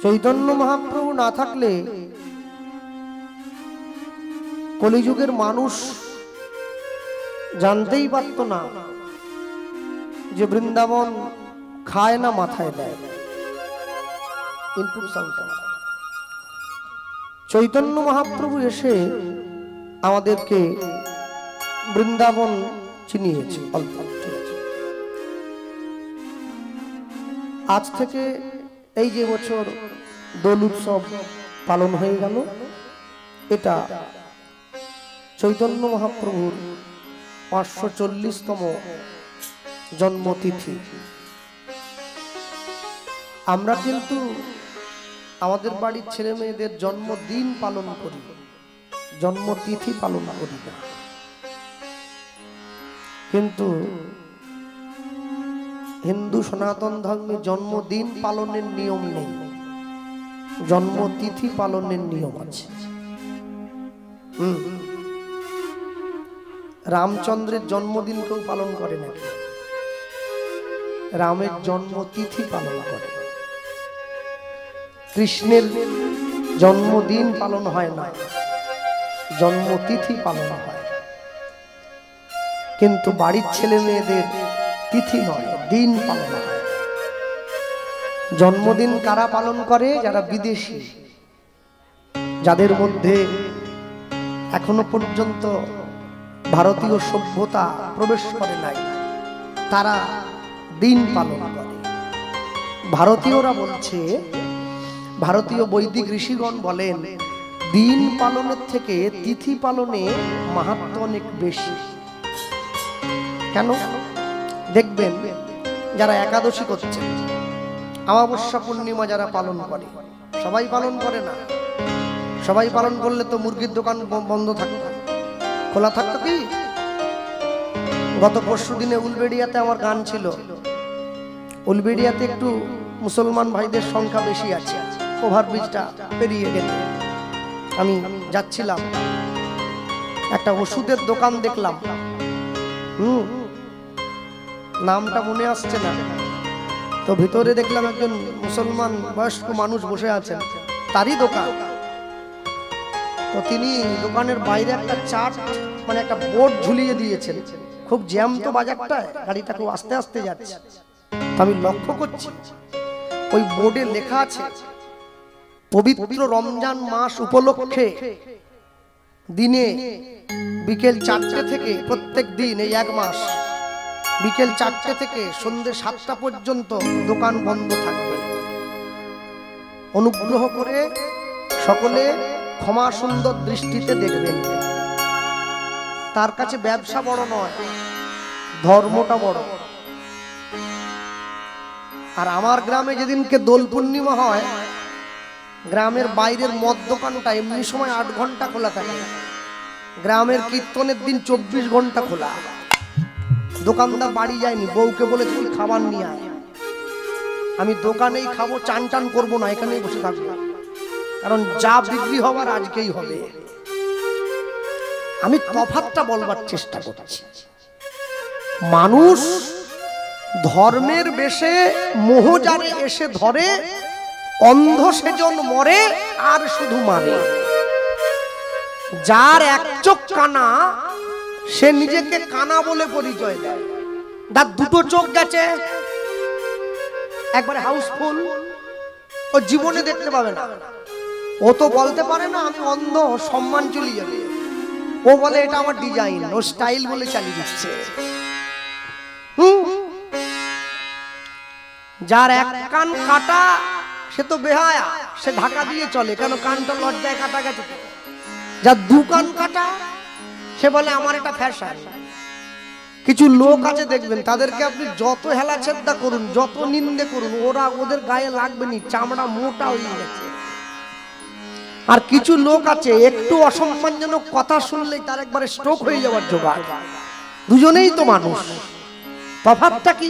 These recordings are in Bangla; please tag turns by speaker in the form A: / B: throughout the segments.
A: চৈতন্য মহাপ্রভু না থাকলে কলিযুগের মানুষ জানতেই পারত না যে বৃন্দাবন খায় না মাথায় দেয়। Input sound. চৈতন্য মহাপ্রভু এসে আমাদেরকে বৃন্দাবন চিনিয়েছে অল্প। আজ থেকে এই যে বছর দোল উৎসব পালন হয়ে গেল, এটা চৈতন্য মহাপ্রভুর 540তম জন্মতিথি। আমরা কিন্তু আমাদের বাড়ির ছেলে মেয়েদের জন্মদিন পালন করি, জন্মতিথি পালন করি না। কিন্তু হিন্দু সনাতন ধর্মে জন্মদিন পালনের নিয়ম নেই, জন্মতিথি পালনের নিয়ম আছে। রামচন্দ্রের জন্মদিন কেউ পালন করে না, রামের জন্মতিথি পালন করে। কৃষ্ণের জন্মদিন পালন হয় না, জন্মতিথি পালন হয়। কিন্তু বাড়ির ছেলে মেয়েদের তিথি নয়, দিন পালন হয়। জন্মদিন কারা পালন করে? যারা বিদেশি, যাদের মধ্যে এখনো পর্যন্ত ভারতীয় সভ্যতা প্রবেশ করে নাই, তারা দিন পালন করে। ভারতীয়রা বলছে, ভারতীয় বৈদিক ঋষিগণ বলেন, দিন পালনের থেকে তিথি পালনে মাহাত্ম্য অনেক বেশি। কেন? দেখবেন যারা একাদশী করছেন, অমাবস্যা পূর্ণিমা যারা পালন করে, সবাই পালন করে না। সবাই পালন করলে তো মুরগির দোকান বন্ধ থাকতো, খোলা থাকতো কি? গত পরশু দিনে উলবেড়িয়াতে আমার গান ছিল। উলবেড়িয়াতে একটু মুসলমান ভাইদের সংখ্যা বেশি আছে। ওভারব্রিজটা পেরিয়ে গেলে আমি যাচ্ছিলাম, একটা ওষুধের দোকান দেখলাম। নামটা মনে আসছে না, তো ভিতরে দেখলাম একজন মুসলমান বয়স্ক মানুষ বসে আছেন, তারই দোকান। তো তিনি দোকানের বাইরে একটা চার্ট, মানে একটা বোর্ড ঝুলিয়ে দিয়েছেন। খুব জ্যাম তো বাজারটায়, গাড়িটা খুব আস্তে আস্তে যাচ্ছে। আমি লক্ষ্য করছি ওই বোর্ডে লেখা আছে, পবিত্র রমজান মাস উপলক্ষে দিনে বিকেল 4টে থেকে, প্রত্যেক দিন এই এক মাস বিকেল 4টে থেকে সন্ধ্যে 7টা পর্যন্ত দোকান বন্ধ থাকবে। অনুগ্রহ করে সকলে ক্ষমা সুন্দর দৃষ্টিতে দেখবেন। তার কাছে ব্যবসা বড় নয়, ধর্মটা বড়। আর আমার গ্রামে যেদিনকে দোল পূর্ণিমা হয়, গ্রামের বাইরের মদ দোকানটা এমনি সময় 8 ঘন্টা খোলা থাকে। গ্রামের কীর্তনের দিন 24 ঘন্টা খোলা। দোকানদার বাড়ি যায়নি, বউকে বলে তুই খাবার নিয়ে আয়, আমি দোকানেই খাবো, চান টান করবো না, এখানেই বসে থাকবো, কারণ যা বিক্রি হবার আজকেই হবে। আমি তফাৎটা বলবার চেষ্টা করছি। মানুষ ধর্মের বেশে মোহজারে এসে ধরে, অন্ধ সেজন মরে আর শুধু মানে। যার এক চোখ কানা, সে নিজেকে কানা বলে পরিচয় দেয়। তার দুটো চোখ গেছে, একবারে হাউসফুল, ও জীবনে দেখতে পাবে না। ও তো বলতে পারে না আমি অন্ধ, সম্মান চলে যাবে। ও বলে এটা আমার ডিজাইন, ও স্টাইল বলে চালিয়ে দিচ্ছে। যার এক কান কাটা, সে তো বেহায়া, সে ঢাকা দিয়ে চলে, কেন কানটা লজ্জায় কাটা গেছে। যার 2 কান কাটা, সে বলে আমার এটা ফ্যাশন। কিছু লোক আছে দেখবেন, তাদেরকে আপনি যত হেলা ছেদ্দা করুন, যত নিন্দে করুন, ওদের গায়ে লাগবে নি, চামড়া মোটা হয়ে গেছে। আর কিছু লোক আছে, একটু অসম্মানজনক কথা শুনলেই তার একবারে স্ট্রোক হয়ে যাওয়ার জোগাড়। দুজনেই তো মানুষ, তফাৎটা কি?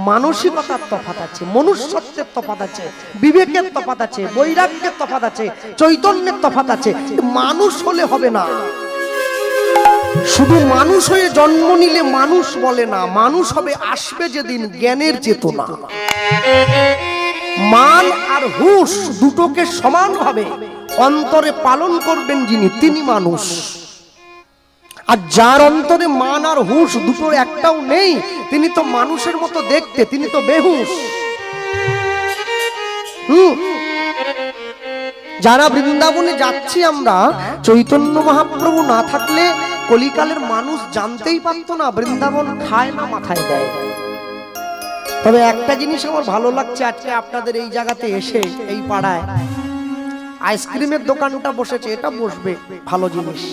A: মানসিকতার তফাৎ আছে, মনুষ্যত্বের তফাৎ আছে, বিবেকের তফাৎ আছে, বৈরাগ্যের তফাৎ আছে, চৈতন্যের তফাৎ আছে। মানুষ হলে হবে না। শুধু মানুষ হয়ে জন্ম নিলে মানুষ বলে না, মানুষ হবে আসবে যেদিন জ্ঞানের চেতনা। মান আর হুঁশ দুটোকে সমানভাবে অন্তরে পালন করবেন যিনি, তিনি মানুষ। আর যার অন্তরে মান আর হুঁশ দুটোর একটাও নেই, তিনি তো মানুষের মতো দেখতে, তিনি তো বেহুশ। যারা বৃন্দাবনে যাচ্ছি আমরা, চৈতন্য মহাপ্রভু না থাকলে কলিকালের মানুষ জানতেই পারতো না বৃন্দাবন খায় না মাথায় দেয়। তবে একটা জিনিস আমার ভালো লাগছে, আজকে আপনাদের এই জায়গাতে এসে, এই পাড়ায় আইসক্রিমের দোকানটা বসেছে, এটা বসবে ভালো জিনিস,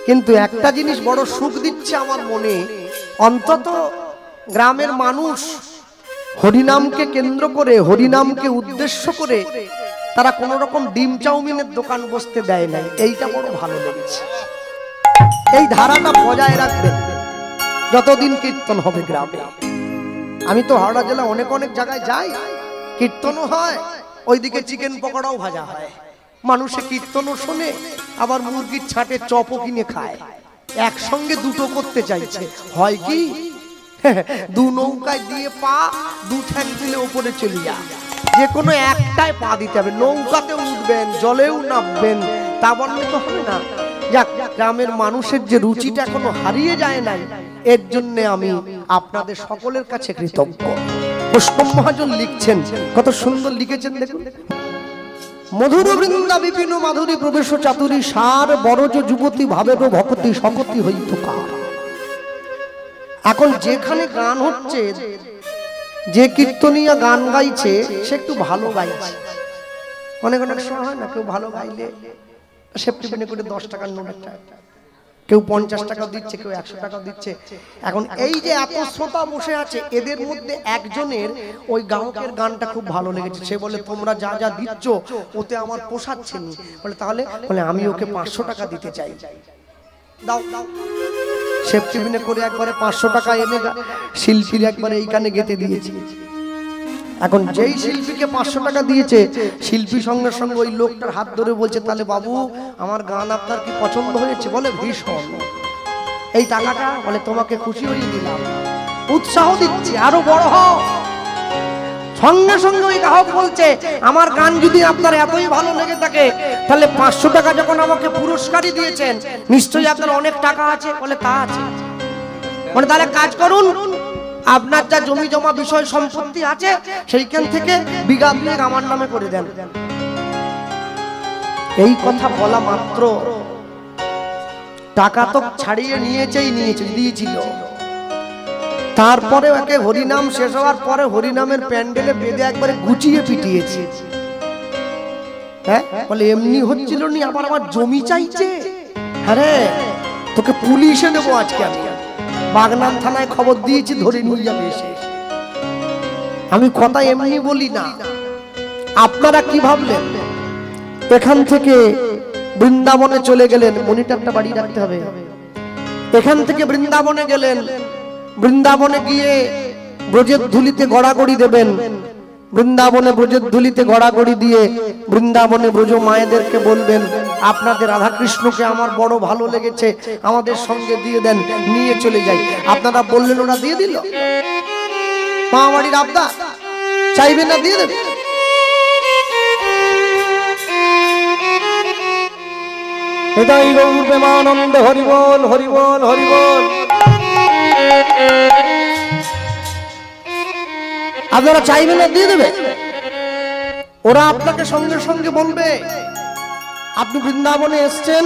A: কিন্তু একটা জিনিস বড় সুখ দিচ্ছে আমার মনে, অন্তত গ্রামের মানুষ হরিনামকে কেন্দ্র করে, হরিনামকে উদ্দেশ্য করে তারা কোন রকম ডিম চাউমিনের দোকান বসতে দেয় নাই, এইটা বড় ভালো লেগেছে। এই ধারাটা বজায় রাখবেন যতদিন কীর্তন হবে গ্রামে। আমি তো হাওড়া জেলা অনেক অনেক জায়গায় যাই, কীর্তনও হয়, ওইদিকে চিকেন পকোড়াও ভাজা হয়, মানুষে কীর্তনও শোনে, আবার মুরগির ছাটে চপও কিনে খায়। একসঙ্গে দুটো করতে চাইছে, হয় কি দু নৌকায় দিয়ে পা, দু ঠ্যাং দিলে উপরে চলে যা, যে কোনো একটাই পা দিতে হবে, নৌকাতে উঠবেন জলেও নামবেন, তা বললে তো হবে না। যাক, গ্রামের মানুষের যে রুচিটা এখনো হারিয়ে যায় নাই, এর জন্য আমি আপনাদের সকলের কাছে কৃতজ্ঞ। পুষ্পম মহাজন লিখছেন, কত সুন্দর লিখেছেন দেখুন। মধুর বৃন্দা বিপিন মাধুরী প্রবেশ চাতুরী সার বরজ যুবতী ভাবের ভকতি সকতি হইত কার। এখন যেখানে গান হচ্ছে, যে কীর্তনিয়া গান গাইছে সে একটু ভালো গাইছে। অনেক অনেক সময় হয় না, কেউ ভালো গাইলে সেফটি পিনে করে 10 টাকার নোট একটা, কেউ 50 টাকা দিচ্ছে, কেউ 100 টাকা দিচ্ছে। এখন এই যে এত শ্রোতা বসে আছে, এদের মধ্যে একজনের ওই গায়কের গানটা খুব ভালো লেগেছে। সে বলে, তোমরা যা যা দিচ্ছ ওতে আমার পোষাচ্ছে না। বলে তাহলে, বলে আমি ওকে 500 টাকা দিতে চাই। দাও দাও, সেফটি পিনে করে একবারে 500 টাকা এনে শিল্পীর একবারে এই কানে গেতে দিয়েছি। এখন যেই শিল্পীকে 500 টাকা দিয়েছে, শিল্পী সঙ্গে সঙ্গে ওই লোকটার হাত ধরে বলছে, তাহলে বাবু আমার গান আপনার কি পছন্দ হয়েছে? বলে ভীষণ। এই টাকাটা, বলে তোমাকে খুশি হয়ে দিলাম, উৎসাহ দিচ্ছি আরো বড় হও। সঙ্গে সঙ্গে ওই গ্রাহক বলছে, আমার গান যদি আপনার এতই ভালো লেগে থাকে, তাহলে 500 টাকা যখন আমাকে পুরস্কারই দিয়েছেন, নিশ্চয়ই আপনার অনেক টাকা আছে। বলে তা আছে। বলে তাহলে কাজ করুন, আপনার যা জমি জমা বিষয় সম্পত্তি আছে সেইখান থেকে বিঘা 2 আমার নামে করে দেন। এই কথা বলা মাত্র টাকা তো ছাড়িয়ে দিয়েছিল। তারপরে ওকে হরিনাম শেষ হওয়ার পরে হরিনামের প্যান্ডেলে বেঁধে একবারে গুছিয়ে পিটিয়েছে। হ্যাঁ, বলে এমনি হচ্ছিল নি, আবার আমার জমি চাইছে। আরে তোকে পুলিশে নেবো আজকে, আমি বাগনান থানায় খবর দিয়েছি, ধরে নিয়ে যাবে এসে। আমি কথা এমনি বলি না। আপনারা কি ভাবলেন? এখান থেকে বৃন্দাবনে চলে গেলেন, মনিটরটা বাড়িয়ে রাখতে হবে। এখান থেকে বৃন্দাবনে গেলেন, বৃন্দাবনে গিয়ে ব্রজের ধুলিতে গড়াগড়ি দেবেন, বৃন্দাবনে ব্রজের ধুলিতে গড়াগড়ি দিয়ে বৃন্দাবনে ব্রজ মায়েদেরকে বলবেন, আপনাদের রাধা কৃষ্ণকে আমার বড় ভালো লেগেছে, আমাদের সঙ্গে দিয়ে দেন, নিয়ে চলে যাই। আপনারা বললেন, ওরা দিয়ে দিল। মা বাড়ির আবদার, চাইবেন না, দিয়ে দেবে। হৃদয় গৌর প্রেমানন্দ, হরিবল হরিবল হরিবল। আপনারা চাইবেন না, দিয়ে দেবে। ওরা আপনাকে সঙ্গে সঙ্গে বলবে, আপনি বৃন্দাবনে এসছেন,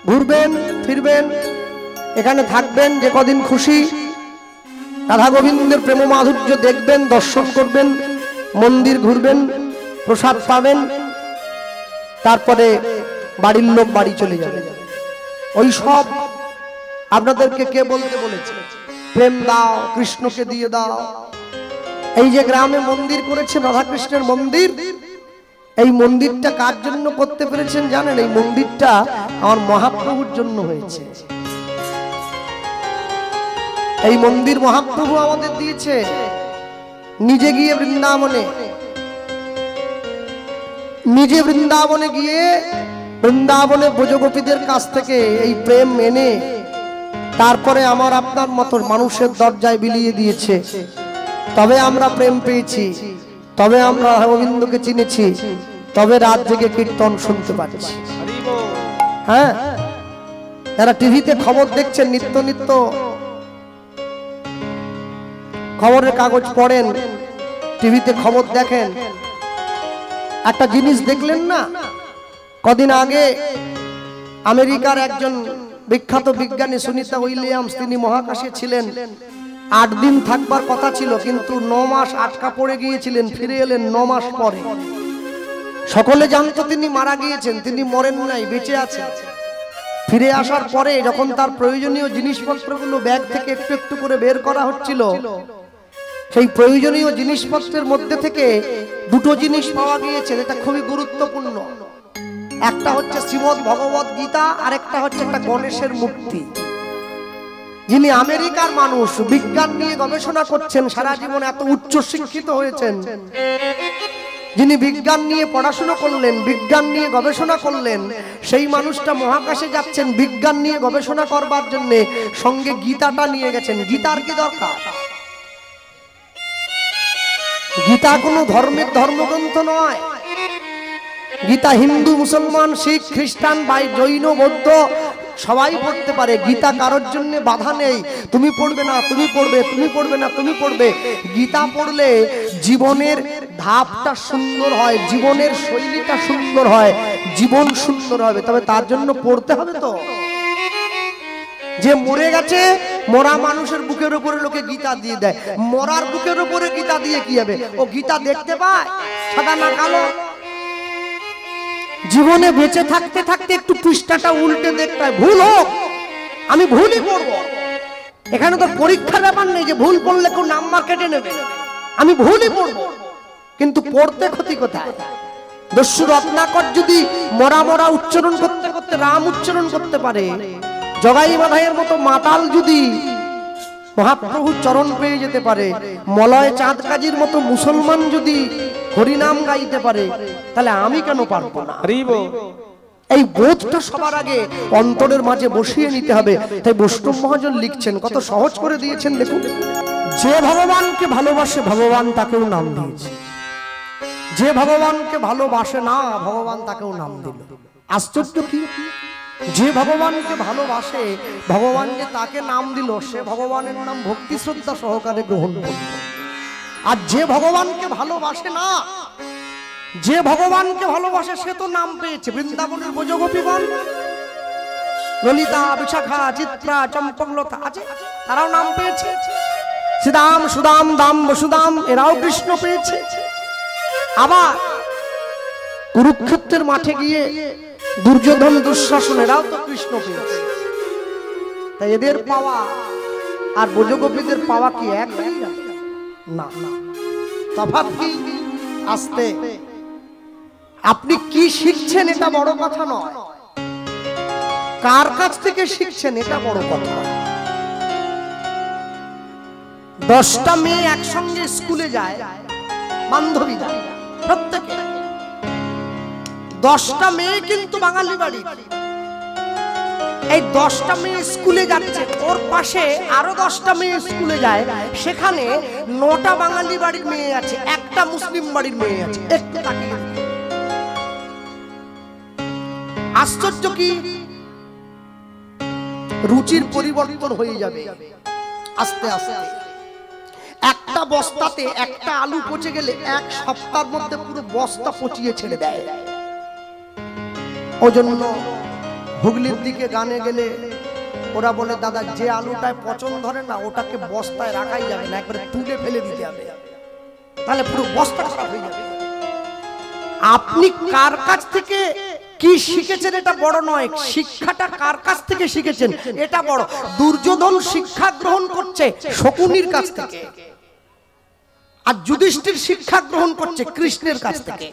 A: ঘুরবেন ফিরবেন, এখানে থাকবেন যে কদিন খুশি, রাধা গোবিন্দের প্রেম মাধুর্য দেখবেন, দর্শন করবেন, মন্দির ঘুরবেন, প্রসাদ পাবেন, তারপরে বাড়ির লোক বাড়ি চলে যাবে। ওই সব আপনাদেরকে কে বলতে বলেছে? প্রেম দাও, কৃষ্ণকে দিয়ে দাও। এই যে গ্রামে মন্দির করেছে, রাধা কৃষ্ণের মন্দির, এই মন্দিরটা কার জন্য করতে পেরেছেন জানেন? এই মন্দিরটা আমার মহাপ্রভুর জন্য হয়েছে। এই মন্দির মহাপ্রভু আমাদের দিয়েছে। নিজে গিয়ে বৃন্দাবনে গিয়ে বৃন্দাবনে ব্রজগোপীদের কাছ থেকে এই প্রেম এনে তারপরে আমার আপনার মতো মানুষের দরজায় বিলিয়ে দিয়েছে। তবে আমরা প্রেম পেয়েছি। তবে আমরা গোবিন্দকে চিনেছি, তবে রাত জেগে কীর্তন শুনতে পাচ্ছি। হ্যাঁ, যারা টিভিতে খবর দেখছেন, নিত্য নিত্য খবরের কাগজ পড়েন, টিভিতে খবর দেখেন, একটা জিনিস দেখলেন না? কদিন আগে আমেরিকার একজন বিখ্যাত বিজ্ঞানী সুনিতা উইলিয়ামস, তিনি মহাকাশে ছিলেন। 8 দিন থাকবার কথা ছিল, কিন্তু 9 মাস আটকা পড়ে গিয়েছিলেন। ফিরে এলেন 9 মাস পরে। সকলে জানতো তিনি মারা গিয়েছেন, তিনি মরেন নাই, বেঁচে আছেন। ফিরে আসার পরে যখন তার প্রয়োজনীয় জিনিসপত্রগুলো ব্যাগ থেকে একটু একটু করে বের করা হচ্ছিল, সেই প্রয়োজনীয় জিনিসপত্রের মধ্যে থেকে 2টো জিনিস পাওয়া গিয়েছে, এটা খুবই গুরুত্বপূর্ণ। একটা হচ্ছে শ্রীমদ্ ভগবত গীতা, আর একটা হচ্ছে একটা গণেশের মূর্তি। যিনি আমেরিকার মানুষ, বিজ্ঞান নিয়ে গবেষণা করছেন, সারা জীবন এত উচ্চ শিক্ষিত হয়েছেন, যিনি বিজ্ঞান নিয়ে পড়াশোনা করলেন, বিজ্ঞান নিয়ে গবেষণা করলেন, সেই মানুষটা মহাকাশে যাচ্ছেন বিজ্ঞান নিয়ে গবেষণা করবার জন্য, সঙ্গে গীতাটা নিয়ে গেছেন। গীতার কি দরকার? গীতা কোনো ধর্মের ধর্মগ্রন্থ নয়। গীতা হিন্দু, মুসলমান, শিখ, খ্রিস্টান, জৈন, বৌদ্ধ সবাই পড়তে পারে। গীতা কারোর জন্য বাধা নেই। তুমি পড়বে না, তুমি পড়বে, তুমি পড়বে না, তুমি পড়বে। গীতা পড়লে জীবনের ধাপটা সুন্দর হয়, জীবনের শৈলীটা সুন্দর হয়, জীবন সুন্দর হবে। তবে তার জন্য পড়তে হবে তো। যে মরে গেছে, মরা মানুষের বুকের উপরে লোকে গীতা দিয়ে দেয়। মরার বুকের উপরে গীতা দিয়ে কি হবে? ও গীতা দেখতে পায়, সাদা না কালো। জীবনে বেঁচে থাকতে থাকতে একটু পৃষ্ঠাটা উল্টে দেখতে হয়। ভুল হোক, আমি ভুলই করব। এখানে তো পরীক্ষার ব্যাপার নেই যে ভুল করলে কেউ নাম্বার কেটে নেবে। আমি ভুলই পড়ব, কিন্তু পড়তে ক্ষতি কোথায়? দস্যু রত্নাকর যদি মরা মরা উচ্চারণ করতে করতে রাম উচ্চারণ করতে পারে, জগাই মাধাইয়ের মতো মাতাল যদি মহাপ্রভুর চরণ পেয়ে যেতে পারে, মলয় চাঁদ কাজীর মতো মুসলমান যদি হরিনাম গাইতে পারে, তাহলে আমি কেন পারবো না? এই বোধটা সবার আগে অন্তরের মাঝে বসিয়ে নিতে হবে। তাই বৈষ্ণব মহাজন লিখছেন, কত সহজ করে দিয়েছেন দেখুন। যে ভগবানকে ভালোবাসে, ভগবান তাকেও নাম দিয়েছে। যে ভগবানকে ভালোবাসে না, ভগবান তাকেও নাম দিল। আশ্চর্য কি! যে ভগবানকে ভালোবাসে, ভগবান যে তাকে নাম দিল, সে ভগবানের নাম ভক্তি শ্রদ্ধা সহকারে গ্রহণ করল। আর যে ভগবানকে ভালোবাসে না, যে ভগবানকে ভালোবাসে, সে তো নাম পেয়েছে। বৃন্দাবনের ব্রজগোপীগণ, ললিতা, বিশাখা, চিত্রা, চম্পকলতা আছে, তারাও নাম পেয়েছে। শ্রীদাম, সুদাম, দাম, বসুদাম, এরাও কৃষ্ণ পেয়েছে। আবার কুরুক্ষেত্রের মাঠে গিয়ে দুর্যোধন, দুঃশাসন, এরাও তো কৃষ্ণ পেয়েছে। তাই এদের পাওয়া আর ব্রজগোপীদের পাওয়া কি এক না? তফাৎ কি? আস্তে। আপনি কি শিখছেন এটা বড় কথা নয়, কার কাছ থেকে শিখছেন এটা বড় কথা। 10টা মেয়ে একসঙ্গে স্কুলে যায়, বান্ধবীরা প্রত্যেকে। 10টা মেয়ে কিন্তু বাঙালি বাড়ি। এই 10টা মেয়ে স্কুলে যাচ্ছে, ওর পাশে আরো 10টা মেয়ে স্কুলে যায়, সেখানে 9টা বাঙালি বাড়ির মেয়ে আছে, একটা মুসলিম বাড়ির মেয়ে আছে। একটু তাকিয়ে আশ্চর্য কি! রুচির পরিবর্তন হয়ে যাবে আস্তে আস্তে। একটা বস্তাতে একটা আলু পচে গেলে 1 সপ্তাহের মধ্যে পুরো বস্তা পচিয়ে ছেড়ে দেয়। ওই জন্য হুগলির দিকে গানে গেলে ওরা বলে, দাদা যে আলুটায় পচন ধরে না, ওটাকে বস্তায় রাখাই যাবে না, একবারে তুলে ফেলে দিতে হবে, তাহলে পুরো বস্তা খারাপ হয়ে যাবে। আপনি কার কাছ থেকে কি শিখেছেন এটা বড় নয়, শিক্ষাটা কার কাছ থেকে শিখেছেন এটা বড়। দুর্যোধন শিক্ষা গ্রহণ করছে শকুনির কাছ থেকে, আর যুধিষ্ঠির শিক্ষা গ্রহণ করছে কৃষ্ণের কাছ থেকে।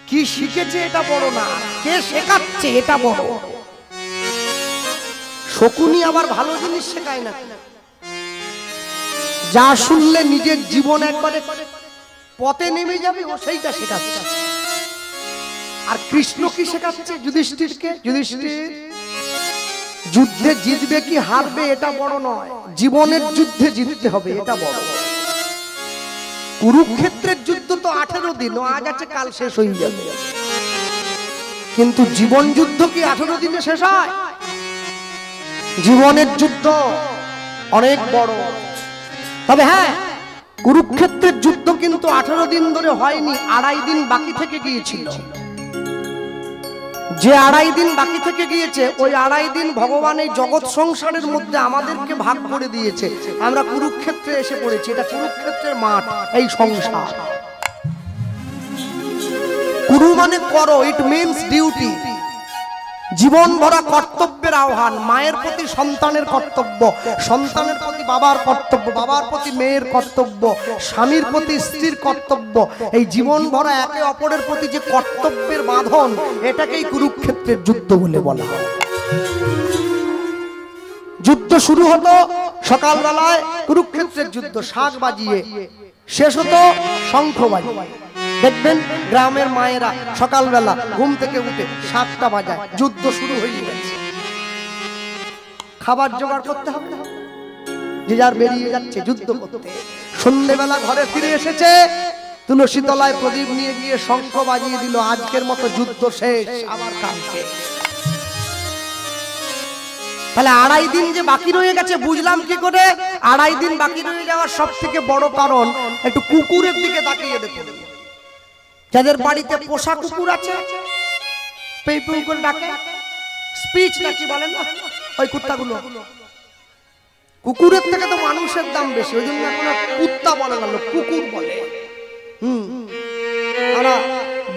A: কি শিখেছে এটা বড় না, কে শেখাচ্ছে এটা বড়। শকুনি আবার ভালো জিনিস শেখায় না, যা শুনলে নিজের জীবন একবারে পথে নেমে যাবে, ও সেইটা শেখাচ্ছে। আর কৃষ্ণ কি শেখাচ্ছে যুধিষ্ঠিরকে? যুধিষ্ঠির যুদ্ধে জিতবে কি হারবে এটা বড় নয়, জীবনের যুদ্ধে জিততে হবে এটা বড়। কুরুক্ষেত্রের যুদ্ধ তো 18 দিন, আজ আছে কাল শেষ হয়ে যাবে, কিন্তু জীবন যুদ্ধ কি 18 দিনে শেষ হয়? জীবনের যুদ্ধ অনেক বড়। তবে হ্যাঁ, কুরুক্ষেত্রের যুদ্ধ কিন্তু 18 দিন ধরে হয়নি, 2.5 দিন বাকি থেকে গিয়েছিল। যে 2.5 দিন বাকি থেকে গিয়েছে, ওই 2.5 দিন ভগবান এই জগৎ সংসারের মধ্যে আমাদেরকে ভাগ করে দিয়েছে। আমরা কুরুক্ষেত্রে এসে পড়েছি, এটা কুরুক্ষেত্রের মাঠ, এই সংসার। কুরু মানে করো, ইট মিনস ডিউটি। জীবন ভরা কর্তব্যের আহ্বান। মায়ের প্রতি সন্তানের কর্তব্য, সন্তানের প্রতি বাবার কর্তব্য, বাবার প্রতি মেয়ের কর্তব্য, স্বামীর প্রতি স্ত্রীর কর্তব্য। এই জীবন ভরা একে অপরের প্রতি যে কর্তব্যের বাঁধন, এটাকেই কুরুক্ষেত্রের যুদ্ধ বলে বলা হয়। যুদ্ধ শুরু হতো সকালবেলায়, কুরুক্ষেত্রের যুদ্ধ শাঁখ বাজিয়ে, শেষ হতো শঙ্খ বাজিয়ে। দেখবেন গ্রামের মায়েরা সকালবেলা ঘুম থেকে উঠে শাঁখটা বাজায়, যুদ্ধ শুরু হয়ে গেছে। খাবার জোগাড় করতে হবে, যে যার বেরিয়ে যাচ্ছে যুদ্ধ করতে। সন্ধ্যেবেলা ঘরে ফিরে এসেছে, তুলসী তলায় প্রদীপ নিয়ে গিয়ে শঙ্খ বাজিয়ে দিল, আজকের মতো যুদ্ধ শেষ, আবার কালকে। তাহলে 2.5 দিন যে বাকি রয়ে গেছে, বুঝলাম কি করে? 2.5 দিন বাকি রয়ে যাওয়ার সব থেকে বড় কারণ, একটু কুকুরের দিকে তাকিয়ে দেখুন। যাদের বাড়িতে পোষা কুকুর আছে, পেই পেই করে ডাকে, স্পিচ নাকি বলেন না, ওই কুত্তাগুলো। কুকুরের থেকে তো মানুষের দাম বেশি, ওই জন্য এখন কুত্তা বলে না, কুকুর বলে। আমরা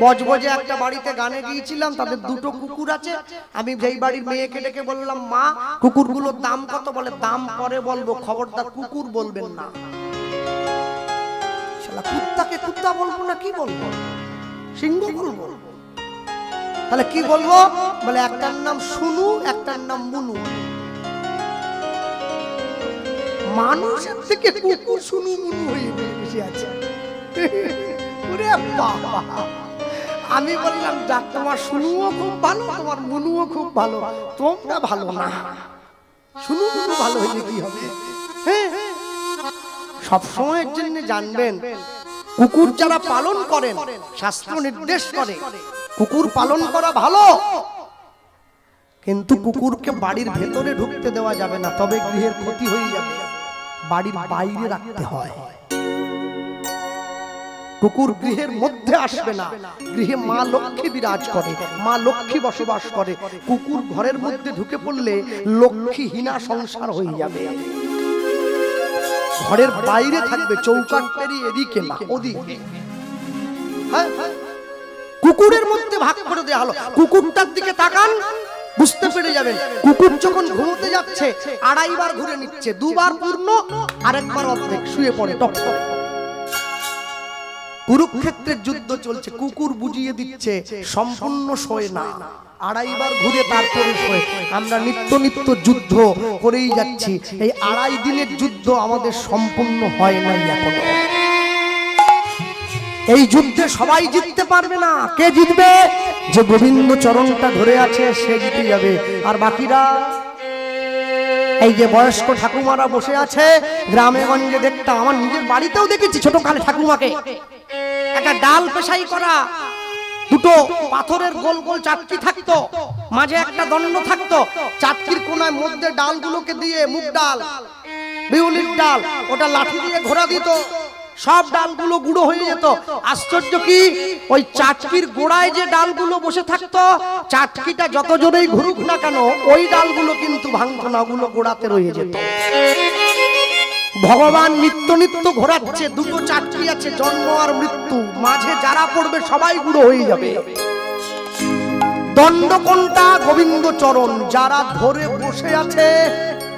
A: বজবজে একটা বাড়িতে গানে গিয়েছিলাম, তাদের 2টো কুকুর আছে। আমি যেই বাড়ির মেয়েকে ডেকে বললাম, মা কুকুরগুলোর দাম কত? বলে দাম পরে বলবো, খবরদার কুকুর বলবেন না। শালা কুত্তাকে কুত্তা বলবো না, কি বলবো? সিংহ বলবো। তাহলে কি বলবো? বলে একটার নাম শুনু, একটার নাম মুনু। মানুষের থেকে কুকুর শুনু মুনু হয়ে বেশি আছে। আমি বললাম, যাক তোমার শুনুও খুব ভালো, তোমার মুনুও খুব ভালো, তোমরা ভালো না। শুনু মুনু ভালো হইলে কি হবে? সব সময়ের জন্য জানবেন, কুকুর যারা পালন করেন, শাস্ত্র নির্দেশ করে কুকুর পালন করা ভালো, কিন্তু কুকুরকে বাড়ির ভেতরে ঢুকতে দেওয়া যাবে না, তবে গৃহের ক্ষতি হয়ে যাবে। বাড়ির বাইরে রাখতে হয়। কুকুর গৃহের মধ্যে আসবে না, গৃহে মা লক্ষ্মী বিরাজ করে, মা লক্ষ্মী বসবাস করে। কুকুর ঘরের মধ্যে ঢুকে পড়লে লক্ষ্মীহীনা সংসার হয়ে যাবে। ঘরের বাইরে থাকবে, চৌকাঠ পেরিয়ে এদিকে না ওদিকে। কুকুরের মধ্যে ভাগ করে দেওয়া হলো। কুকুরটার দিকে তাকান, বুঝতে পেরে যাবেন কুকুর যখন ঘুমোতে যাচ্ছে 2.5 বার ঘুরে নিচ্ছে, 2 বার পূর্ণ, আরেকবার অর্ধেক, শুয়ে পড়ে টপ টপ। কুরুক্ষেত্রের যুদ্ধ চলছে, কুকুর বুঝিয়ে দিচ্ছে সম্পূর্ণ শোয় না, 2.5 বার ঘুরে তারপরে শোয়। আমরা নিত্য নিত্য যুদ্ধ করেই যাচ্ছি, এই 2.5 দিনের যুদ্ধ আমাদের সম্পূর্ণ হয় নাই এখনো। এই যুদ্ধে সবাই জিততে পারবে না। কে জিতবে? যে গোবিন্দ চরণটা ধরে আছে সে জিতে যাবে। আর বাকিরা, এই যে বয়স্ক ঠাকুমারা বসে আছে, গ্রামে গঞ্জে দেখতাম, আমার নিজের বাড়িতেও দেখেছি ছোটকালে ঠাকুমাকে, একটা ডাল পেশাই করা, 2টো পাথরের গোল গোল চাটকি থাকতো, মাঝে একটা দণ্ড থাকতো, চাটকির কোনায় মধ্যে ডালগুলোকে দিয়ে, মুগ ডাল, বিউলির ডাল, ওটা লাঠি দিয়ে ঘোরা দিত, সব ডালগুলো গুঁড়ো হয়ে যেত। আশ্চর্য কি, ওই চাটকির গোড়ায় যে ডালগুলো বসে থাকতো, চাটকিটা যত জোরেই ঘুরুক না কেন, ওই ডালগুলো কিন্তু ভাঙতো না, ওগুলো গোড়াতে রয়ে যেত। ভগবান নিত্য নিত্য ঘোরাচ্ছে, 2টো চাটকি আছে, জন্ম আর মৃত্যু, মাঝে যারা পড়বে সবাই গুঁড়ো হয়ে যাবে। দণ্ড কোনটা? গোবিন্দ চরণ। যারা ধরে বসে আছে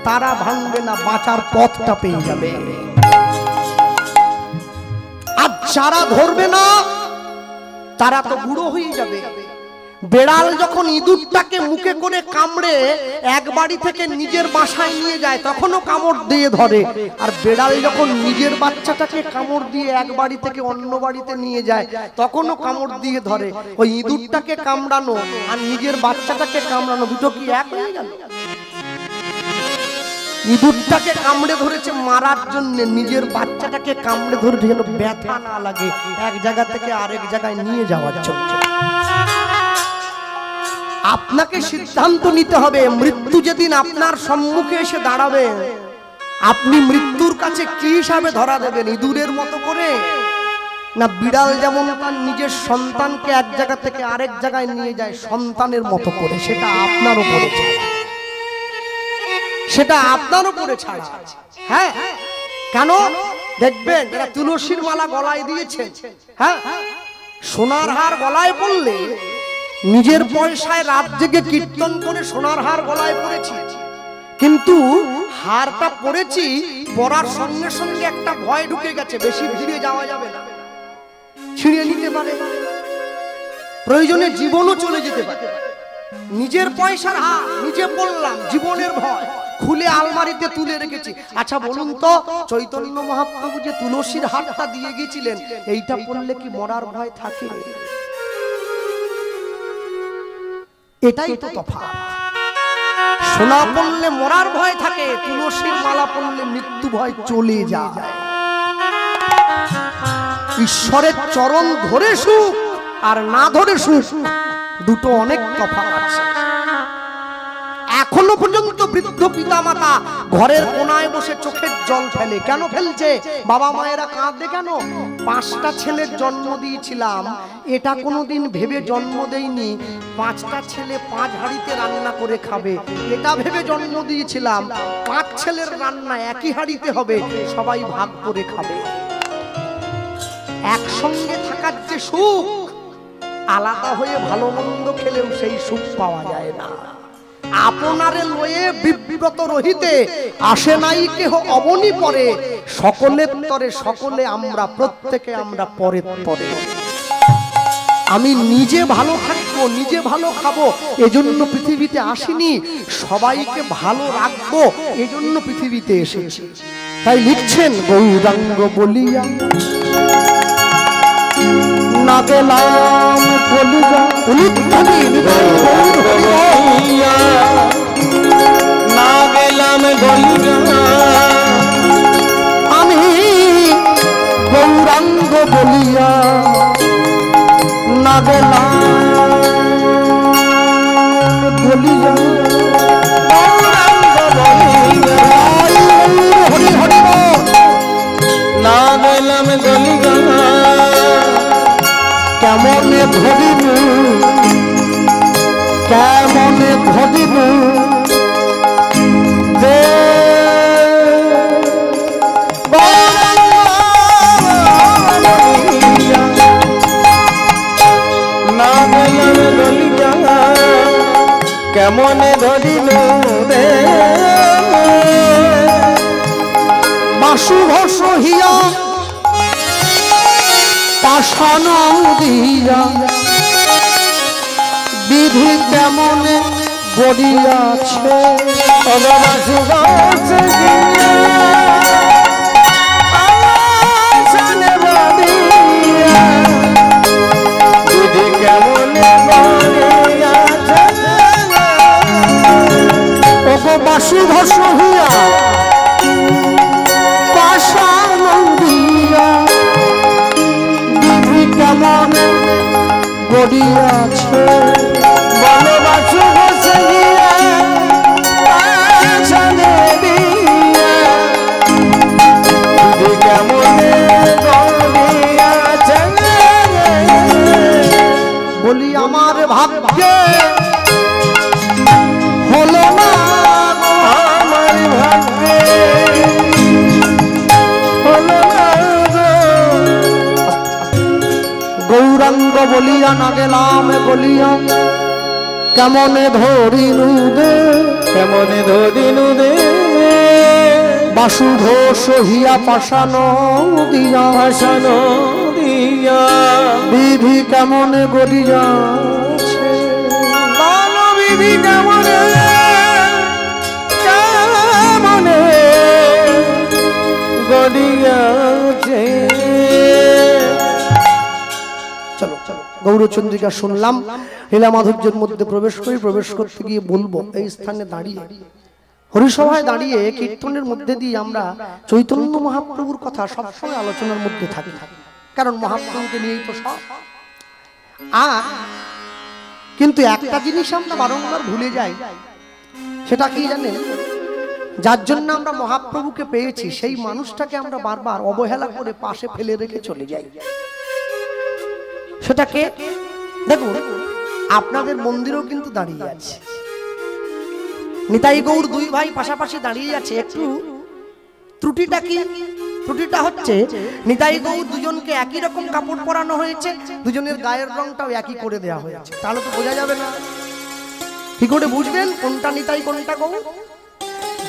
A: তারা ভাঙবে না, বাঁচার পথটা পেয়ে যাবে। আর যারা ধরবে না তারা তো বুড়ো হয়ে যাবে। বেড়াল যখন ইঁদুরটাকে মুখে করে কামড়ে এক বাড়ি থেকে নিজের বাসায় নিয়ে যায়, তখনও কামড় দিয়ে ধরে। আর বেড়াল যখন নিজের বাচ্চাটাকে কামড় দিয়ে এক বাড়ি থেকে অন্য বাড়িতে নিয়ে যায়, তখনও কামড় দিয়ে ধরে। ওই ইঁদুরটাকে কামড়ানো আর নিজের বাচ্চাটাকে কামড়ানো, দুটো কি এক হয়ে গেল? ইঁদুরটাকে কামড়ে ধরেছে মারার জন্য, নিজের বাচ্চাটাকে কামড়ে ধরেছে যেন ব্যথা না লাগে, এক জায়গা থেকে আরেক জায়গায় নিয়ে যাওয়ার জন্য। আপনাকে সিদ্ধান্ত নিতে হবে, মৃত্যু যেদিন আপনার সম্মুখে এসে দাঁড়াবে, আপনি মৃত্যুর কাছে কি হিসাবে ধরা দেবেন? ইঁদুরের মতো করে, না বিড়াল যেমন তার নিজের সন্তানকে এক জায়গা থেকে আরেক জায়গায় নিয়ে যায় সন্তানের মতো করে? সেটা আপনার উপরে ছাড়া, সেটা আপনার উপরে ছাড়া। হ্যাঁ, কেন দেখবেন যারা তুলসীর মালা গলায় দিয়েছে, হ্যাঁ, সোনার হার গলায় পড়লে নিজের পয়সায় রাত জেগে কীর্তন করে সোনার হার গলায় পড়েছি, কিন্তু হারটা পড়েছি পরার সঙ্গে সঙ্গে একটা ভয় ঢুকে গেছে, বেশি ভিড়ে যাওয়া যাবে না, ছিঁড়ে নিতে পারে, প্রয়োজনে জীবনও চলে যেতে পারে। নিজের পয়সার হার নিজে পড়লাম, জীবনের ভয়, খুলে আলমারিতে তুলে রেখেছি। আচ্ছা বলুন তো, চৈতন্য মহাপ্রভু যে তুলসীর হারটা দিয়ে গিয়েছিলেন, এইটা পড়লে কি মরার ভয় থাকে? এটাই তো তফাৎ। সোনা পড়লে মরার ভয় থাকে, তুলসীর মালা পড়লে মৃত্যু ভয় চলে যায়। ঈশ্বরের চরণ ধরে সুখ আর না ধরে সুখ, দুটো অনেক তফাৎ আছে। এখনো পর্যন্ত বৃদ্ধ পিতামাতা ঘরের কোনায় বসে চোখের জল ফেলে। কেন ফেলছে? বাবা মায়েরা কাঁদে কেন? 5টা ছেলের জন্ম দিয়েছিলাম, এটা কোনোদিন ভেবে জন্ম দেইনি 5টা ছেলে 5 হাঁড়িতে রান্না করে খাবে, এটা ভেবে জন্ম দিয়েছিলাম 5 ছেলের রান্না একই হাঁড়িতে হবে, সবাই ভাগ করে খাবে। একসঙ্গে থাকার যে সুখ, আলাদা হয়ে ভালো মন্দ খেলেও সেই সুখ পাওয়া যায় না। আপনারে লয়ে বিব্রত রহিতে আসে নাই কেহ অবনি পরে, সকলের তরে সকলে আমরা, প্রত্যেকে আমরা পরের তরে। আমি নিজে ভালো থাকবো, নিজে ভালো খাবো, এজন্য পৃথিবীতে আসিনি, সবাইকে ভালো রাখবো এজন্য পৃথিবীতে এসেছি। তাই লিখছেন, গৌরাঙ্গ বলিয়া না গেলাম বলিয়া, না গেলাম বলিয়া, আমি গৌরাঙ্গ বলিয়া না গেলাম বলিয়া, হরি হরি না গেলাম বলিয়া, কেমনে ধরিনু কেমনে ধরিনু দে না গেলাম বলিয়া, কেমনে ধরিনু দে বাসুভস হিয়া পাষাণ দিয়া, বিধি কেমনে গড়িয়াছে, বিধি কেমনে গড়িয়াছে, ওগো বাসুভস হিয়া পাষাণ দিয়া, কেমনে গড়িয়াছে, ভালোবাসু বসে গিয়া কেমনে গড়িয়াছে, বলি আমার ভাগ্যে হলো না, আমার ভাগ্যে হলো না, গৌরাঙ্গ বলিয়া না গেলাম বলিয়া, কেমনে ধরিনু দে কেমনে ধরিনু দে, বাসুধোষ হিয়া পাষাণ দিয়া, পাষাণ দিয়া, বিধি কেমনে গড়িয়াছে, ভালো বিধি কেমনে কেমনে গড়িয়াছে। চলো চলো, গৌরচন্দ্রিকা শুনলাম, লীলা মাধুর্যের মধ্যে প্রবেশ করতে গিয়ে বলবো, এই স্থানে দাঁড়িয়ে হরিসভায় দাঁড়িয়ে কীর্তনের মধ্যে দিয়ে আমরা চৈতন্য মহাপ্রভুর কথা সবসময় আলোচনার মধ্যে থাকি, কারণ মহাপ্রভুকে নিয়েই তো সব। কিন্তু একটা জিনিস আমরা বারংবার ভুলে যাই, সেটা কি জানেন? যার জন্য আমরা মহাপ্রভুকে পেয়েছি সেই মানুষটাকে আমরা বারবার অবহেলা করে পাশে ফেলে রেখে চলে যাই। সেটাকে দেখুন, আপনাদের মন্দিরেও কিন্তু দাঁড়িয়ে আছে নিতাই গৌর দুই ভাই পাশাপাশি দাঁড়িয়ে আছে। একটু ত্রুটিটা কি? ত্রুটিটা হচ্ছে নিতাই গৌর দুজনকে একই রকম কাপড় পরানো হয়েছে, দুজনের গায়ের রংটাও একই করে দেওয়া হয়েছে। তাহলে তো বোঝা যাবে না। কি করে বুঝবেন কোনটা নিতাই কোনটা গৌর?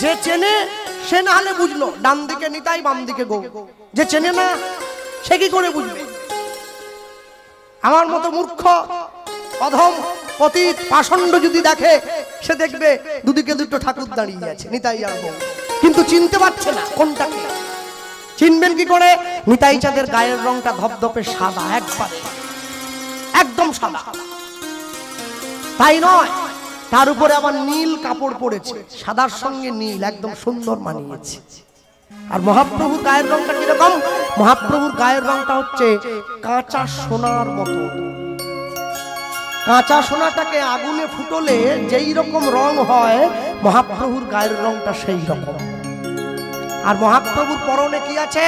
A: যে চেনে সে না হলে বুঝলো ডান দিকে নিতাই বাম দিকে গৌর, যে চেনে না সে কি করে বুঝবে? আমার মতো মূর্খ অধম পতিত পাষণ্ড যদি দেখে, সে দেখবে দুদিকে দুটো ঠাকুর দাঁড়িয়ে আছে, নিতাই আর গৌর, কিন্তু চিনতে পারছে না কোনটা কি। চিনবেন কি করে? নিতাই চাঁদের গায়ের রংটা ধপধপে সাদা, একদম সাদা। তাই নয়, তার উপরে আবার নীল কাপড় পরেছে, সাদার সঙ্গে নীল একদম সুন্দর মানিয়েছে। আর মহাপ্রভুর গায়ের রংটা কিরকম? মহাপ্রভুর গায়ের রংটা হচ্ছে কাঁচা সোনার মতো। কাঁচা সোনাটাকে আগুনে ফুটলে যেই রকম রং হয়, মহাপ্রভুর গায়ের রংটা সেই রকম। আর মহাপ্রভুর পরনে কি আছে?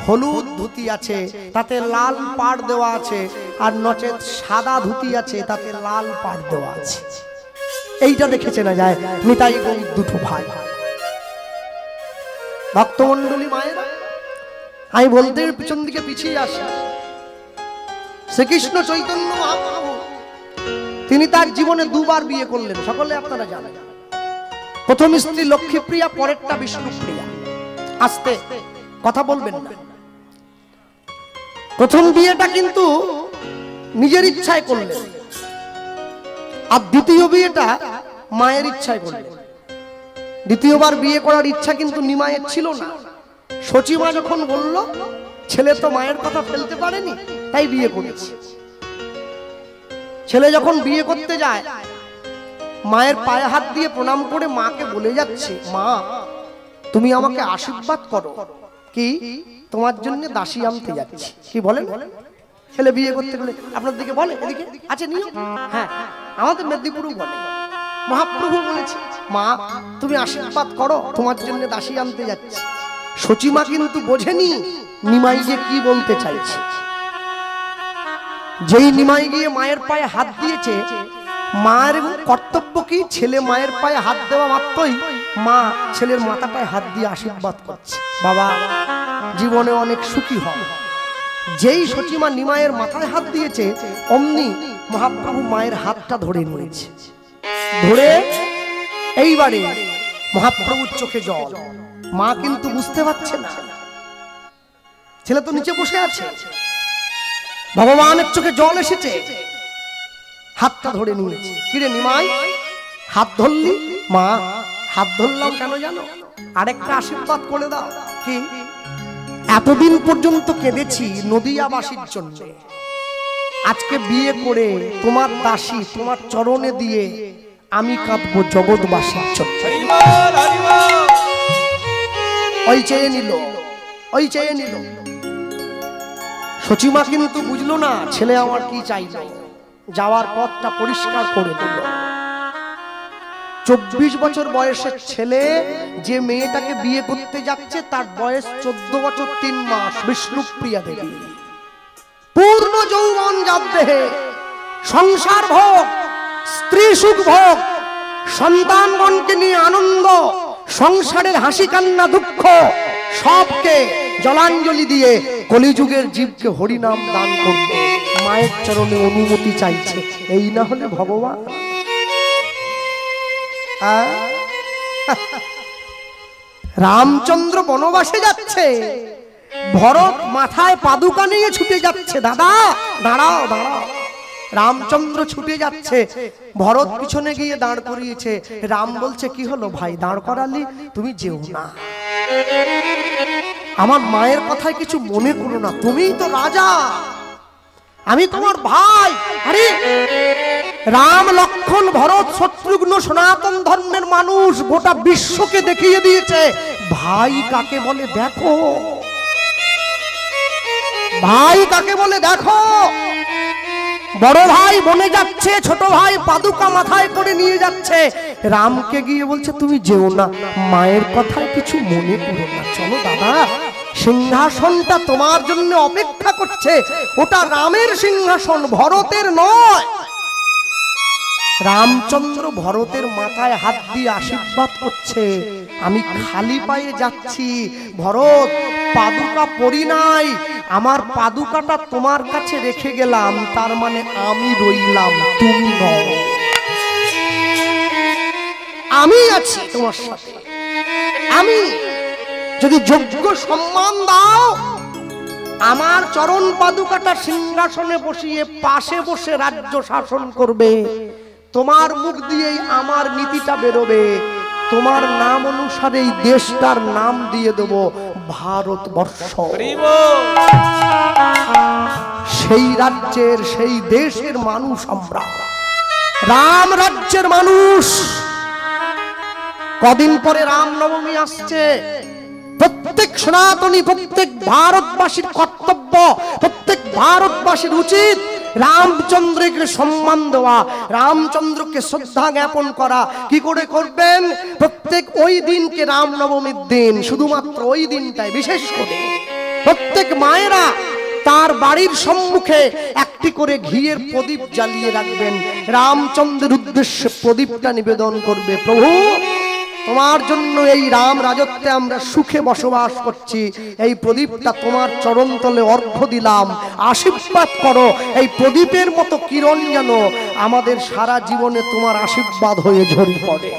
A: হলুদ ধুতি আছে, তাতে লাল পাড় দেওয়া আছে, আর নচেত সাদা ধুতি আছে, তাতে লাল পাড় দেওয়া আছে। এইটা দেখে চেনা যায় নিতাই গৌর দুটো ভাই। ভক্তমন্ডলী মায়েরা, আমি বলতে পিছন দিকে পিছিয়ে আসি। শ্রীকৃষ্ণ চৈতন্য মহাপ্রভু তিনি তার জীবনে দুবার বিয়ে করলেন, সকলে আপনারা জানেন। প্রথম স্ত্রী লক্ষ্মীপ্রিয়া, পরেরটা বিষ্ণুপ্রিয়া। আস্তে কথা বলবেন না। প্রথম বিয়েটা কিন্তু নিজের ইচ্ছায় করলেন, আর দ্বিতীয় বিয়েটা মায়ের ইচ্ছায় করলেন। দ্বিতীয়বার বিয়ে করার ইচ্ছা কিন্তু নিমায়ের ছিল না। সচিমা যখন বলল, ছেলে তো মায়ের কথা ফেলতে পারেনি, তাই বিয়ে করেছে। ছেলে যখন বিয়ে করতে যায়, মায়ের পায়ে হাত দিয়ে প্রণাম করে মাকে বলে যাচ্ছে, মা তুমি আমাকে আশীর্বাদ করো, কি তোমার জন্য দাসী আনতে যাচ্ছি। কি বলেন? ছেলে বিয়ে করতে গেলে আপনার দিকে বলে, এদিকে আছে নিয়ম। হ্যাঁ, আমাদের মেদিনীপুরও বলে। মহাপ্রভু বলেছে, মা তুমি আশীর্বাদ করো, তোমার জন্য দাসী আনতে যাচ্ছি। সচিমা কিন্তু বোঝেনি নিমাই যে কি বলতে চাইছে। যেই নিমাই গিয়ে মায়ের পায়ে হাত দিয়েছে, মায়ের কর্তব্য কি? ছেলে মায়ের পায়ে হাত দেওয়া মাত্রই মা ছেলের মাথাটায় হাত দিয়ে আশীর্বাদ করছে, বাবা জীবনে অনেক সুখী হয়। যেই সচিমা নিমায়ের মাথায় হাত দিয়েছে, অমনি মহাপ্রভু মায়ের হাতটা ধরে নিয়েছে। ধরে এইবারে মহাপ্রভুর চোখে জল। মা কিন্তু বুঝতে পারছে না, ছেলে তো নিচে বসে আছে, ভগবানের চোখে জল এসেছে, হাতটা ধরে নিয়েছে। কিরে নিমাই, হাত ধরলি? মা হাত ধরলাম কেন জানো? আরেকটা আশীর্বাদ করে দাও। কি? এতদিন পর্যন্ত কেঁদেছি নদিয়াবাসীর জন্য, আজকে বিয়ে করে তোমার দাসী তোমার চরণে দিয়ে আমি কাঁদবো জগৎবাসীর জন্য। ওই চেয়ে নিল, ওই চেয়ে নিল। সচিমা কিন্তু বুঝলো না ছেলে আমার কি চাইল। যাওয়ার পথটা পরিষ্কার করে দিল। 24 বছর বয়সের ছেলে যে মেয়েটাকে বিয়ে করতে যাচ্ছে, তার বয়স 14 বছর 3 মাস। বিষ্ণুপ্রিয়া দেবী, পূর্ণ যৌবন যার দেহে, সংসার ভোগ, স্ত্রী সুখ ভোগ, সন্তানগণকে নিয়ে আনন্দ, সংসারের হাসি কান্না দুঃখ সবকে জলাঞ্জলি দিয়ে কলিযুগের জীবকে হরিনাম দান করতে মায়ের চরণে অনুমতি চাইছে। এই না হলে ভগবান। রামচন্দ্র বনবাসে যাচ্ছে, ভরত মাথায় পাদুকা নিয়ে ছুটে যাচ্ছে। দাদা দাঁড়াও দাঁড়াও। রামচন্দ্র ছুটে যাচ্ছে, ভরত পিছনে গিয়ে দাঁড় করিয়েছে। রাম বলছে, কি হলো ভাই, দাঁড় করালি? তুমি যেও না, আমার মায়ের কথায় কিছু মনে করো না, তুমিই তো রাজা, আমি তোমার ভাই। আরে রাম লক্ষণ ভরত শত্রুঘ্ন সনাতন ধর্মের মানুষ গোটা বিশ্বকে দেখিয়ে দিয়েছে ভাই কাকে বলে দেখো, ভাই কাকে বলে দেখো। বড় ভাই বনে যাচ্ছে, ছোট ভাই পাদুকা মাথায় করে নিয়ে যাচ্ছে, রামকে গিয়ে বলছে তুমি যেও না, মায়ের কথায় কিছু মনে করো না, চলো দাদা সিংহাসনটা তোমার জন্য অপেক্ষা করছে, ওটা রামের সিংহাসন ভরতের নয়। রামচন্দ্র ভরতের মাথায় হাত দিয়ে আশীর্বাদ করছে, আমি খালি পায়ে যাচ্ছি ভরত, পাদুকা পরি নাই, আমার পাদুকাটা তোমার কাছে রেখে গেলাম, তার মানে আমি রইলাম, তুমি নও, আমি আছি তোমার সাথে। আমি যদি যোগ্য সম্মান দাও, আমার চরণ পাদুকাটা সিংহাসনে বসিয়ে পাশে বসে রাজ্য শাসন করবে, তোমার মুখ দিয়েই আমার নীতিটা বেরোবে, তোমার নাম অনুসারে এই দেশটার নাম দিয়ে দেব ভারতবর্ষ। সেই রাজ্যের সেই দেশের মানুষ আমরা, রাম রাজ্যের মানুষ। কদিন পরে রাম নবমী আসছে, প্রত্যেক সনাতনী প্রত্যেক ভারতবাসীর কর্তব্য, প্রত্যেক ভারতবাসীর উচিত রামচন্দ্রকে সম্মান দেওয়া, রামচন্দ্রকে শ্রদ্ধা জ্ঞাপন করা। কি করে করবেন? প্রত্যেক ওই দিনকে রামনবমীর দিন, শুধুমাত্র ওই দিনটাই বিশেষ করে প্রত্যেক মায়েরা তার বাড়ির সম্মুখে একটি করে ঘিয়ের প্রদীপ জ্বালিয়ে রাখবেন, রামচন্দ্রের উদ্দেশ্যে প্রদীপটা নিবেদন করবে, প্রভু তোমার জন্য এই রাম রাজত্বে আমরা সুখে বসবাস করছি, এই প্রদীপটা তোমার চরণতলে অর্ঘ্য দিলাম, আশীর্বাদ করো, এই প্রদীপের মতো কিরণ যেন আমাদের সারা জীবনে তোমার আশীর্বাদ হয়ে ঝরে পড়ে।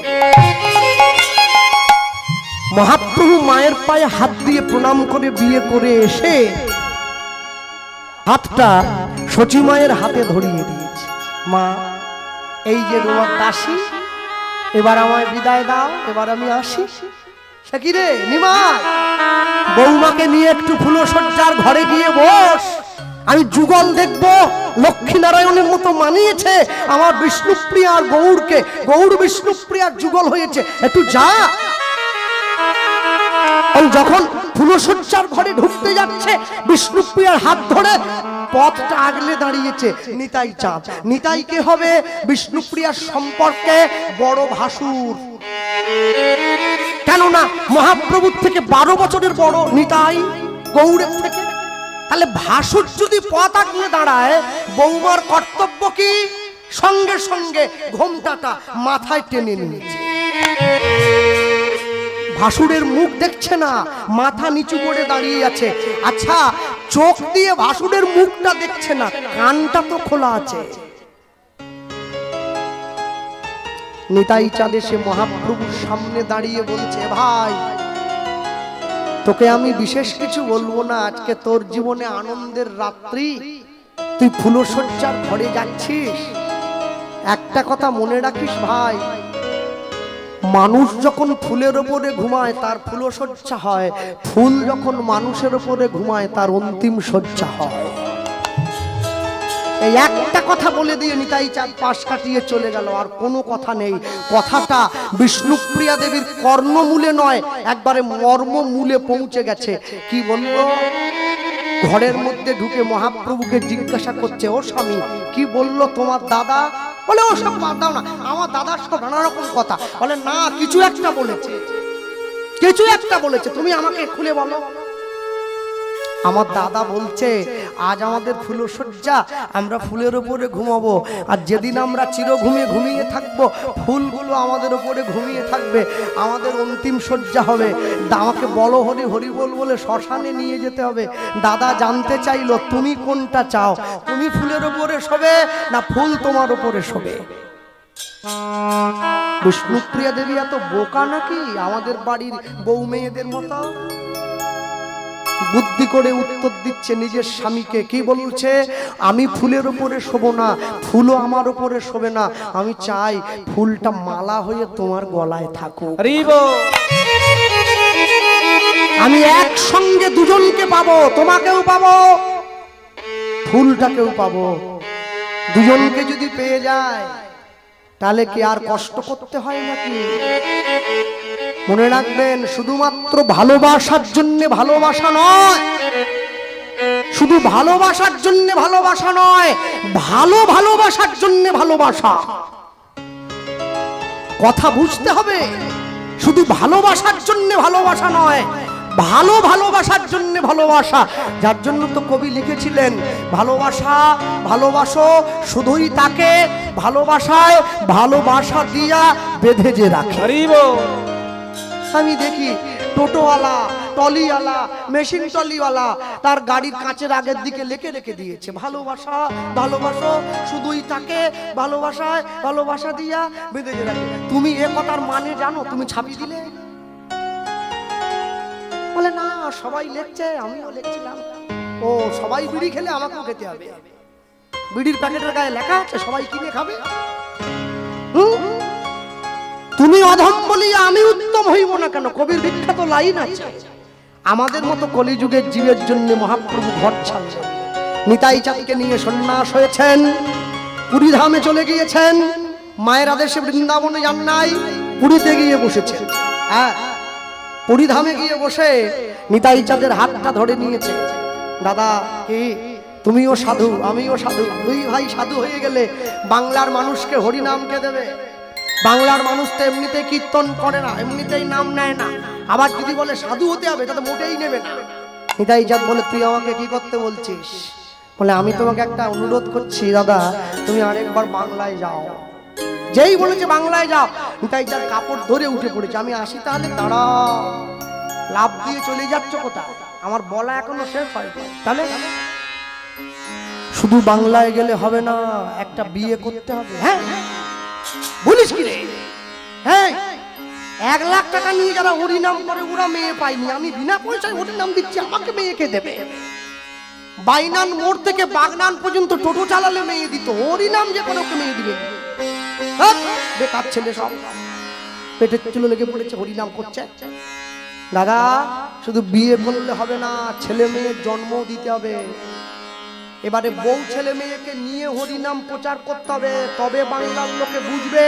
A: মহাপ্রভু মায়ের পায়ে হাত দিয়ে প্রণাম করে বিয়ে করে এসে হাতটা সচি মায়ের হাতে ধরিয়ে দিয়েছে, মা এই যে তোমার দাসী, এবার আমায় বিদায় দাও, এবার আমি আসি। সে কি রে নিমাই, বৌমাকে নিয়ে একটু ফুলসজ্জার ঘরে গিয়ে বস, আমি যুগল দেখবো। লক্ষ্মীনারায়ণের মতো মানিয়েছে আমার বিষ্ণুপ্রিয়ার গৌরকে, গৌর বিষ্ণুপ্রিয়ার যুগল হয়েছে, একটু যা। যখন ফুলসজ্জার ঘরে ঢুকতে যাচ্ছে, বিষ্ণুপ্রিয়ার হাত ধরে পথটা আগলে দাঁড়িয়েছে নিতাই চাঁদ। নিতাই কে হবে? বিষ্ণুপ্রিয়ার সম্পর্কে বড় ভাসুর, কেননা মহাপ্রভুর থেকে 12 বছরের বড় নিতাই গৌরের থেকে। তাহলে ভাসুর যদি পথ আগলে দাঁড়ায়, বৌমার কর্তব্য কি? সঙ্গে সঙ্গে ঘোমটাটা মাথায় টেনে নিয়েছে। ভাসুরের মুখ দেখছে না, মাথা নিচু করে দাঁড়িয়ে আছে। আচ্ছা, চোখ দিয়ে ভাসুরের মুখটা দেখছে না, কানটা তো খোলা আছে। নিতাই চাঁদ এসে মহাপ্রভুর সামনে দাঁড়িয়ে বলছে, ভাই তোকে আমি বিশেষ কিছু বলবো না, আজকে তোর জীবনে আনন্দের রাত্রি, তুই ফুলসজ্জার ঘরে যাচ্ছিস, একটা কথা মনে রাখিস ভাই, মানুষ যখন ফুলের উপরে ঘুমায় তার ফুলসজ্জা হয়, ফুল যখন মানুষের উপরে ঘুমায় তার অন্তিম সজ্জা হয়। এই একটা কথা বলে দিয়ে নিতাই চাঁদ পাশ কাটিয়ে চলে গেল, আর কোনো কথা নেই। কথাটা বিষ্ণুপ্রিয়া দেবীর কর্ণমূলে নয়, একবারে মর্মমূলে পৌঁছে গেছে। কি বলল? ঘরের মধ্যে ঢুকে মহাপ্রভুকে জিজ্ঞাসা করছে, ও স্বামী কি বলল তোমার দাদা? বলে ও সব বাদ দাও না, আমার দাদার সব নানা রকম কথা। বলে না, কিছু একটা বলেছে, কিছু একটা বলেছে, তুমি আমাকে খুলে বলো। আমার দাদা বলছে আজ আমাদের ফুলসজ্জা, আমরা ফুলের উপরে ঘুমাবো, আর যেদিন আমরা চিরঘুমে ঘুমিয়ে থাকবো ফুলগুলো আমাদের উপরে ঘুমিয়ে থাকবে, আমাদের অন্তিম সজ্জা হবে। আমাকে বলো হরি হরি বল বলে শ্মশানে নিয়ে যেতে হবে। দাদা জানতে চাইলো তুমি কোনটা চাও, তুমি ফুলের উপরে শোবে না ফুল তোমার উপরে শোবে? বিষ্ণুপ্রিয়া দেবী এত বোকা নাকি আমাদের বাড়ির বউ মেয়েদের মতো? বুদ্ধি করে উত্তর দিচ্ছে নিজের স্বামীকে। কি বলছে? আমি ফুলের উপরে শোবো না, ফুলও আমার উপরে শোবে না, আমি চাই ফুলটা মালা হয়ে তোমার গলায় থাকুক। আমি একসঙ্গে দুজনকে পাবো, তোমাকেও পাবো ফুলটাকেও পাবো। দুজনকে যদি পেয়ে যায় তাহলে কি আর কষ্ট করতে হয় নাকি? মনে রাখবেন, শুধুমাত্র ভালোবাসার জন্য ভালোবাসা নয়, শুধু ভালোবাসার জন্য ভালোবাসা নয়, ভালোবাসার জন্য ভালোবাসা। কথা বুঝতে হবে, শুধু ভালোবাসার জন্য ভালোবাসা নয়, ভালোবাসার জন্য ভালোবাসা। যার জন্য তো কবি লিখেছিলেন, ভালোবাসা ভালোবাসো শুধুই তাকে, ভালোবাসায় ভালোবাসা দিয়া বেঁধে যে রাখে। আমি দেখি টোটোওয়ালা, টলিওয়ালা, মেশিন টলিওয়ালা তার গাড়ির কাঁচের আগের দিকে লেখে রেখে দিয়েছে, ভালোবাসা ভালোবাসো শুধুই তাকে, ভালোবাসায় ভালোবাসা দিয়া বেঁধে যে রাখে। তুমি এ কথার মানে জানো? তুমি ছাপি দিলে? বলে না, সবাই লিখছে, আমিও লিখছিলাম। ও, সবাই বিড়ি খেলে আমাকেও খেতে হবে? বিড়ির প্যাকেটের গায়ে লেখা আছে সবাই কিনে খাবে? তুমি অধম বলিয়া আমি উত্তম হইব না কেন? কবির বিখ্যাত লাইন আছে। আমাদের মতো কলিযুগের জীবের জন্য মহাপ্রভু ঘর ছাড়লেন, নিতাই চাঁদকে নিয়ে সন্ন্যাস হয়েছেন, পুরী ধামে চলে গিয়েছেন। মায়ের আদেশে বৃন্দাবনে যান নাই, পুরীতে গিয়ে বসেছেন। হ্যাঁ, পুরী ধামে গিয়ে বসে নিতাই চাঁদের হাতটা ধরে নিয়েছে। দাদা কি তুমিও সাধু, আমিও সাধু, দুই ভাই সাধু হয়ে গেলে বাংলার মানুষকে হরিনাম কে দেবে? বাংলার মানুষ তো এমনিতে কীর্তন করে না, এমনিতেই নাম নেয় না, আবার যদি বলে সাধু হতে হবে তাতে মোটেই নেবে না। নিতাই চাঁদ বলে, তুই আমাকে কি করতে বলছিস? বলে, আমি তোমাকে একটা অনুরোধ করছি দাদা, তুমি আরেকবার বাংলায় যাও। যেই বলেছে বাংলায় যাও, নিতাই চাঁদ কাপড় ধরে উঠে পড়েছে। আমি আসি তাহলে? দাঁড়াও, লাভ দিয়ে চলে যাচ্ছ কোথায়? আমার বলা এখনো শেষ হয়নি। তাহলে শুধু বাংলায় গেলে হবে না, একটা বিয়ে করতে হবে। হ্যাঁ, বলিস কি রে? হ্যাঁ, 1 লাখ টাকা নিয়ে যারা হরিনাম করে ওরা মেয়ে পায়নি, আমি বিনা পয়সায় হরিনাম দিচ্ছি, আমাকে মেয়েকে দেবে? বাইনান মোড় থেকে বাগনান পর্যন্ত টোটো চালালে মেয়ে দিত, হরিনাম যে কোনো মেয়ে দিবে? বেকার ছেলে সব, পেটের চুলো লেগে পড়েছে, হরিনাম করছে। দাদা, শুধু বিয়ে করলে হবে না, ছেলে মেয়ের জন্ম দিতে হবে। এবারে বউ ছেলে মেয়েকে নিয়ে হরিনাম প্রচার করতে হবে, তবে বাংলার লোকে বুঝবে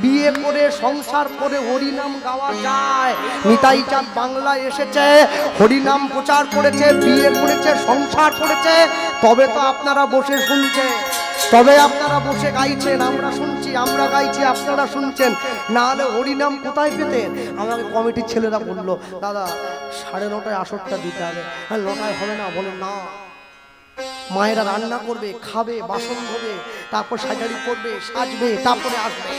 A: বিয়ে করে সংসার করে হরিনাম গাওয়া যায়। নিতাই চাঁদ বাংলায় এসেছে, হরিনাম প্রচার করেছে, বিয়ে করেছে, সংসার করেছে, তবে তো আপনারা বসে শুনছে, তবে আপনারা বসে গাইছেন, আমরা শুনছি, আমরা গাইছি, আপনারা শুনছেন। না হলে হরিনাম কোথায় পেতেন? আমাকে কমিটির ছেলেরা বললো, দাদা 9:30 আসরটা দিতে হবে। 9টায় হবে না। বলে না, মায়েরা রান্না করবে, খাবে, বাসন ধোবে, তারপর সাজারি করবে, সাজবে, তারপরে আসবে।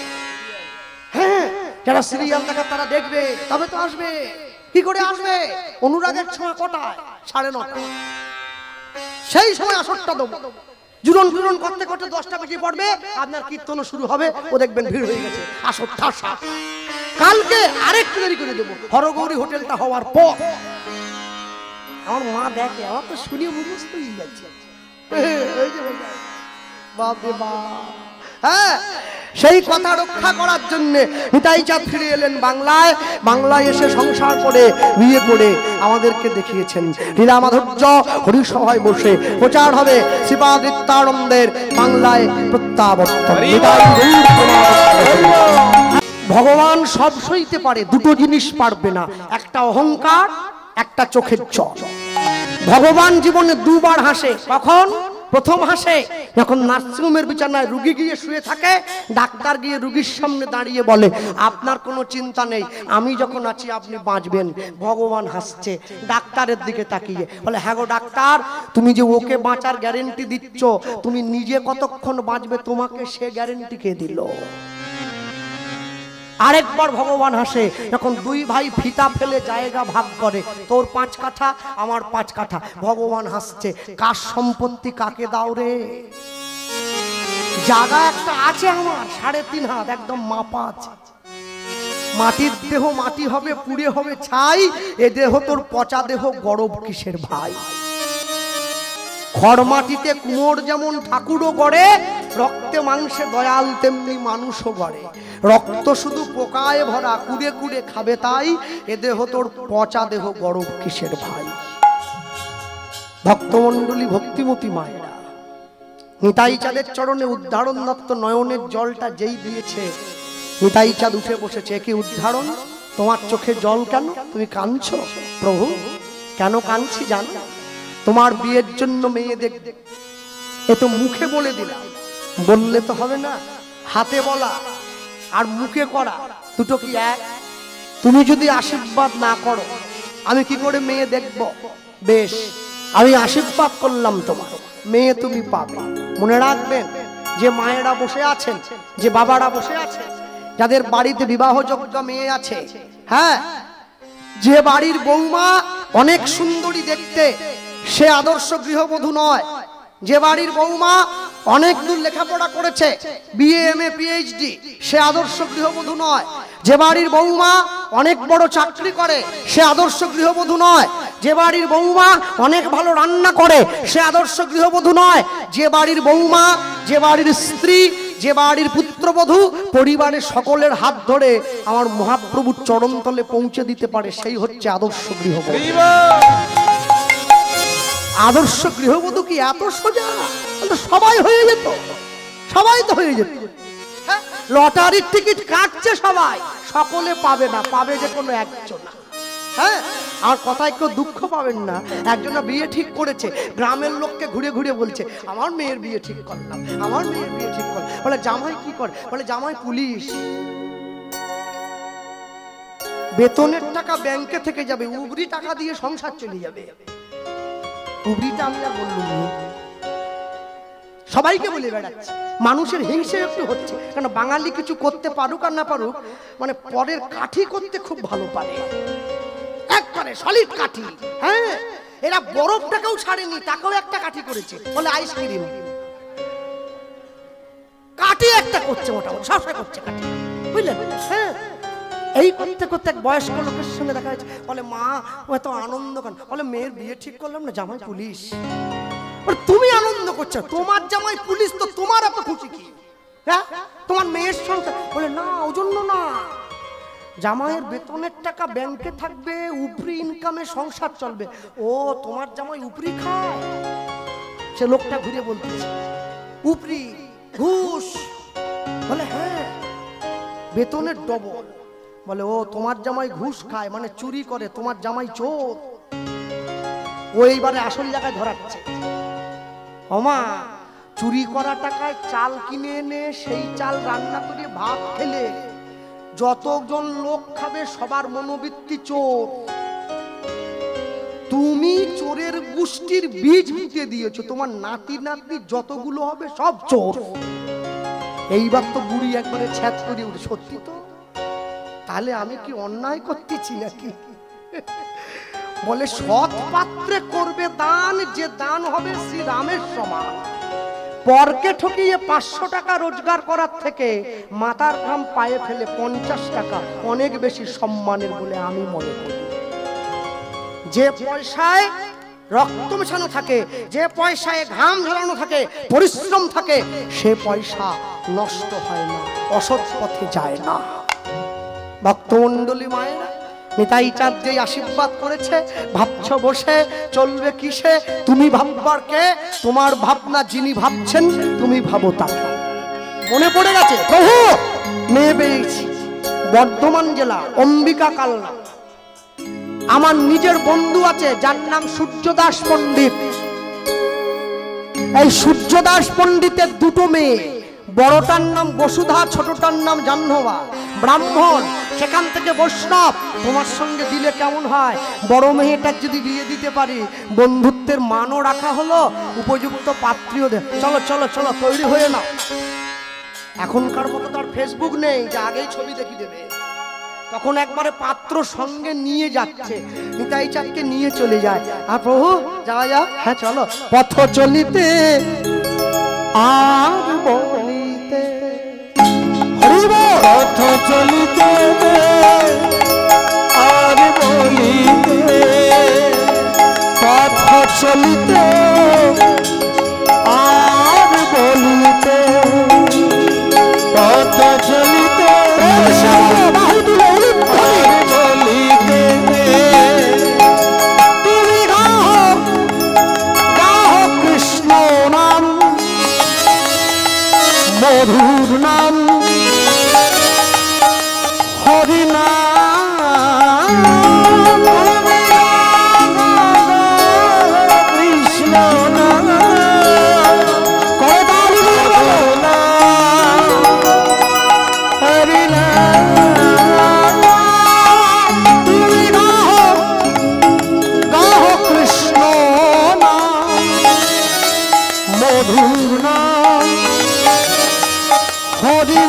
A: হ্যাঁ, যারা সিরিয়াল দেখা তারা দেখবে, তবে তো আসবে। কি করে আসবে? অনুরাগের সময় কটায়? 9:30। সেই সময় আসরটা দেবো। জুরন জুরন করতে করতে 10টা বেজে পড়বে, আপনার কীর্তনও শুরু হবে, ও দেখবেন ভিড় হয়ে গেছে। আসর ঠাসা। কালকে আরেকটু দেরি করে দেবো, হরগৌরী হোটেলটা হওয়ার পর। আমার মা দেখে, আমার তো শুনিয়ে মুখস্থ হয়ে যাচ্ছে। হ্যাঁ, সেই কথা রক্ষা করার জন্য নিতাই চাঁদ ফিরে এলেন বাংলায়। বাংলায় এসে সংসার করে, বিয়ে করে আমাদেরকে দেখিয়েছেন। লীলা মাধুর্য হরিসভায় বসে প্রচার হবে শ্রীপাদিত্যানন্দের বাংলায় প্রত্যাবর্তন। ভগবান সব সইতে পারে, দুটো জিনিস পারবে না, একটা অহংকার, একটা চোখের জল। ভগবান জীবনে 2 বার হাসে। কখন? প্রথম হাসে যখন নার্সিংহোমের বিছানায় রুগী গিয়ে শুয়ে থাকে, ডাক্তার গিয়ে রুগীর সামনে দাঁড়িয়ে বলে, আপনার কোনো চিন্তা নেই, আমি যখন আছি আপনি বাঁচবেন। ভগবান হাসছে ডাক্তারের দিকে তাকিয়ে, বলে, হ্যাঁ গো ডাক্তার, তুমি যে ওকে বাঁচার গ্যারেন্টি দিচ্ছ, তুমি নিজে কতক্ষণ বাঁচবে তোমাকে সে গ্যারেন্টি কে দিল? আরেকবার ভগবান হাসে যখন 2 ভাই ফিতা ফেলে জায়গা ভাগ করে, তোর 5 কাঠা আমার 5 কাঠা। ভগবান হাসছে, কার সম্পত্তি কাকে দাও রে? জায়গা একটা আছে আমার 3.5 হাত, একদম মাপা আছে। মাটির দেহ মাটি হবে, পুড়ে হবে ছাই, এ দেহ তোর পচা দেহ, গরব কিসের ভাই? খড় মাটিতে কুমোর যেমন ঠাকুরও গড়ে, রক্তে মাংসে দয়াল তেমনি মানুষও গড়ে। রক্ত শুধু পোকায় ভরা, কুড়ে কুড়ে খাবে তাই, এ দেহ তোর পচা দেহ, গরব কিসের ভাই? ভক্তমণ্ডলী, ভক্তিমতী মায়েরা, নিতাই চাঁদের চরণে উদ্ধারণ দত্ত নয়নের জলটা যেই দিয়েছে, নিতাই চাঁদ উঠে বসেছে। কি উদ্ধারণ, তোমার চোখে জল কেন, তুমি কাঁদছো? প্রভু কেন কাঁদছি জানো? তোমার বিয়ের জন্য মেয়ে দেখবে। এ তো মুখে বলে দিলাম, বললে তো হবে না। হাতে বলা আর মুখে করা দুটো কি এক? তুমি যদি আশীর্বাদ না করো আমি কি করে মেয়ে দেখব? বেশ, আমি আশীর্বাদ করলাম, তোমার মেয়ে তুমি পাবে। মনে রাখবেন, যে মায়েরা বসে আছেন, যে বাবারা বসে আছেন, যাদের বাড়িতে বিবাহযোগ্য মেয়ে আছে, হ্যাঁ, যে বাড়ির বৌমা অনেক সুন্দরী দেখতে, সে আদর্শ গৃহবধূ নয়। যে বাড়ির বৌমা অনেক দূর লেখাপড়া করেছে, বিএ এমএ পিএইচডি, সে আদর্শ গৃহবধূ নয়। যে বাড়ির বৌমা অনেক বড় চাকরি করে, সে আদর্শ গৃহবধূ নয়। যে বাড়ির বৌমা অনেক ভালো রান্না করে, সে আদর্শ গৃহবধূ নয়। যে বাড়ির বৌমা, যে বাড়ির স্ত্রী, যে বাড়ির পুত্রবধূ পরিবারের সকলের হাত ধরে আমার মহাপ্রভুর চরণতলে পৌঁছে দিতে পারে, সেই হচ্ছে আদর্শ গৃহবধূ। আদর্শ গৃহবধূ কি এত সোজা? সবাই হয়ে যেত, সবাই তো হয়ে যেত। লটারির টিকিট কাটছে সবাই, সকলে পাবে না, পাবে যে কোনো একজন। হ্যাঁ, আর কথায় কেউ দুঃখ পাবেন না। একজনা বিয়ে ঠিক করেছে, গ্রামের লোককে ঘুরে ঘুরে বলছে আমার মেয়ের বিয়ে ঠিক করলাম, আমার মেয়ের বিয়ে ঠিক করলাম। বলে জামাই কি করে? বলে জামাই পুলিশ। বেতনের টাকা ব্যাংকে থেকে যাবে, উবরি টাকা দিয়ে সংসার চলে যাবে। উবরিটা আমি আর বললুম, সবাইকে বলে বেড়াচ্ছে। মানুষের হিংসে একটু হচ্ছে, কারণ বাঙালি কিছু করতে পারুক আর না পারুক, মানে পরের কাঠি করতে খুব ভালো পারে, একবারে সলিড কাঠি। হ্যাঁ, এরা বরফটাকেও ছাড়েনি, তাকেও একটা কাঠি করেছে, বলে আইসক্রিম। কাঠি একটা করছে, মোটামুটি সবসময় করছে কাঠি, বুঝলেন? হ্যাঁ, এই করতে করতে এক বয়স্ক লোকের সঙ্গে দেখা যাচ্ছে, বলে মা এত আনন্দ কেন? বলে মেয়ের বিয়ে ঠিক করলাম না, জামাই পুলিশ। তুমি আনন্দ করছো, তোমার জামাই পুলিশ তো তোমার এত খুশি কি? হ্যাঁ, তোমার মেয়ের সংসার। বলে না, ওজন্য না, জামাইয়ের বেতনের টাকা ব্যাংকে থাকবে, উপরি ইনকামে সংসার চলবে। ও, তোমার জামাই উপরি খায়? সে লোকটা ঘুরে বলতেছে উপরি, ঘুষ। বলে হ্যাঁ, বেতনের ডবল। বলে ও, তোমার জামাই ঘুষ খায় মানে চুরি করে, তোমার জামাই চোর। ও এইবারে আসল জায়গায় ধরাচ্ছে। ওমা, চুরি করা টাকায় চাল কিনে এনে সেই চাল রান্না করে ভাত খেলে যতজন লোক খাবে সবার মনোবৃত্তি চোর। তুমি চোরের গোষ্ঠীর বীজ বুঝে দিয়েছো, তোমার নাতি নাতনি যতগুলো হবে সব চোর। এইবার তো বুড়ি একবারে ছ্যাঁচ করে উঠে, সত্যি তো, তাহলে আমি কি অন্যায় করতেছি নাকি? বলে সৎ পাত্রে করবে দান, যে দান হবে শ্রীরামের সমান। পরকে ঠকিয়ে 500 টাকা রোজগার করার থেকে মাথার ঘাম পায়ে ফেলে 50 টাকা অনেক বেশি সম্মানের বলে আমি মনে করি। যে পয়সায় রক্ত মেশানো থাকে, যে পয়সায় ঘাম ঝরানো থাকে, পরিশ্রম থাকে, সে পয়সা নষ্ট হয় না, অসৎ পথে যায় না। ভক্তমণ্ডলী মায়েরা, নিতাই চাঁদ যেই আশীর্বাদ করেছে, ভাবছ বসে চলবে কিসে? তুমি ভাববার কে? তোমার ভাবনা যিনি ভাবছেন তুমি ভাবো তাকে। মনে পড়ে গেছে, প্রভু মেয়ে পেয়েছি, বর্ধমান জেলা অম্বিকা কালনা। আমার নিজের বন্ধু আছে যার নাম সূর্যদাস পণ্ডিত। এই সূর্যদাস পণ্ডিতের দুটো মেয়ে, বড়টার নাম বসুধা, ছোটটার নাম জাহ্নবা। ব্রাহ্মণ, সেখান থেকে বৈষ্ণব। তোমার সঙ্গে দিলে কেমন হয়? বড় মেয়েটার যদি বিয়ে দিতে পারি, বন্ধুত্বের মানও রাখা হলো, উপযুক্ত পাত্রীও দে। চলো চলো চলো, তৈরি হয়ে নাও। এখনকার মতো তার ফেসবুক নেই যে আগেই ছবি দেখি দেবে। তখন একবারে পাত্র সঙ্গে নিয়ে যাচ্ছে, নিতাই চাঁদকে নিয়ে চলে যায়। আর প্রভু যাওয়া যাও, হ্যাঁ চলো। পথ চলিতে আর বলিতে,
B: পথ চলিতে আর বলিতে, পথ চলিতে আর বলিতে, পথ চলিতে আর বলিতে, তুমি গাও গাও কৃষ্ণ নাম, মধুর নাম হরি নাম কৃষ্ণ নাম হরি নাম তুমি গাহ কৃষ্ণ নাম মধুর নাম হরি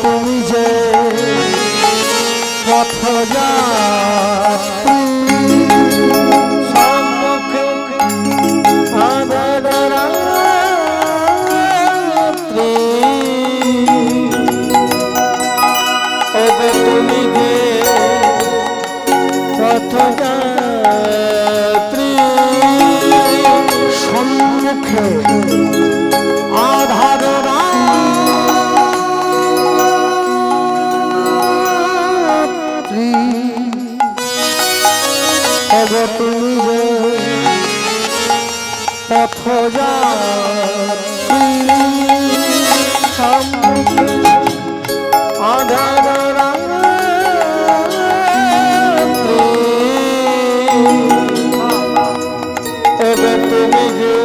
B: তুমি যে পথ যাত্রী সম্মুখে আধারাত্রি তুমি যে পথ যাত্রী সম্মুখে তুমি যে পথ যাত্রী সম্মুখে আধারাত্রি এবার তুমি যে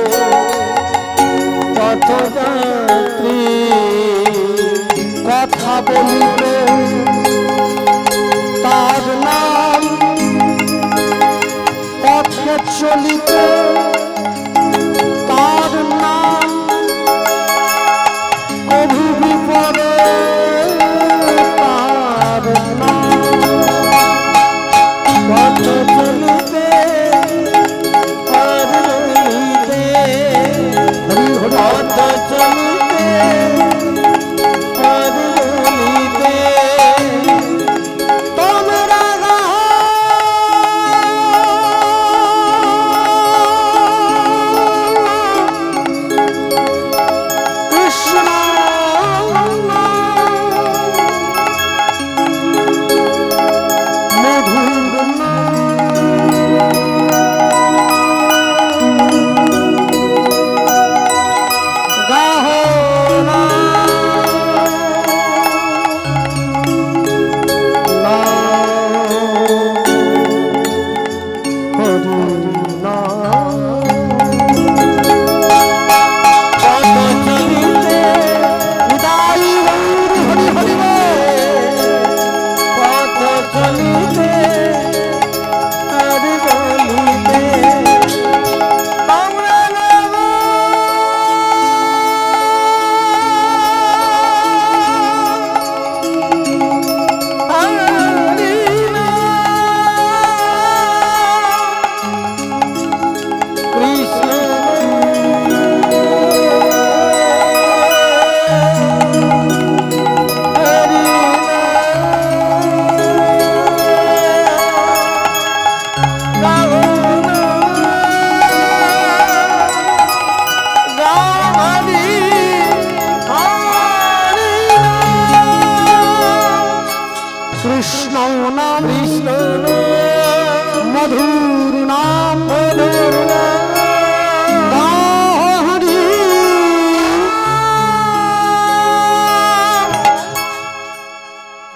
B: পথ যাত্রী কথা বলিতে তার নাম পথে চলিতে তার নাম কভু বিপদে তার নাম পথে চলিতে তার বলিতে পথে চলিতে তার বলিতে তোমরা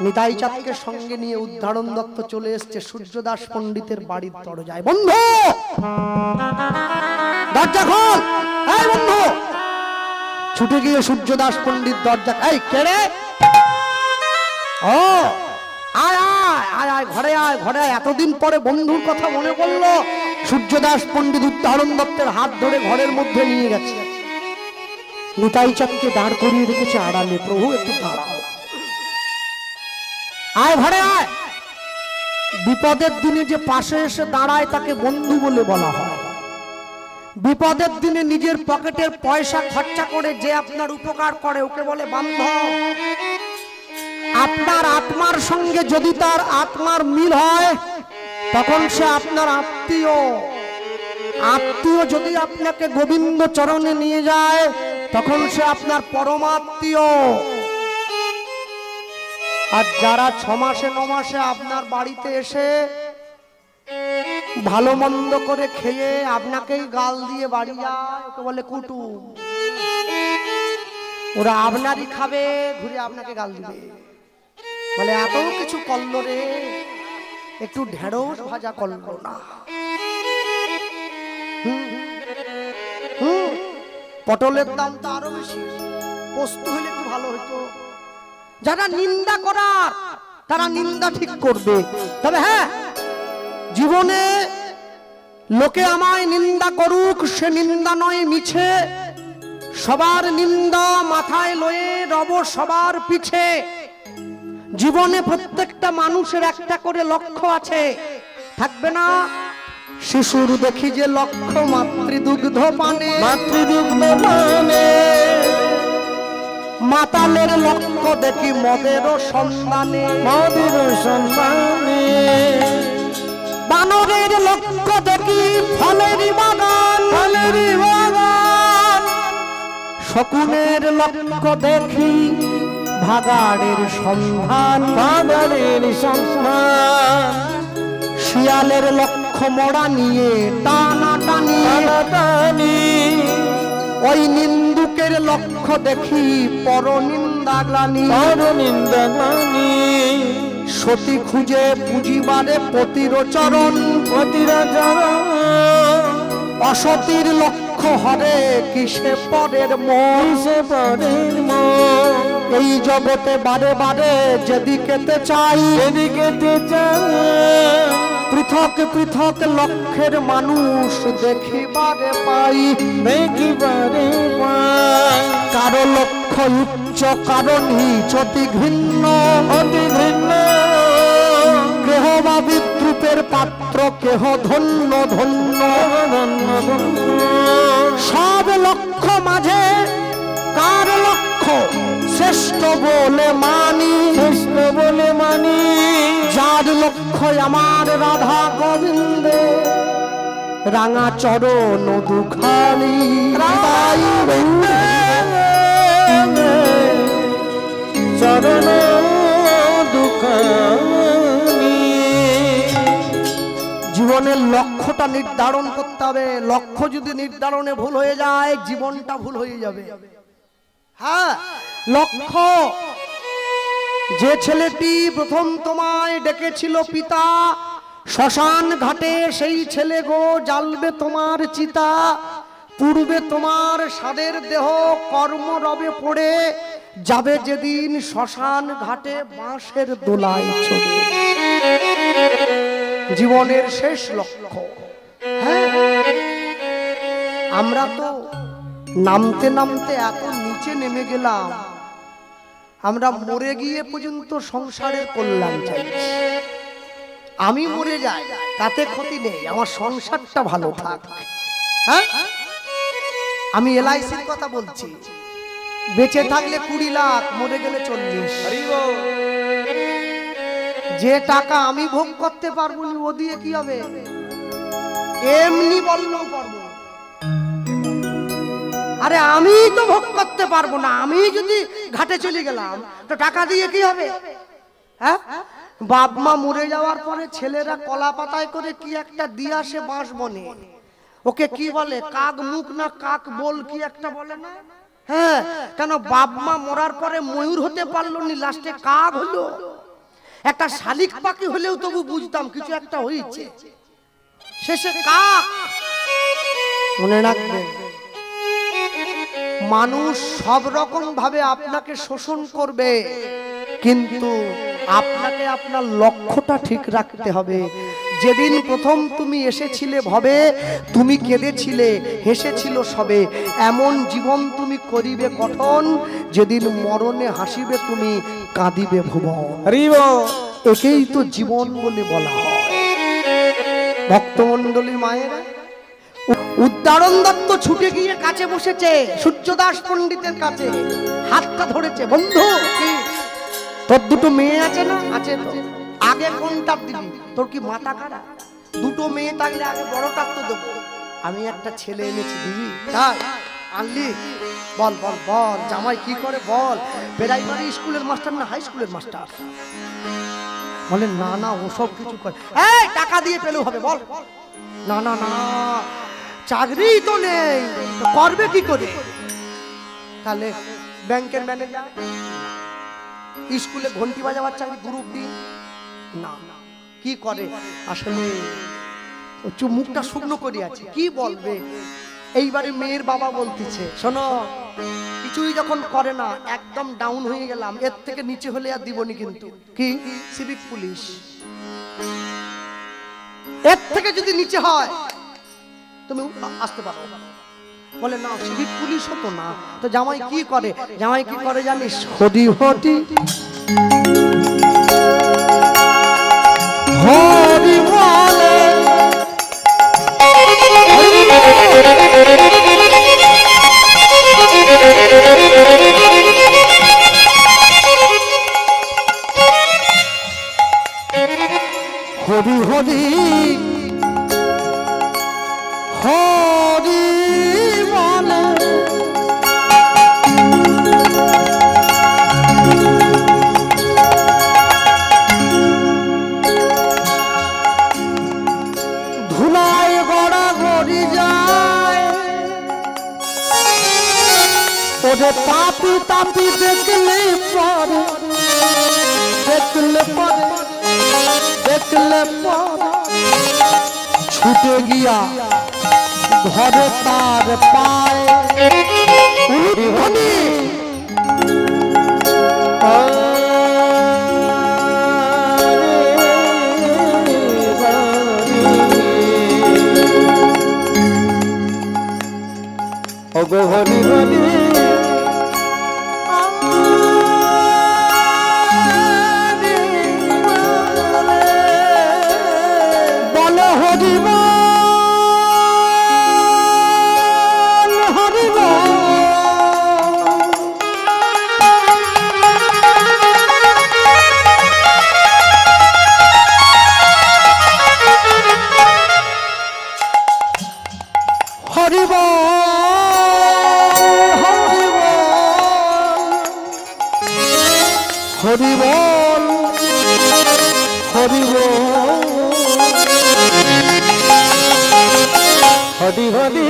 B: নিতাই চাঁদকে সঙ্গে নিয়ে উদ্ধারণ দত্ত চলে এসেছে সূর্যদাস পণ্ডিতের বাড়ির দরজায়। বন্ধু দরজা খোল, এই বন্ধু। ছুটে গিয়ে সূর্যদাস পণ্ডিত দরজা, এই কে রে? ও আয় আয় আয় আয়, ঘরে আয় ঘরে আয়। এতদিন পরে বন্ধুর কথা মনে পড়লো। সূর্যদাস পণ্ডিত উদ্ধারণ দত্তের হাত ধরে ঘরের মধ্যে নিয়ে গেছে। নিতাই চাঁদকে দাঁড় করিয়ে রেখেছে আড়ালে। প্রভু একটু দাঁড়াও, আয় ঘরে আয়। বিপদের দিনে যে পাশে এসে দাঁড়ায় তাকে বন্ধু বলে বলা হয়। বিপদের দিনে নিজের পকেটের পয়সা খরচা করে যে আপনার উপকার করে ওকে বলে বান্ধব। আপনার আত্মার সঙ্গে যদি তার আত্মার মিল হয় তখন সে আপনার আত্মীয়। আত্মীয় যদি আপনাকে গোবিন্দ চরণে নিয়ে যায় তখন সে আপনার পরমাত্মীয়। আর যারা 6 মাসে 9 মাসে আপনার বাড়িতে এসে ভালো মন্দ করে খেয়ে আপনাকেই গাল দিয়ে বাড়ি যায় ওকে বলে কুটুম। ওরা আপনারই খাবে, ঘুরে আপনাকে গাল দিবে, বলে এত কিছু করলো রে, একটু ঢেঁড়স ভাজা করলো না। পটলের দাম তো আরো বেশি, পোস্ত হইলে একটু ভালো হইতো। যারা নিন্দা করার তারা নিন্দা ঠিক করবে। তবে হ্যাঁ, জীবনে লোকে আমায় নিন্দা করুক সে নিন্দা নয় মিছে। সবার নিন্দা মাথায় লয়ে রব সবার পিছে। জীবনে প্রত্যেকটা মানুষের একটা করে লক্ষ্য আছে, থাকবে না? শিশুর দেখি যে লক্ষ্য মাতৃদুগ্ধ পানে, মাতৃদুগ্ধ পানে। মাতালের লক্ষ্য দেখি মদের সন্ধানে, মদের সন্ধানে। বানরের লক্ষ্য দেখি ফলের বাগান, ফলের বাগান। শকুনের লক্ষ্য দেখি ভাগাড়ের সন্ধান, ভাগাড়ের সন্ধান। শিয়ালের লক্ষ্য মোড়া নিয়ে টানা টানি, টানি। ওই নিন্দুকের লক্ষ্য দেখি পরনিন্দা গ্লানি, পরনিন্দা গ্লানি। সতী খুঁজে পুঁজিবারে পতির চরণ, পতির চরণ। অসতীর লক্ষ্য হরে কিসে পরের মন, কিসে পরের মন। এই জগতে বারে বারে যেদিকেতে চাই, যেদিকেতে চাই। পৃথক পৃথক লক্ষ্যের মানুষ দেখিবারে পাই, দেখিবারে পাই। কারো লক্ষ্য উচ্চ কারো নিচ, অতি ঘৃণ্য, অতি ঘৃণ্য। কেহ বা বিদ্রুপের পাত্র, কেহ ধন্য ধন্য, ধন্য ধন্য। সব লক্ষ্য মাঝে কার লক্ষ্য শ্রেষ্ঠ বলে মানি, শ্রেষ্ঠ বলে মানি। যার লক্ষ্য আমার রাধা গোবিন্দে, রাঙা চরণ দুখানি, চরণ দুখানি। জীবনের লক্ষ্যটা নির্ধারণ করতে হবে। লক্ষ্য যদি নির্ধারণে ভুল হয়ে যায় জীবনটা ভুল হয়ে যাবে। হ্যাঁ, লক্ষ্য। যে ছেলেটি প্রথম তোমায় ডেকেছিল পিতা, শ্মশান ঘাটে সেই ছেলে গো জ্বালবে তোমার চিতা। পূর্বে তোমার সাদের দেহ কর্ম রবে পড়ে যাবে যেদিন শ্মশান ঘাটে বাঁশের দোলায় চড়ে। জীবনের শেষ লক্ষ্য। হ্যাঁ, আমরা তো নামতে নামতে এত নিচে নেমে গেলাম, আমরা মরে গিয়ে পর্যন্ত সংসারের কল্যাণ চাই। আমি মরে যাই তাতে ক্ষতি নেই, আমার সংসারটা ভালো থাক। হ্যাঁ, আমি এলআইসির কথা বলছি। বেঁচে থাকলে 20 লাখ, মরে গেলে 40। যে টাকা আমি ভোগ করতে পারবো না ও দিয়ে কি হবে? এমনি বললেও পারবো। আরে আমি তো ভোগ করতে পারবো না, আমি যদি ঘাটে চলে গেলাম তো টাকা দিয়ে কি হবে? হ্যাঁ, বাপ মা মরে যাওয়ার পরে ছেলেরা কলা পাতায় করে কি একটা দিয়ে আসে বাঁশ বনে, ওকে কি বলে? কাক মুখ না কাক বল কি একটা বলে না? হ্যাঁ, কেন বাপ মা মরার পরে ময়ূর হতে পারলো নি, লাস্টে কাক হলো। একটা শালিক পাখি হলেও তবু বুঝতাম কিছু একটা হয়েছে, শেষে কাক। মনে রাখবেন, মানুষ সব রকম ভাবে আপনাকে শোষণ করবে, কিন্তু আপনাকে আপনার লক্ষ্যটা ঠিক রাখতে হবে।
A: যেদিন প্রথম তুমি এসেছিলে ভবে, তুমি কেঁদেছিলে হেসেছিল সবে, এমন জীবন তুমি করিবে গঠন, যেদিন মরণে হাসিবে তুমি কাঁদিবে ভুবন। একেই তো জীবন বলে বলা হয়। ভক্তমণ্ডলী মায়েরা, উদ্দারণ দত্ত ছুটে গিয়ে কাছে বসেছে সূর্যদাস পণ্ডিতের কাছে, হাতটা ধরেছে। বন্ধু, তোর দুটো মেয়ে আছে না? আছে তো। আগে কোনটা দিবি? তোর কি মাথা খারাপ? দুটো মেয়ে থাকলে আগে বড়টা তো দেবো। আমি একটা ছেলে এনেছি, দিবি? তাই আনলি? বল বল বল, জামাই কি করে বল? প্রাইমারি স্কুলের মাস্টার না হাই স্কুলের মাস্টার? বলে না না, ওসব কিছু করে। এই টাকা দিয়ে পেলেও হবে, বল। না না না, চাকরি তো নেই, করবে কি করে? তাহলে ব্যাংকের ম্যানেজার, স্কুলে ঘন্টি বাজাবার চাকরি, গ্রুপ ডি না। কি করে? আসলে মুখটা শুকনো করে আছে, কি বলবে? এইবারে মেয়ের বাবা বলতেছে, শোনো, কিছুই যখন করে না, একদম ডাউন হয়ে গেলাম, এর থেকে নিচে হলে আর দিবনি কিন্তু। কি? Civic police. এর থেকে যদি নিচে হয় তুমি আসতে পারো। বলে না, সিভিক পুলিশ হতো না তো। জামাই কি করে? জামাই কি করে জানিস? হরি হরি হরি বলে, হরি হরি হরি বলে, ধুলায় গড়া গড়ি যায়, ওরে পাপি তাপি দেখলে পরে, দেখলে পরে, দেখলে পরে ছুটে গিয়া ঘরে তার পায়। ওগো হরি হরি বলো, হরি বল, হরি বল। হরি বল, হরি বল, হরি বল, হরি হরি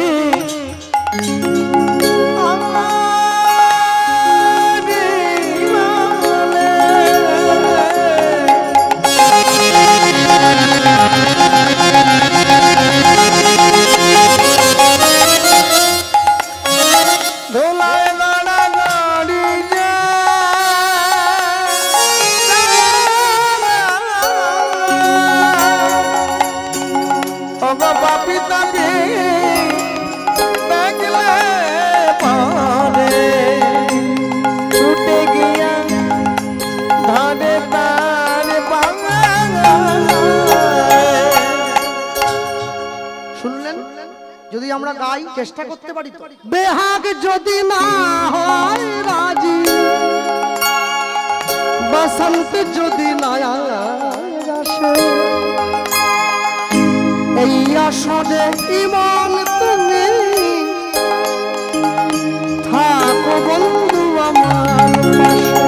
A: যদি আমরা গাই, চেষ্টা করতে পারি তো। বেহাগ যদি না হয় রাজি, বসন্ত যদি না আসে, এই আসরে ইমান তুমি থাকো বন্ধু আমার পাশে।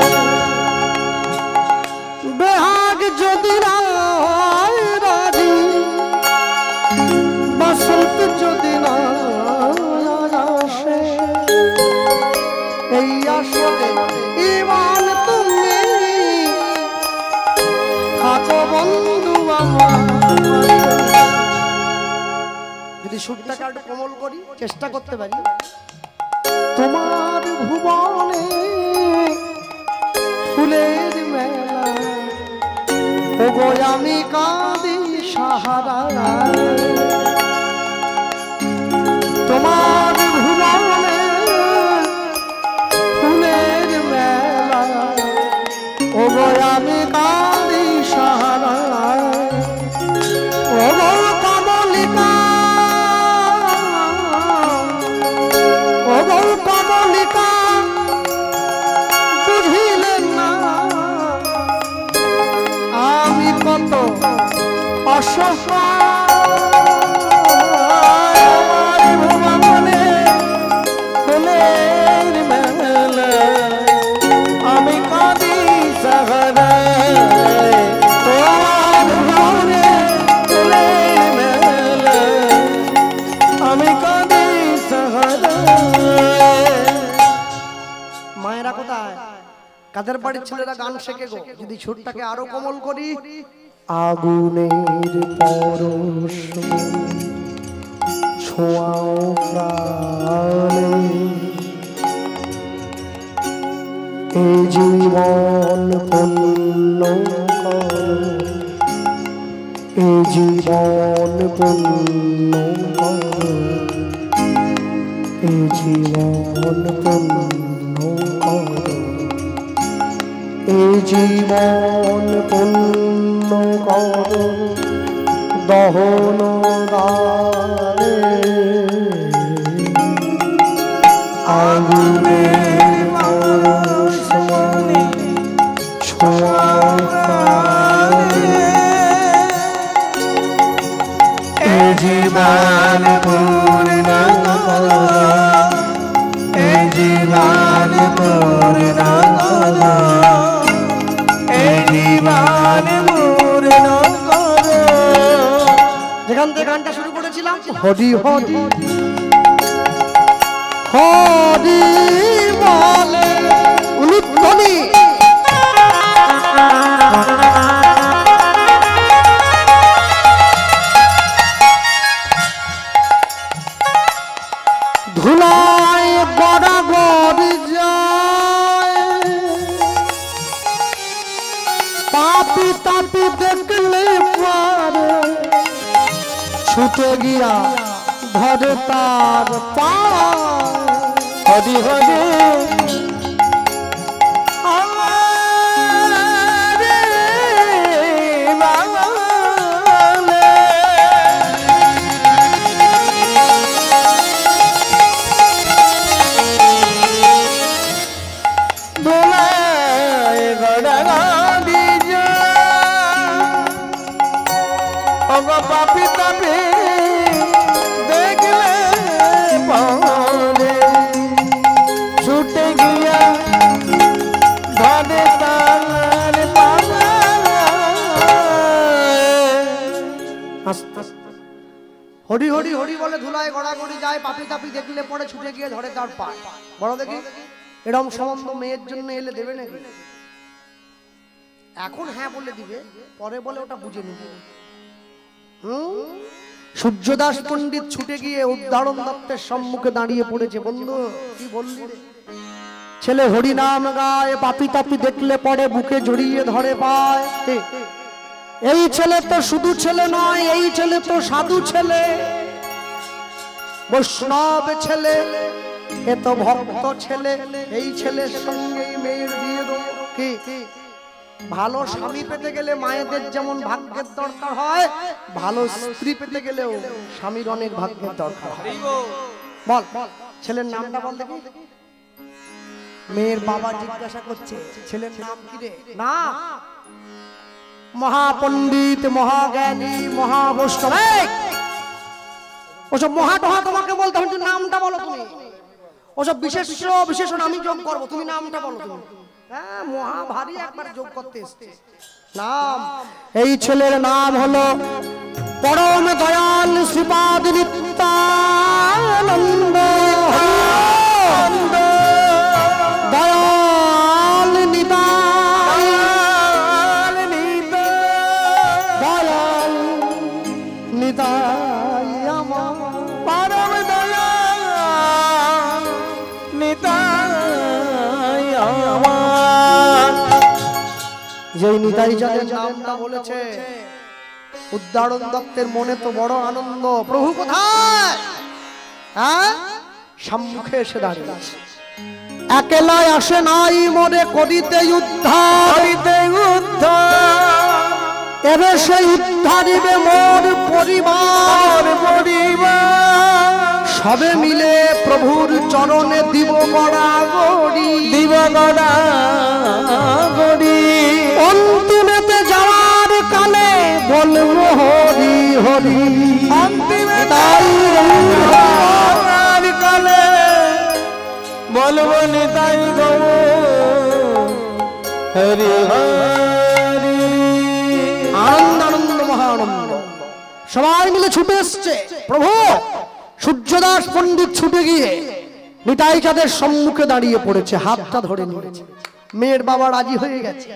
A: বেহাগ যদি না হয় রাজি, বসন্ত যদি না আসে, এই আসরে ইমান তুমি থাকো বন্ধু আমার। যদি সুরটাকে একটু কোমল করি, চেষ্টা করতে পারি। তোমার ভুবনে ফুলের মেলা, ওগো আমি কাঁদি সাহারা তোমার ভুবনে ফুলের মেলা ও গো আমি কাঁদি সাহারা ও গো কমলিকা ও গো কমলিকা বুঝিলেন না আমি কত অসহায় ভুবনে ফুলের মেলা আমি কাঁদি সাহারা তোমার ভুবনে ফুলের মেলা আমি কাঁদি সাহারা। মায়েরা কোথায়? কাদের বাড়ির ছেলেরা গান শেখে গো? যদি সুরটাকে আরো কোমল করি। আগুনের পরশ ছোঁয়াও প্রাণে এই জীবন পূর্ণ করো এই জীবন পূর্ণ করো এই জীবন পূর্ণ করো এই জীবন পূর্ণ করো দহন দানে আগুনের পরশ ছোঁয়াও প্রাণে এই জীবন পূর্ণ করো এই জীবন পূর্ণ করো এই জীবন পূর্ণ করো। যেখান থেকে গানটা শুরু করেছিলাম হরি হরি হরি বলে উলুধ্বনি ধুলায় বরাবর যায় পাপি তাপি দেখলে পারে ছুটে গিয়া ধরে তার পা হরি হরি পাপি তাপি দেখলে পারে ছুটে গিয়া ধরে তার পা হরি হরি হরি বলে ধুলায় গড়াগড়ি যায় পাপি তাপি দেখলে পরে ছুটে গিয়ে ধরে তার পা। বড় দেখি এরকম সম্বন্ধ মেয়ের জন্য এলে দেবে নাকি? এখন হ্যাঁ বলে দিবে, পরে বলে ওটা বুঝে নিবে। সূর্যদাস পণ্ডিত ছুটে গিয়ে উদ্ধারণ দত্তের সম্মুখে দাঁড়িয়ে পড়েছে। বন্ধু কি বললি? ছেলে হরি নাম গায় পাপি তাপি দেখলে পরে বুকে জড়িয়ে ধরে পায়। এই ছেলে তো শুধু ছেলে নয়, এই ছেলে তো সাধু ছেলে, বৈষ্ণব ছেলে, এ তো ভক্ত ছেলে। এই ছেলের সঙ্গে মেয়ের বিয়ে দেবো। কি ভালো স্বামী পেতে গেলে মায়েদের যেমন ভাগ্যের দরকার হয়, ভালো স্ত্রী পেতে গেলেও স্বামীর অনেক ভাগ্যের দরকার হয়। বল ছেলের নামটা বল দেখি। মেয়ের বাবা জিজ্ঞাসা করছে ছেলের নাম কি রে? না, মহাপণ্ডিত, মহাজ্ঞানী, মহাবৈষ্ণব। ওসব মহাটহা তোমাকে বলতে হবে, তুমি নামটা বলো। তুমি ওসব বিশেষণ আমি যোগ করবো, তুমি নামটা বলো। তুমি হ্যাঁ মহা ভারী একবার যোগ করতে এসছে নাম। এই ছেলের নাম হলো পরম দয়াল শ্রীপাদ নিত্যানন্দ। দয়াল নিতাই, দয়াল নিতাই আমার পরম দয়াল নিতাই আমার। যেই নিতাই যাদের নামটা বলেছে উদ্ধারণ দত্তের মনে তো বড় আনন্দ, প্রভু কোথায়? হ্যাঁ, সম্মুখে এসে দাঁড়িয়েছে।
B: একলাই আসে নাই মনে করিতে উদ্ধার, এবে সেই উদ্ধারিবে মোর পরিবার, সবে মিলে প্রভুর চরণে দিব গড়াগড়ি, অন্তিমেতে যাওয়ার কালে বলবো হরি হরি, তাই কালে বলবো নিতাই গো হরি হরি। আনন্দ আনন্দ মহানন্দ, সবাই মিলে ছুটে এসছে। প্রভু সূর্যদাস পণ্ডিত ছুটে গিয়ে নিতাই চাঁদের সম্মুখে দাঁড়িয়ে পড়েছে, হাতটা ধরে নিয়েছে।
A: মেয়ের বাবা রাজি হয়ে গেছে,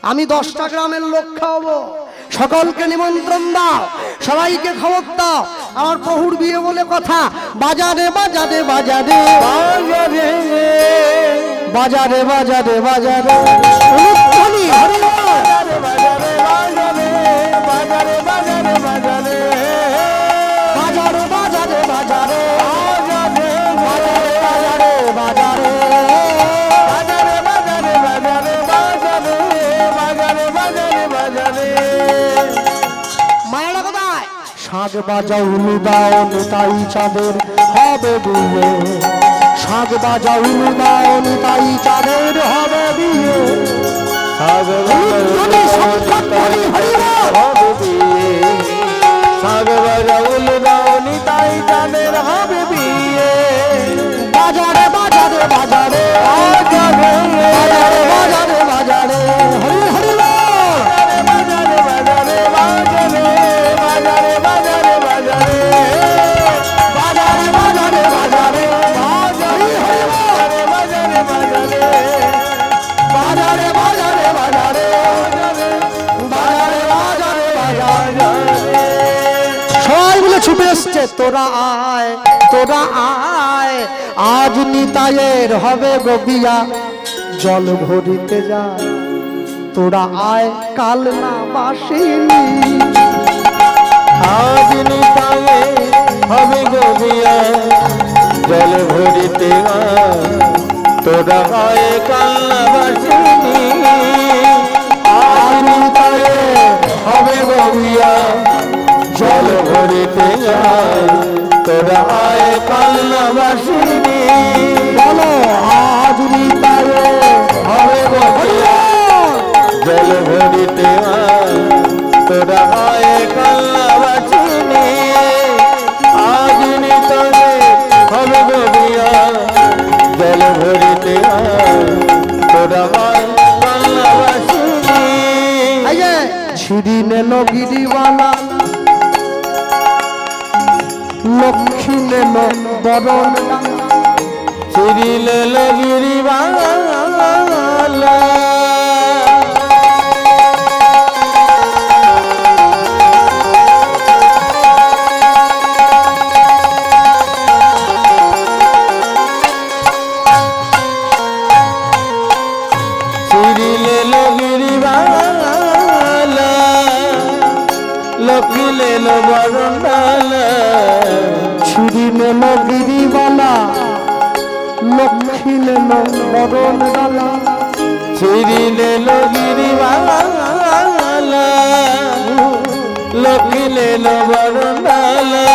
A: আমি 10টা গ্রামের লোক খাওয়াবো, সকলকে নিমন্ত্রণ দাও, সবাইকে খবর দাও, আমার প্রভুর বিয়ে বলে কথা। বাজারে বাজারে বাজারে
B: বাজারে বাজারে বাজারে বাজারে
A: অনুষ্ঠানী হরি বল।
B: বাজারে বাজারে বাজারে বাজারে বাজারে বাজারে বাজারে বাজারে বাজারে বাজারে
A: মায়েরা কোথায়?
B: শাক বাজাও উলুদাও নিতাই চাঁদের হবে বিয়ে, শাক বাজাও উলুদাও নিতাই চাঁদের হবে বিয়ে, শাক বাজাও উলুদাও নিতাই চাঁদের হবে বিয়ে, বাজারে বাজারে বাজারে বাজারে বাজারে বাজারে হরি হরি বাজারে বাজারে বাজারে বাজারে বাজারে বাজারে বাজারে বাজারে বাজারে বাজারে বাজারে বাজারে বাজারে বাজারে বাজারে বাজারে বাজারে বাজারে সবাই মিলে ছুটে এসছে। তোরা আয় তোরা আয়, আজ নিতাইয়ের হবে গো বিয়া, জল ভরিতে যায় তোরা আয়, কাল না বাসিনি, আজ নিতাইয়ে হবে গো বিয়া, জল ভরিতে আয় তোরা আয়, কাল না বাসিনি, আজ নিতাইয়ে হবে গো বিয়া, জল ভরিতে আয় তোরা আয়, কাল না বাসিনি, বলো আজ নিতাইয়ে হবে গো বিয়া, জল ভরিতে আয় তোরা আয়, কাল না বাসিনি, আজ নিতাইয়ে হবে গো বিয়া, জল ভরিতে আয় তোরা আয়, কাল না বাসিনি। ছিড়ি নেল গিরিবালা, লক্ষ্মী নেল বরণ, ছিড়ি নেল গিরিবালা, ছিড়ি নেল গিরিবালা, লক্ষ্মী নেল বরণ, ছিড়ি নেল গিরিবালা, লক্ষ্মী নেল বরণ ডালা, ছিড়ি নেল গিরিবালা, লক্ষ্মী নেল বরণ ডালা,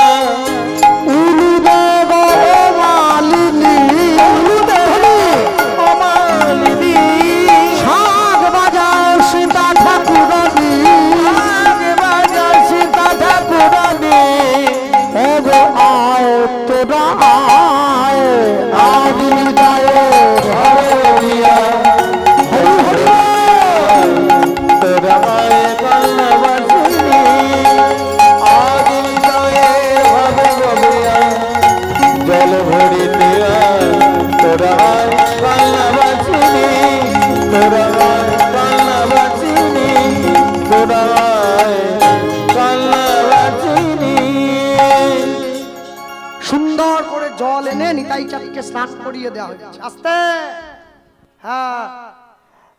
B: উলুদে গো মালিনী, উলুদে ও মালিনী, শাক বাজাও সীতা ঠাকুরানী, শাক বাজাও সীতা ঠাকুরানী, ওগো আয় তোরা আয়, আজ নিতাইয়ের হবে বিয়া, হরি হরি তোরা আয়, কাল না বাসিনি, আজ নিতাইয়ের হবে গো বিয়া, জল ভরিতে আয় তোরা আয়, কাল না বাসিনি, তোরা আয়, কাল না বাসিনি, তোরা আয়, কাল না বাসিনি।
A: সুন্দর করে জল এনে নিতাই চাঁদকে স্নান করিয়ে দেওয়া হয়েছে। আস্তে, হ্যাঁ,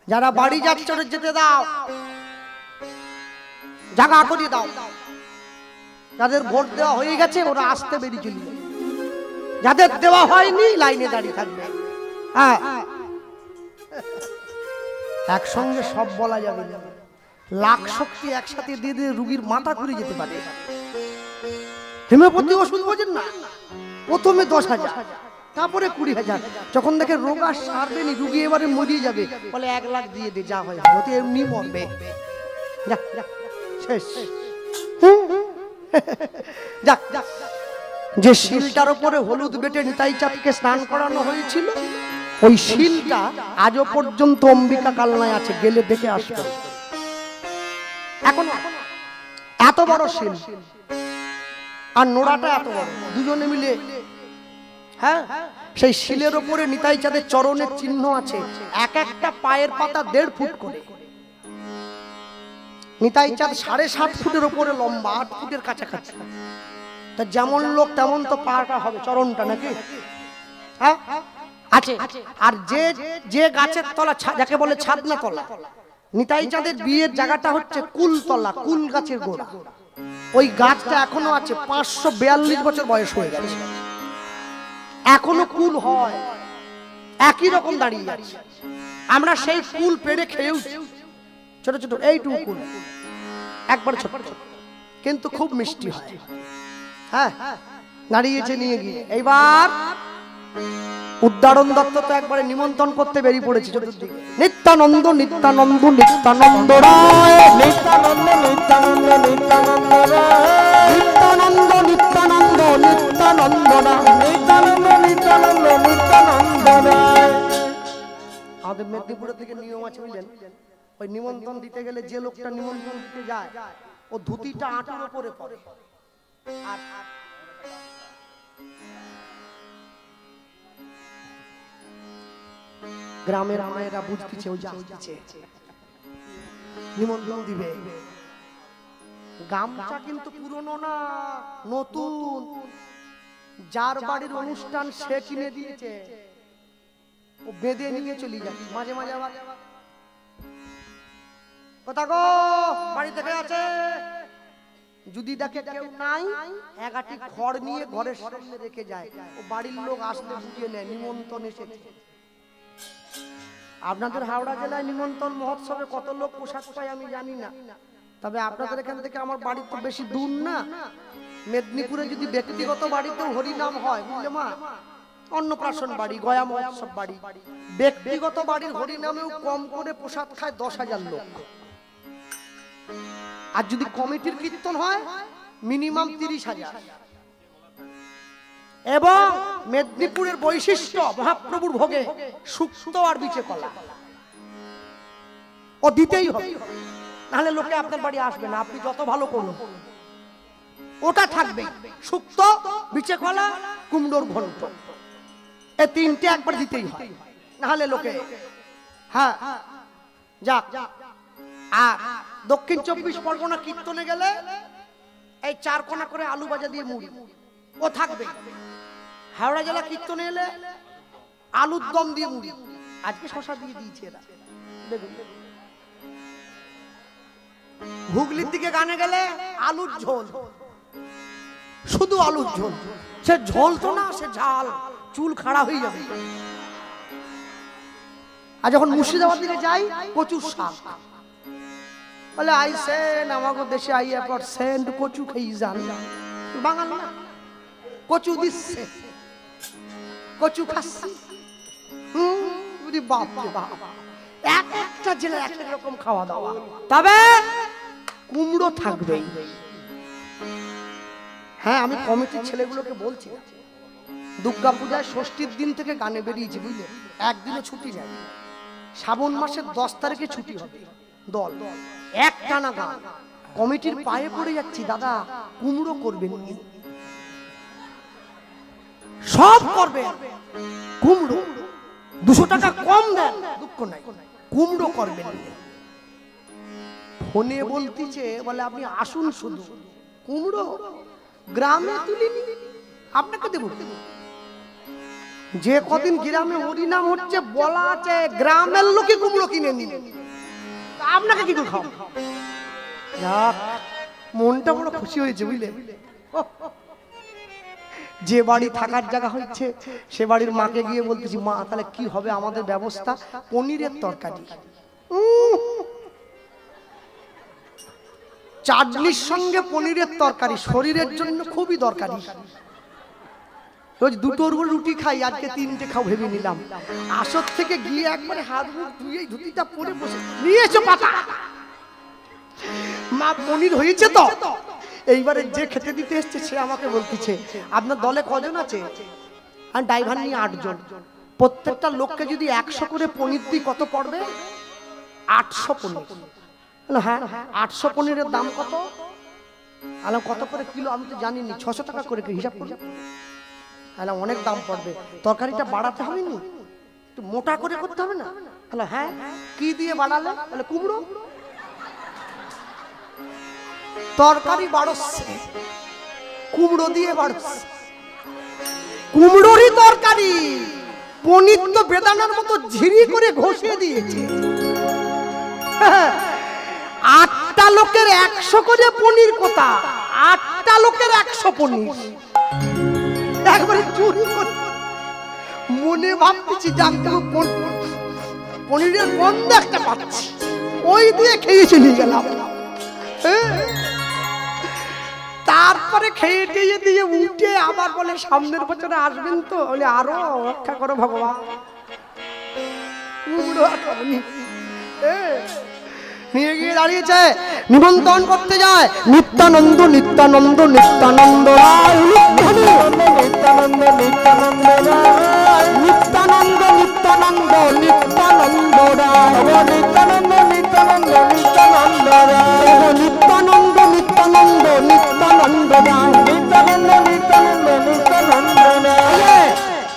A: যারা বাড়ি যাচ্ছে ওদের যেতে দাও। জায়গা করে দাও। যাদের ভোট দেওয়া হয়ে গেছে ওরা আসতে বেরিয়ে চলে যাবে, যাদের দেওয়া হয়নি লাইনে দাঁড়িয়ে থাকবে। হ্যাঁ, একসঙ্গে সব বলা যাবে না, লাখ শক্তি একসাথে দিয়ে দিয়ে রুগীর মাথা ঘুরে যেতে পারে। হোমিওপ্যাথি ওষুধ বোঝেন না, প্রথমে 10,000, তারপরে 20,000, যখন দেখে রোগ আর সারবে নি, রুগী এবারে মরিয়ে যাবে, বলে 1 লাখ দিয়ে দে, যা হয় হতে এমনি মরবে, শেষ। যাক, যে শিলটার উপরে হলুদ বেটে নিতাই চাঁদকে স্নান করানো হয়েছিল, ওই শিলটা আজও পর্যন্ত অম্বিকা কালনায় আছে, গেলে দেখে আসবে। এখন এত বড় শিল আর নোড়াটা এত বড়, দুজনে মিলে, হ্যাঁ, সেই শিলের উপরে নিতাই চাঁদের চরণের চিহ্ন আছে, এক একটা পায়ের পাতা 1.5 ফুট করে। নিতাই চাঁদ 7.5 ফুটের উপরে লম্বা, 8 ফুটের কাছাকাছি। তা যেমন লোক তেমন তো পাটা হবে, চরণটা নাকি, হ্যাঁ আছে। আর যে যে গাছের তলা, যাকে বলে ছাদনা তলা, নিতাই চাঁদের বিয়ের জায়গাটা হচ্ছে কুলতলা, কুল গাছের গোড়া। ওই গাছটা এখনো আছে, 542 বছর বয়স হয়ে গেছে, এখনো কুল হয়, একই রকম দাঁড়িয়ে আছে। আমরা সেই কুল পেড়ে খেয়েও, ছোট ছোট এইটুকু কুল, একবার ছোট ছোট, কিন্তু খুব মিষ্টি হয়। হ্যাঁ, দাঁড়িয়েছে নিয়ে গিয়ে। এইবার উদ্দারণ দত্ত তো একবারে নিমন্ত্রণ করতে বেরিয়ে পড়েছে চতুর্দিকে। নিত্যানন্দ নিত্যানন্দ নিত্যানন্দ রায়, নিত্যানন্দ নিত্যানন্দ নিত্যানন্দ রায়, নিত্যানন্দ নিত্যানন্দ নিত্যানন্দ রায়, নিত্যানন্দ নিত্যানন্দ নিত্যানন্দ রায়। আমাদের মেদিনীপুরের থেকে নিয়ম আছে বুঝলেন, ওই নিমন্ত্রণ দিতে গেলে যে লোকটা নিমন্ত্রণ দিতে যায়, ও ধুতিটা আঁটুর উপরে পড়ে, আর গ্রামের মায়েরা বুঝতেছে ওই যাচ্ছে নিমন্ত্রণ দিবে। গামছা কিন্তু পুরনো না, নতুন, যার বাড়ির অনুষ্ঠান সে কিনে দিয়েছে, ও বেঁধে নিয়ে চলে যাচ্ছে। মাঝে মাঝে আবার কথা গো বাড়ি থেকে আছে, যদি দেখে কেউ নাই, একাটি খড় নিয়ে ঘরের সামনে রেখে যায়, ও বাড়ির লোক আসলে বুঝিয়ে নেয় নিমন্ত্রণ এসেছে। আপনাদের হাওড়া জেলায় নিমন্ত্রণ মহোৎসবে কত লোক পোশাক পায় আমি জানি না, তবে আপনাদের এখান থেকে আমার বাড়ি তো বেশি দূর না। মেদিনীপুরে যদি ব্যক্তিগত বাড়িতেও হরিনাম হয়, বুঝলে মা, অন্নপ্রাশন বাড়ি, গয়া মহোৎসব বাড়ি, ব্যক্তিগত বাড়ির হরিনামেও কম করে প্রসাদ খায় 10,000 লোক। আর যদি কমিটির কীর্তন হয় মিনিমাম 30,000। এবং মেদিনীপুরের বৈশিষ্ট্য, মহাপ্রভুর ভোগে শুক্তো আর বিচে কলা ও দিতেই হবে, নাহলে লোকে আপনার বাড়ি আসবে না, আপনি যত ভালো করুন, ওটা থাকবে। শুক্তো, বিচে কলা, কুমড়োর ঘন্ট, এই তিনটে একবার দিতেই হয়, নাহলে লোকে। হ্যাঁ, যাক। আর দক্ষিণ 24 পরগনা কীর্তনে গেলে এই 4 কোনা করে আলু ভাজা দিয়ে মুড়ি ও থাকবে। হাওড়া জেলা কীর্তনে এলে আলুর দম দিয়ে মুড়ি, আজকে শশা দিয়ে দিয়েছে এরা, দেখুন। হুগলির দিকে গানে গেলে আলুর ঝোল, শুধু আলুর ঝোল, সে ঝোল তো না, সে ঝাল, চুল খাড়া হয়ে যাবে। আর যখন মুর্শিদাবাদ দিকে যাই, কচুর শাক, বলে আইসেন আমাকে দেশে আইয়া পর সেন্ট কচু খেয়ে যান, বাঙাল না, কচু দিচ্ছে, কচু খাচ্ছি। বাপ রে বাপ, এক একটা জেলায় এক এক রকম খাওয়া দাওয়া, তবে কুমড়ো থাকবেই। হ্যাঁ, আমি কমিটির ছেলেগুলোকে বলছি, দুর্গা পূজায় ষষ্ঠীর দিন থেকে গানে বেরিয়েছি, বুঝলে, একদিনও ছুটি নেই। শ্রাবণ মাসের 10 তারিখে ছুটি হবে, দল একটানা গান। কমিটির পায়ে পড়ে যাচ্ছি, দাদা কুমড়ো করবেন, সব করবে, কুমড়ো 200 টাকা কম দেন, দুঃখ নাই, কুমড়ো করবেন। ফোনে বলতিছে, বলে আপনি আসুন, শুধু কুমড়ো গ্রামে তুলিনি, আপনাকে দেব। যে কদিন গ্রামে হরিনাম হচ্ছে, বলা আছে গ্রামের লোকে কুমড়ো কিনে নিন, আপনাকে কি খাও? যাক, মনটা বড় খুশি হয়েছে বুঝলে। যে বাড়ি থাকার জায়গা হচ্ছে সে বাড়ির মাকে গিয়ে বলতেছি, মা তাহলে কি হবে আমাদের ব্যবস্থা? পনিরের তরকারি, চাটনির সঙ্গে পনিরের তরকারি শরীরের জন্য খুবই দরকারি। রোজ দুটোর উপর রুটি খাই, আজকে 3টে খাও ভেবে নিলাম। আসর থেকে গিয়ে একবারে হাত মুখ ধুয়ে ধুতিটা পরে বসে নিয়েছো পাতা। মা পনির হয়েছে তো? এইবারে যে খেতে দিতে এসছে সে আমাকে বলতেছে, আপনার দলে কজন আছে? আর ড্রাইভার নিয়ে 8 জন। প্রত্যেকটা লোককে যদি 100 করে পনির দিই কত পড়বে? 800 পনির। হ্যাঁ, 800 পনিরের দাম কত? আলাম কত করে কিলো? আমি তো জানিনি। 600 টাকা করে হিসাব করি। আলাম অনেক দাম পড়বে, তরকারিটা বাড়াতে হবে নি, একটু মোটা করে করতে হবে না? হ্যালো, হ্যাঁ, কি দিয়ে বাড়ালে? বলে কুমড়ো। তরকারি 1200, কুমড়ো দিয়ে 1200। কুমড়োরই তরকারি, পনির তো বেদানার মতো ঝিরি করে ঘষে দিয়েছে। 8টা লোকের 100 করে পনির কোথা? 8টা লোকের 100 পনির একবারে চুরি করে। মনে ভাবতেছি পনিরের গন্ধ একটা পাচ্ছি, ওই দিয়ে খেয়ে চলে গেলাম। তারপরে খেয়ে টেয়ে দিয়ে উঠে আবার বলে সামনের বছরে আসবেন তো? বলে আরো অপেক্ষা করো ভগবান। নিয়ে গিয়ে দাঁড়িয়েছে, নিমন্ত্রণ করতে যায়। নিত্যানন্দ নিত্যানন্দ নিত্যানন্দ নিত্যানন্দ নিত্যানন্দ নিত্যানন্দ নিত্যানন্দ নিত্যানন্দ নিত্যানন্দ নিত্যানন্দ নিত্যানন্দ নিত্যানন্দ নিত্যানন্দ নিত্যানন্দ নিত্যানন্দ নিত্যানন্দ নিত্যানন্দ।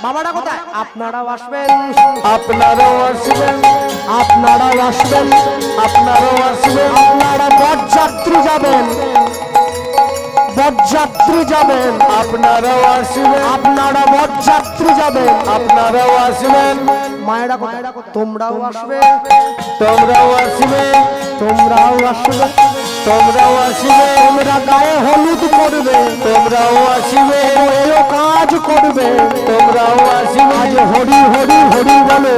A: বাবাটা কোথায়? আপনারাও আসবেন, আপনারাও আসবেন, আপনারাও আসবেন, আপনারাও আসবেন। আপনারা বরযাত্রী যাবেন, বরযাত্রী যাবেন, আপনারাও আসবেন, আপনারা বরযাত্রী যাবেন, আপনারাও আসবেন। মায়েরা কোথায়? তোমরাও আসবে, তোমরাও আসবে, তোমরাও আসবে, তোমরাও আসবে। তোমরা গায়ে হলুদ করবে, তোমরাও আসবে। এও কাজ করবে, তোমরাও আসবে। আজ হরি হরি হরি বলে,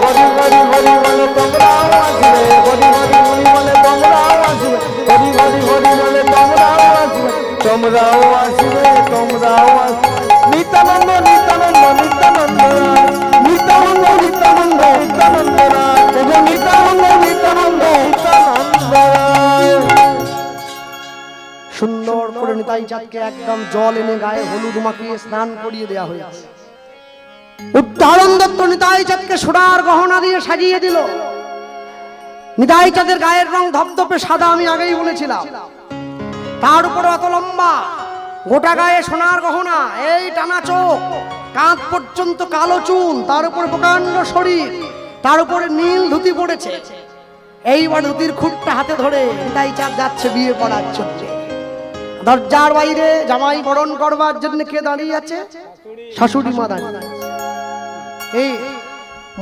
A: হরি হরি হরি বলে তোমরাও আসবে, হরি হরি হরি বলে তোমরাও আসবে, হরি হরি হরি বলে তোমরাও আসবে, তোমরাও আসবে, তোমরাও আসবে। নিত্যানন্দ নিত্যানন্দ নিত্যানন্দ নিত্যানন্দ নিত্যানন্দ নিত্যানন্দ নিত্যানন্দ নিত্যানন্দ নিত্যানন্দ। সুন্দর করে নিতাই চাঁদকে একদম জল এনে গায়ে হলুদ মাখিয়ে স্নান করিয়ে দেওয়া হয়েছে। উদ্ধারণ দত্ত নিতাই চাঁদকে সোনার গহনা দিয়ে সাজিয়ে দিল। নিতাই চাঁদের গায়ের রং ধপধপে সাদা, আমি আগেই বলেছিলাম। তার উপরে অত লম্বা, গোটা গায়ে সোনার গহনা, এই টানা চোখ, কাঁধ পর্যন্ত কালো চুল, তার উপরে প্রকাণ্ড শরীর, তার উপরে নীল ধুতি পড়েছে। এইবার ধুতির খুঁটটা হাতে ধরে নিতাই চাঁদ যাচ্ছে বিয়ে পড়ার জন্য। দরজার বাইরে জামাই বরণ করবার জন্য কে দাঁড়িয়ে আছে? শাশুড়ি মা দাঁড়িয়ে। এই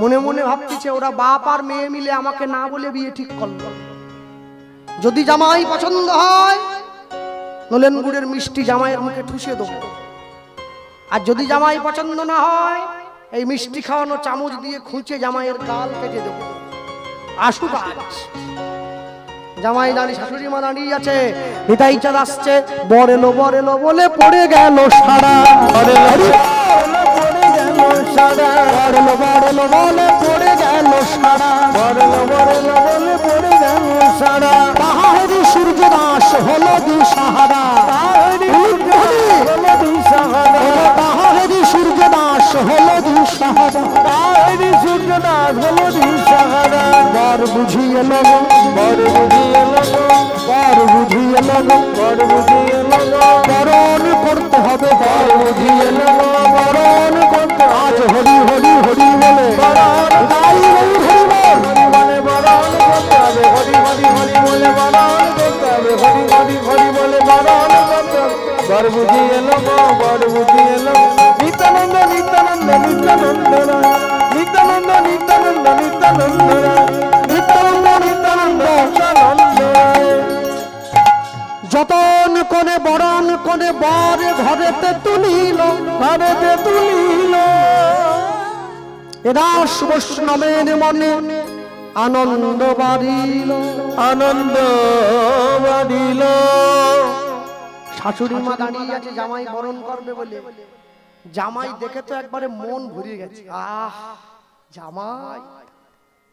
A: মনে মনে ভাবতেছে ওরা বাপ আর মেয়ে মিলে আমাকে না বলে বিয়ে ঠিক করলো। যদি জামাই পছন্দ হয় নলেন গুড়ের মিষ্টি জামাইয়ের মুখে ঠুসে দেবো, আর যদি জামাই পছন্দ না হয় এই মিষ্টি খাওয়ানো চামচ দিয়ে খুঁচে জামাইয়ের গাল কেটে দেবো। আসুক আজ। জামাই দাঁড়িয়ে, শাশুড়ি মা দাঁড়িয়ে আছে। নিতাই চাঁদ আসছে, বর এলো বলে পড়ে গেল সারা, বর এলো পড়ে গেল সারা, বর এলো বলে পড়ে গেল সারা, বর এলো বলে পড়ে গেল সারা। পাহাড়ি সূর্য দাস হলো দিশাহারা, পাহাড়ি সূর্য দাস হলো দিশাহারা, পাহাড়ি সূর্য দাস হলো দিশাহারা। বর বুঝিয়ে এলো, বর বুঝিয়ে এলো, বর বুঝিয়ে এলো, বর বুঝিয়ে এলো। বরণ করতে হবে, বর বুঝিয়ে এলো, বরণ করতে। আজ হরি হরি হরি বলে বরণ, তাই হরি হরি বলে বরণ করতে হবে, হরি হরি হরি বলে বরণ করতে হবে, হরি হরি হরি বলে বরণ করতে হবে। বর বুঝিয়ে এলো, বর বুঝিয়ে এলো। নিত্যানন্দ নিত্যানন্দ নিত্যানন্দ নিত্যানন্দ নিত্যানন্দ নিত্যানন্দ নিত্যানন্দ নিত্যানন্দ নিত্যানন্দ।
B: এদাস বৈষ্ণবের মনে আনন্দ বাড়িল,
C: আনন্দ বাড়িল।
A: শাশুড়ি মা দাঁড়িয়ে আছে জামাই বরণ করবে বলে। জামাই দেখে তো একবারে মন ভরিয়ে গেছে। আহ, জামাই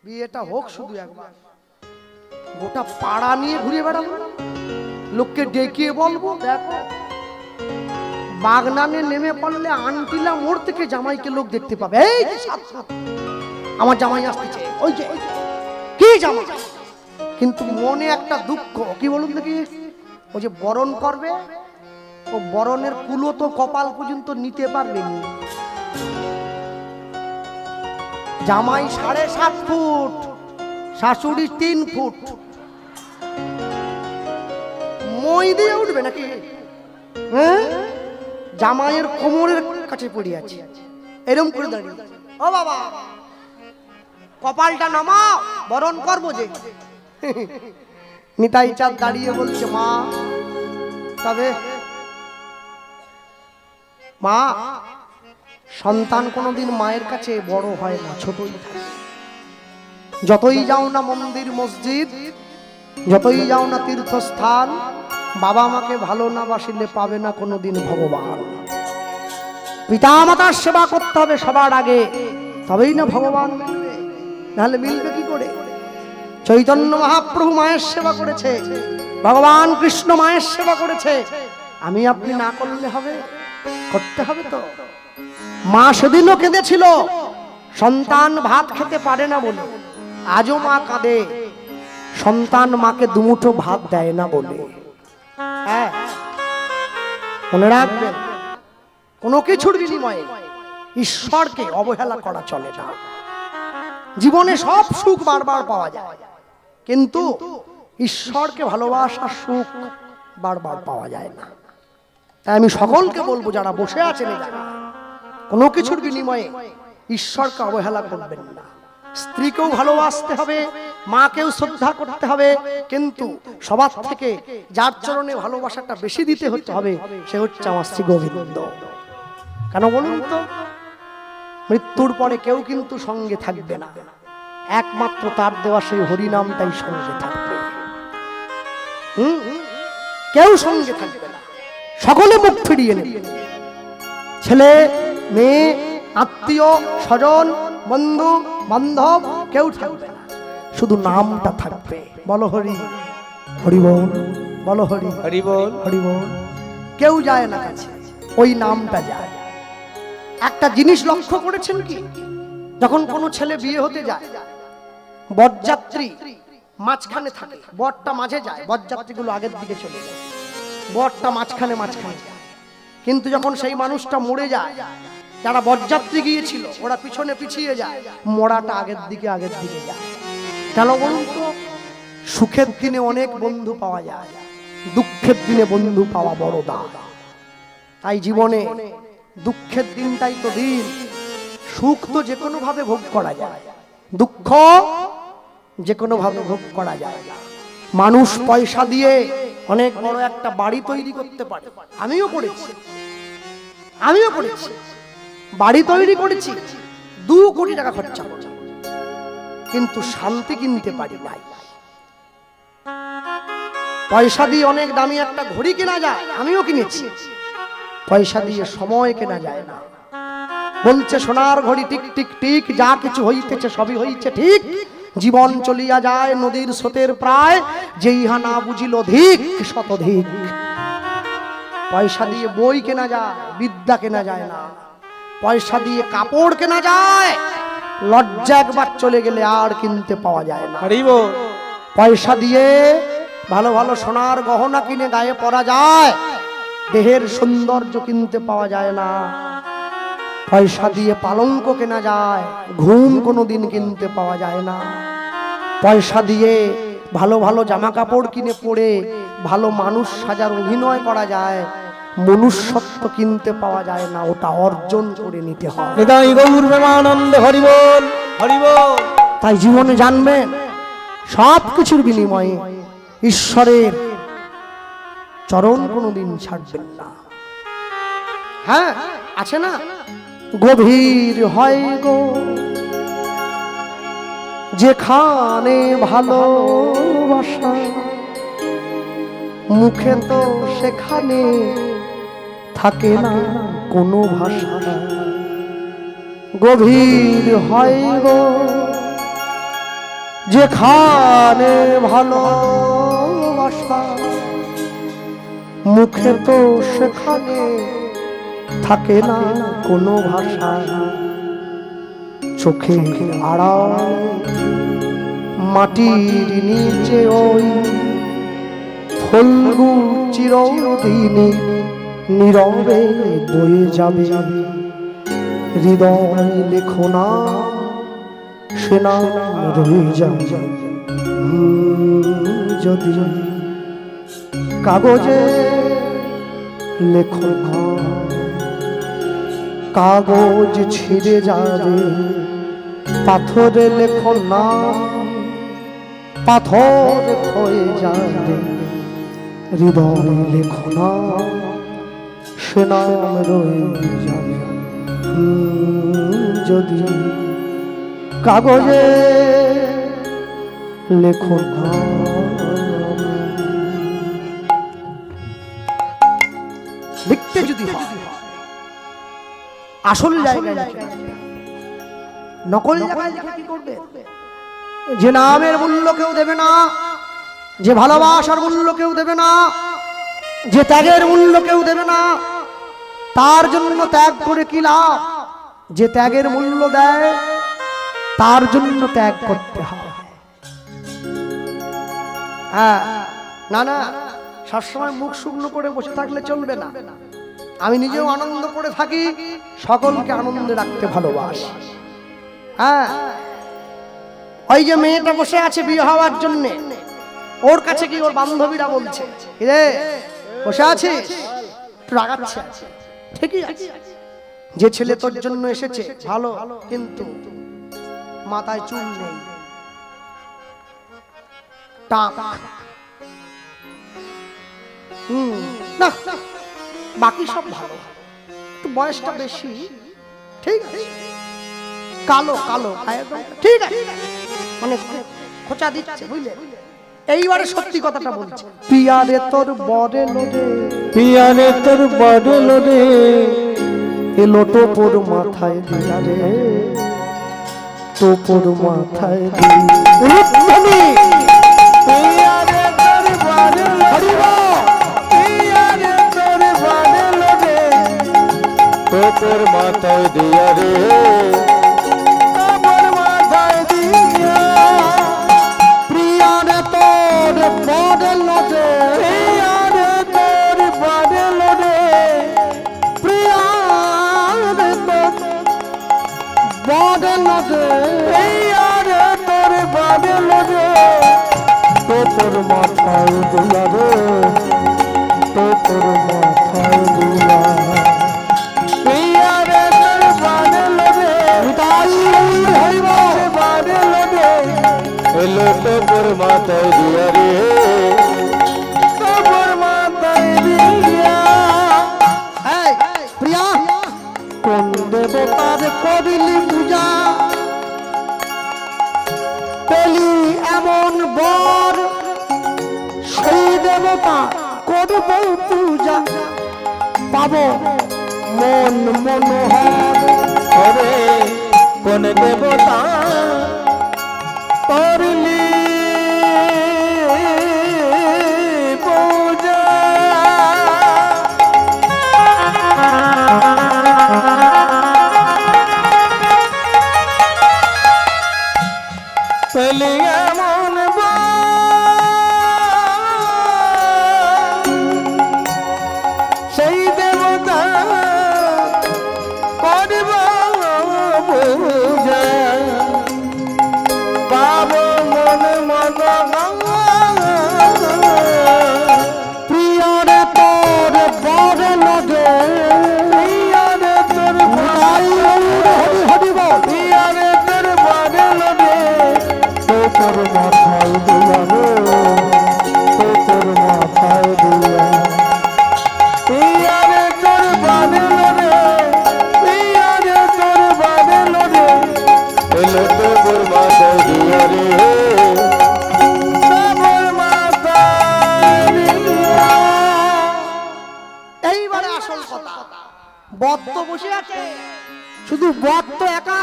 A: বিয়েটা হোক শুধু একবার। গোটা পাড়া নিয়ে ঘুরে বেড়াবো, লোককে ডেকে বলবো দেখো বাগনানে নেমে পড়লে আন্টিলা মোড় থেকে জামাইকে লোক দেখতে পাবে। এই যে আমার জামাই আসতেছে, ওই যে কি জামাই। কিন্তু মনে একটা দুঃখ, কি বলুন দেখি, ওই যে বরণ করবে, ও বরণের কুলো তো কপাল পর্যন্ত নিতে পারবে না। জামাই 7.5 ফুট, শাশুড়ি 3 ফুট, মই দিয়ে উঠবে নাকি? হ্যাঁ, জামাইয়ের কোমরের কাছে পড়ে আছে, এরকম করে দাঁড়িয়ে। ও বাবা, কপালটা নামাও, বরণ করবো যে। নিতাই চাঁদ দাঁড়িয়ে বলছে, মা তবে মা, সন্তান কোনোদিন মায়ের কাছে বড় হয় না, ছোটই থাকে। যতই যাও না মন্দির মসজিদ, যতই যাও না তীর্থস্থান, বাবা মাকে ভালো না বাসিলে পাবে না কোনোদিন ভগবান। পিতা মাতার সেবা করতে হবে সবার আগে, তবেই না ভগবান মিলবে, নাহলে মিলবে কি করে? চৈতন্য মহাপ্রভু মায়ের সেবা করেছে, ভগবান কৃষ্ণ মায়ের সেবা করেছে। আমি আপনি না করলে হবে? করতে হবে তো। মা সেদিনও কেঁদেছিল সন্তান ভাত খেতে পারে না বলে, আজও মা কাঁদে সন্তান মাকে দুমুঠো ভাত দেয় না বলে। হ্যাঁ, মনে রাখবেন, কোনো কিছুর বিনিময়ে ঈশ্বরকে অবহেলা করা চলে না। জীবনে সব সুখ বারবার পাওয়া যায়, কিন্তু ঈশ্বরকে ভালোবাসার সুখ বারবার পাওয়া যায় না। তাই আমি সকলকে বলবো, যারা বসে আছেন কোনো কিছুর বিনিময়ে ঈশ্বরকে অবহেলা করবেন না। স্ত্রীকেও ভালোবাসতে হবে, মাকেও শ্রদ্ধা করতে হবে, কিন্তু সবার থেকে যার চরণে ভালোবাসাটা বেশি দিতে হতে হবে, সে হচ্ছে আমার শ্রী গোবিন্দ। কেন বলুন তো? মৃত্যুর পরে কেউ কিন্তু সঙ্গে থাকবে না, একমাত্র তার দেওয়া সেই হরিনামটাই সঙ্গে থাকবে। কেউ সঙ্গে থাকবে না, সকলে মুখ ফিরিয়ে নেবে। ছেলে মেয়ে, আত্মীয় স্বজন, বন্ধু বান্ধব কেউ থাকবে না, শুধু নামটা থাকবে। বলো হরি, হরি বল, বলো হরি,
C: হরি বল,
A: হরি বল। কেউ যায় না কাছে, ওই নামটা যায়। একটা জিনিস লক্ষ্য করেছেন কি, যখন কোনো ছেলে বিয়ে হতে যায়, বরযাত্রী মাঝখানে থাকে, বরটা মাঝে যায়, বরযাত্রীগুলো আগের দিকে চলে যায়, বরটা মাঝখানে যায়। কিন্তু যখন সেই মানুষটা মরে যায়, যারা বরযাত্রী গিয়েছিল ওরা পিছনে পিছিয়ে যায়, মরাটা আগের দিকে যায়। কেন বলুন তো? সুখের দিনে অনেক বন্ধু পাওয়া যায়, দুঃখের দিনে বন্ধু পাওয়া বড় দায়। তাই জীবনে দুঃখের দিনটাই তো দিন। সুখ তো যে কোনো ভাবে ভোগ করা যায়, দুঃখ যে কোনো ভাবে ভোগ করা যায়। মানুষ পয়সা দিয়ে অনেক বড় একটা বাড়ি তৈরি করতে পারে। আমিও করেছি, বাড়ি তৈরি করেছি, 2 কোটি টাকা খরচা করেছি, কিন্তু শান্তি কিনতে পারি নাই। পয়সা দিয়ে অনেক দামি একটা ঘড়ি কেনা যায়, আমিও কিনেছি। পয়সা দিয়ে সময় কেনা যায় না। বলছে সোনার ঘড়ি টিক টিক টিক, যা কিছু হইতেছে সবই হইছে ঠিক। জীবন চলিয়া যায় নদীর স্রোতের প্রায়, যে ইহা না বুঝিল অধিক শতধিক। পয়সা দিয়ে বই কেনা যায়, বিদ্যা কেনা যায় না। পয়সা দিয়ে কাপড় কেনা যায়, লজ্জা একবার চলে গেলে আর কিনতে পাওয়া যায় না। পয়সা দিয়ে ভালো ভালো সোনার গহনা কিনে গায়ে পরা যায়, দেহের সৌন্দর্য কিনতে পাওয়া যায় না। পয়সা দিয়ে পালঙ্ক কেনা যায়, ঘুম কোনোদিন কিনতে পাওয়া যায় না। পয়সা দিয়ে ভালো ভালো জামা কাপড় কিনে পরে ভালো মানুষ সাজার অভিনয় করা যায়, মনুষ্যত্ব কিনতে পাওয়া যায় না, ওটা অর্জন করে নিতে হয়।
C: হরি বল, হরি বল।
A: তাই জীবনে জানবেন, সব কিছুর বিনিময়ে ঈশ্বরের চরণ কোনোদিন ছাড়বেন না। হ্যাঁ, আছে না, গভীর হয় গো যেখানে ভালোবাসা মুখে তো সেখানে থাকে না কোনো ভাষা। গভীর হয় গো যেখানে ভালোবাসা মুখে তো সেখানে থাকে না কোনো ভাষা। চোখে আড়াল মাটির নিচে ওই ফল্গু চিরদিনই নীরবে বয়ে যাবে। হৃদয় লেখো না সে নাম রয়ে যাবে। যদি কাগজে লেখো না কাগজ ছিঁড়ে যাবে। পাথরে লেখো না পাথর হয়ে যাবে। হৃদয় লেখো না সে নাম রয়ে যাবে। যদি কাগজে লেখো না। লিখতে যদি হয় আসল জায়গায় নকল জায়গায় লিখে কি করবে? যে নামের মূল্য কেউ দেবে না, যে ভালোবাসার মূল্য কেউ দেবে না, যে ত্যাগের মূল্য কেউ দেবে না, তার জন্য ত্যাগ করে কি লাভ? যে ত্যাগের মূল্য দেয় তার জন্য ত্যাগ করতে হয়। হ্যাঁ, না না, সবসময় মুখ শুকনো করে বসে থাকলে চলবে না। আমি নিজেও আনন্দ করে থাকি, সকলকে আনন্দে রাখতে ভালোবাসি। হ্যাঁ, ওই যে মেয়েটা বসে আছে বিয়ে হওয়ার জন্য, ওর কাছে কি ওর বান্ধবীরা বলছে রে বসে আছিস, রাগাচ্ছে, ঠিকই আছে, যে ছেলে তোর জন্য এসেছে ভালো, কিন্তু মাথায় চুল নেই, টাক, না বাকি সব ভালো, একটু বয়সটা বেশি, ঠিক আছে, কালো কালো, ঠিক আছে, মানে খোঁচা দিচ্ছে, বুঝলে? এইবারে সত্যি কথাটা বলছে, পিয়ারে তোর বড় লোরে,
C: পিয়ারে তোর বড় লোরে,
A: এলো টোপর মাথায় দিয়া রে, টোপর মাথায় দিয়া,
C: পিয়ারে তোর বড় লোরে, পিয়ারে তোর বড় লোরে, টোপর মাথায় দিয়া রে, টোপর মাথায় দিয়া,
A: প্রিয়ারে তোর বড় লোরে,
C: পিয়ারে তোর বড় লোরে,
A: প্রিয়ারে তোর বড় লোরে,
C: পিয়ারে তোর বড় লোরে,
A: টোপর মাথায় দিয়া রে, টোপর মাথায় দিয়া,
C: পিয়ারে তোর বড় লোরে,
A: তাই হইব
C: বড় লোরে, এলো টোপর মাথায় দিয়া রে, টোপর মাথায় দিয়া।
A: এই প্রিয়া, কোন দেবতার করিলি পূজা, পেলি এমন বর, সেই দেবতা করব পূজা, পাব মন মনোহর,
C: ওরে কোন দেবতা করলি পূজা, পেলি এমন সেই দেবতা করব পূজা, পাব মন মন,
A: প্রিয়ারে তোর বড় লোরে,
C: পিয়ারে তোর
A: হরিব
C: পিয়ারে তোর বড় লোরে,
A: টোপর মাথায় দিয়া রে, টোপর মাথায় দিয়া,
C: পিয়ারে তোর বড় লোরে, পিয়ারে তোর বড় লোরে, এলো টোপর মাথায় দিয়া রে,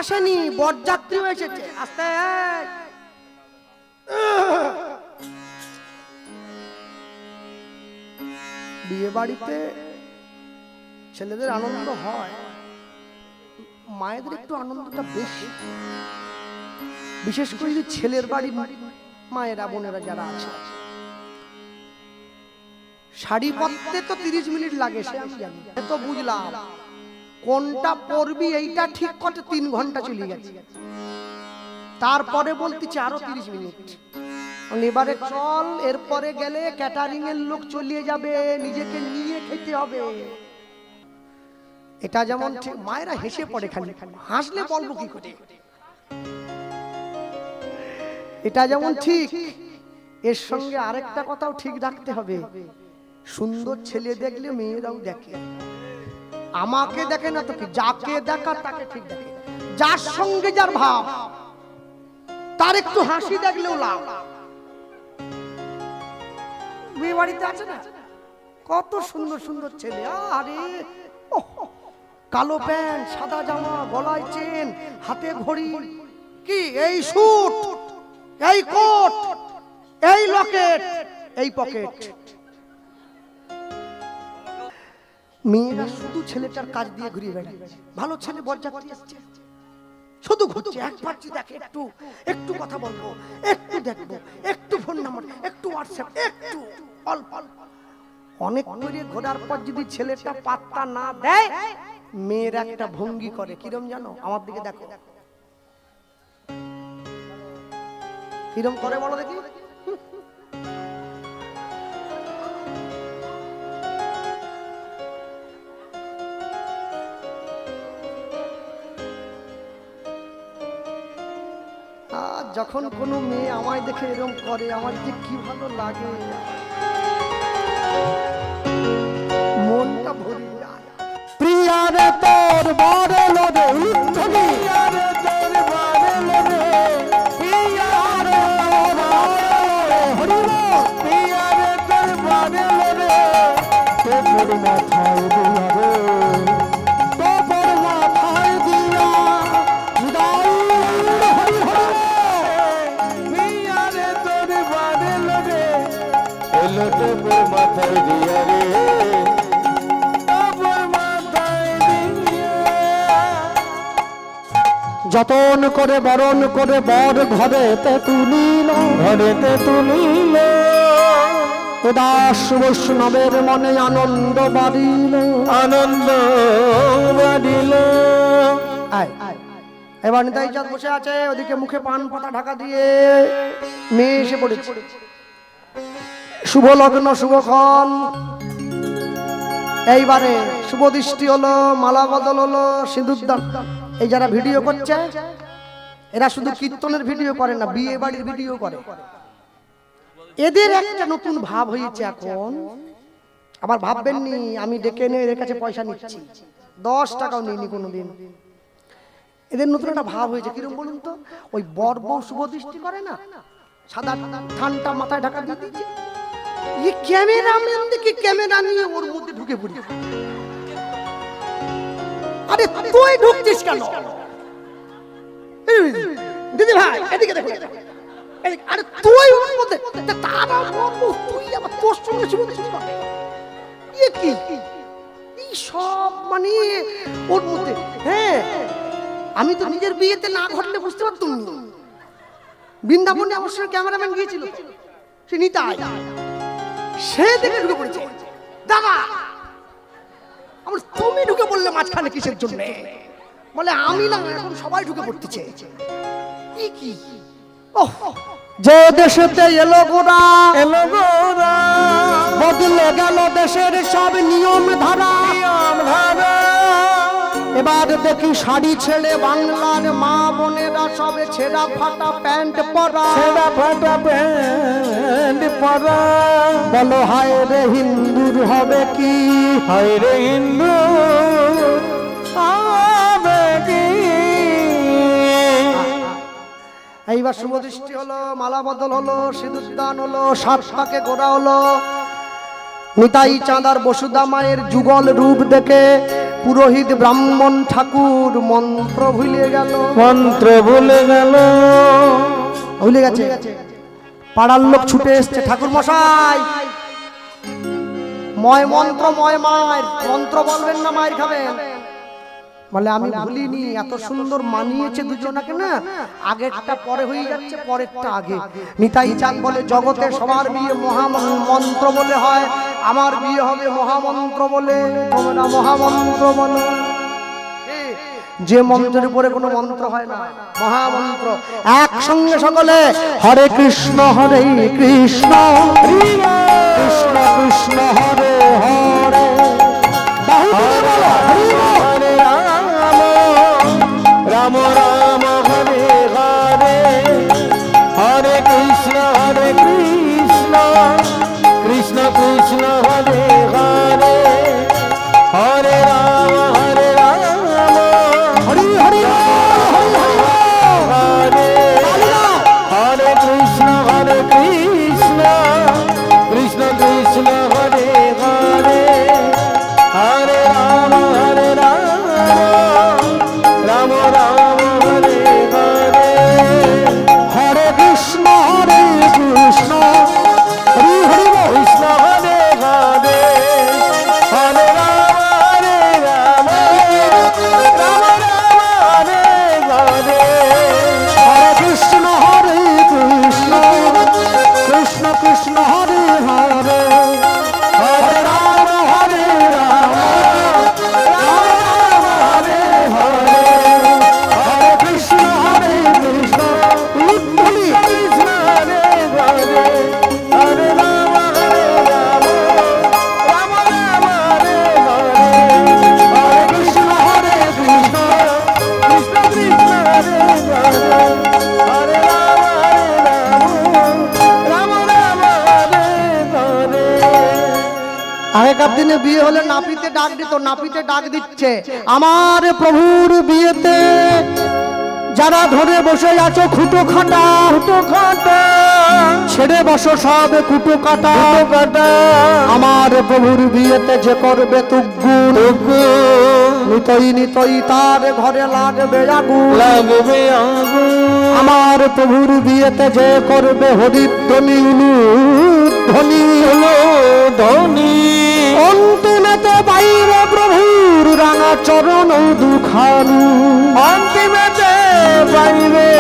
A: আসেনি, বরযাত্রী এসেছে। আস্তে বিয়ে বাড়িতে ছেলেদের আনন্দ হয়, মায়েদের একটু আনন্দটা বেশি, বিশেষ করে যদি ছেলের বাড়ির মায়েরা বোনেরা যারা আছে। শাড়ি পরতে তো 30 মিনিট লাগে, সে আমি জানি, তো বুঝলাম। কোনটা পরবি এইটা ঠিক করতে 3 ঘন্টা চলে গেছে, তারপরে বলতেছে আরো 30 মিনিট। এবারে চল, এরপরে গেলে ক্যাটারিং এর লোক চলিয়ে যাবে, নিজেকে নিয়ে খেতে হবে। এটা যেমন ঠিক, মায়েরা হেসে পড়ে, খালি হাসলে বলবো কি করে। এটা যেমন ঠিক, এর সঙ্গে আরেকটা কথাও ঠিক রাখতে হবে। সুন্দর ছেলে দেখলে মেয়েরাও দেখে, আমাকে দেখে না তো কি, যাকে দেখা তাকে ঠিক দেখে। যার সঙ্গে যার ভাব, তার একটু হাসি দেখলেও লাভ। বিয়ে বাড়িতে আছে না কত সুন্দর সুন্দর ছেলে, আরে কালো প্যান্ট, সাদা জামা, গলায় চেন, হাতে ঘড়ি, কি এই স্যুট, এই কোট, এই লকেট, এই পকেট। মেয়েরা শুধু ছেলেটার কাজ দিয়ে ঘুরিয়ে বেড়ায়। ভালো ছেলে বরযাত্রী আসছে, শুধু ঘুরছে, একবার দেখে, একটু একটু কথা বলবো, একটু দেখবো, একটু ফোন নাম্বার, একটু হোয়াটসঅ্যাপ, একটু অল্প অনেক করে ঘোরার পর যদি ছেলেটা পাত্তা না দেয়, মেয়ের একটা ভঙ্গি করে, কিরম জানো? আমার দিকে দেখো, কিরম করে বলো দেখি। যখন কোনো মেয়ে আমায় দেখে এরকম করে, আমার যে কি ভালো লাগে, মনটা ভরে যায়।
B: প্রিয়ারে তোর বারেলো রে প্রিয়ারে তোর বারেলো রে, প্রিয়ারে তোর বারেলো রে, প্রিয়ারে তোর বারেলো রে, তোর মাথায় দিয়া রে, তোর মাথায় দিয়া
C: মাথায় দিয়া রে,
B: যতন করে বরণ করে বর ঘরেতে তুলিল, ঘরেতে তুলিল, উদাস বৈষ্ণবের মনে আনন্দ বাড়িল, আনন্দ বাড়িল।
A: এবার নিতাই চাঁদ বসে আছে, ওদিকে মুখে পান পাতা ঢাকা দিয়ে মেয়ে এসে পড়েছে। শুভ লগ্ন, শুভক্ষণ, এইবারে শুভ দৃষ্টি হলো, মালা বদল হলো, সিঁদুরদান। এই যারা ভিডিও করছে, এরা শুধু কীর্তনের ভিডিও করে না, বিয়ে বাড়ির ভিডিও করে। এদের একটা নতুন ভাব হয়েছে এখন। আবার ভাববেন নি আমি ডেকে এনে এদের কাছে পয়সা নিচ্ছি, 10 টাকাও নিইনি কোনোদিন। এদের নতুন একটা ভাব হয়েছে, কিরকম বলুন তো? ওই বর বউ শুভ দৃষ্টি করে না, সাদা থানটা মাথায় ঢাকা দিয়ে দিচ্ছে, এই ক্যামেরাম্যান দেখি ক্যামেরা নিয়ে ওর মধ্যে ঢুকে পড়ি। আরে তুই ঢুকছিস কেন? দিদি ভাই এদিকে দেখো, আরে তুই ওর মধ্যে, তারা বলবো তুই আবার তোর সঙ্গে শুভ দৃষ্টি করে, এ কি এই সব মানে ওর মধ্যে। হ্যাঁ, আমি তো নিজের বিয়েতে না ঘটলে বুঝতে পারতাম না। বৃন্দাবনে আমার সঙ্গে ক্যামেরাম্যান গিয়েছিল, সে নিতাই, সে দেখে ঢুকে পড়েছে। দাদা আমার, তুমি ঢুকে পড়লে মাঝখানে কিসের জন্য? বলে আমি না, এখন সবাই ঢুকে পড়তেছে। কি
B: যে দেশেতে এলো গোরা, এলো গোরা, বদলে গেল দেশের সব নিয়ম ধারা, নিয়ম ধারা। এবার দেখি শাড়ি ছেড়ে বাংলার মা বোনেরা সবে ছেঁড়া ফাটা প্যান্ট পরা, ছেঁড়া ফাটা প্যান্ট পরা। বলো হায় রে হিন্দুর হবে কি, হায় রে হিন্দু হবে কি।
A: এইবার শুভ দৃষ্টি হলো, মালা বদল হলো, সিঁদুরদান হলো, 7 পাকে গোড়া হলো। নিতাই চাঁদার বসুদা মায়ের যুগল রূপ দেখে পুরোহিত ব্রাহ্মণ ঠাকুর মন্ত্র ভুলে গেল।
C: মন্ত্র ভুলে গেল,
A: ভুলে গেছে। পাড়ার লোক ছুটে এসছে, ঠাকুর মশাই ময় মন্ত্র, ময় মায়ের মন্ত্র বলবেন না, মায়ের খাবেন। বলে আমি ভুলিনি, এত সুন্দর মানিয়েছে দুজনাকে না, আগেরটা পরে হয়ে যাচ্ছে, পরেরটা আগে। নিতাই চাঁদ বলে জগতে সবার বিয়ে মহামন্ত্র বলে হয়, আমার বিয়ে হবে মহামন্ত্র বলে। তোমরা মহামন্ত্র বলো, যে মন্ত্রের উপরে কোনো মন্ত্র হয় না, মহামন্ত্র। একসঙ্গে সকলে হরে কৃষ্ণ হরে কৃষ্ণ কৃষ্ণ কৃষ্ণ হরে হরে,
C: হরে রাম রাম রাম হরে হরে, হরে কৃষ্ণ কৃষ্ণ কৃষ্ণ হরে হরে, হরে রাম
A: হরি হরি
C: হরে, হরে কৃষ্ণ কৃষ্ণ কৃষ্ণ হরে হরে, হরে রাম রাম রাম হরে হরে,
A: হরে কৃষ্ণ কৃষ্ণ হরি হরি
C: কৃষ্ণ হরে হরে, হরে রাম রাম হরে হরে,
A: হরে কৃষ্ণ কৃষ্ণ কৃষ্ণ কৃষ্ণ হরে হরে, হরে রাম রাম হরে হরে, হরে কৃষ্ণ কৃষ্ণ বলি
C: কৃষ্ণ হরে হরে, হরে রাম রাম রাম হরে হরে,
A: হরে কৃষ্ণ কৃষ্ণ
C: কৃষ্ণ কৃষ্ণ হরে হরে, হরে রাম রাম হরে হরে।
A: আগেকার দিনে বিয়ে হলে নাপিতে ডাক দিত, নাপিতে ডাক দিচ্ছে, আমার প্রভুর বিয়েতে যারা ধরে বসে আছো খুঁটো খাটা, ছেড়ে বসো সব কুটো কাটা, আমার প্রভুর বিয়েতে যে করবে তুগুন, নিতই নিতই তার ঘরে লাগবে আগুন,
C: লাগবে আগুন,
A: আমার প্রভুর বিয়েতে যে করবে হরিধ্বনি উলুধ্বনি
C: ধনী,
A: অন্তিমেতে বাইরে প্রভুর রাঙা চরণ দুখানু,
C: অন্তিমেতে পাইবে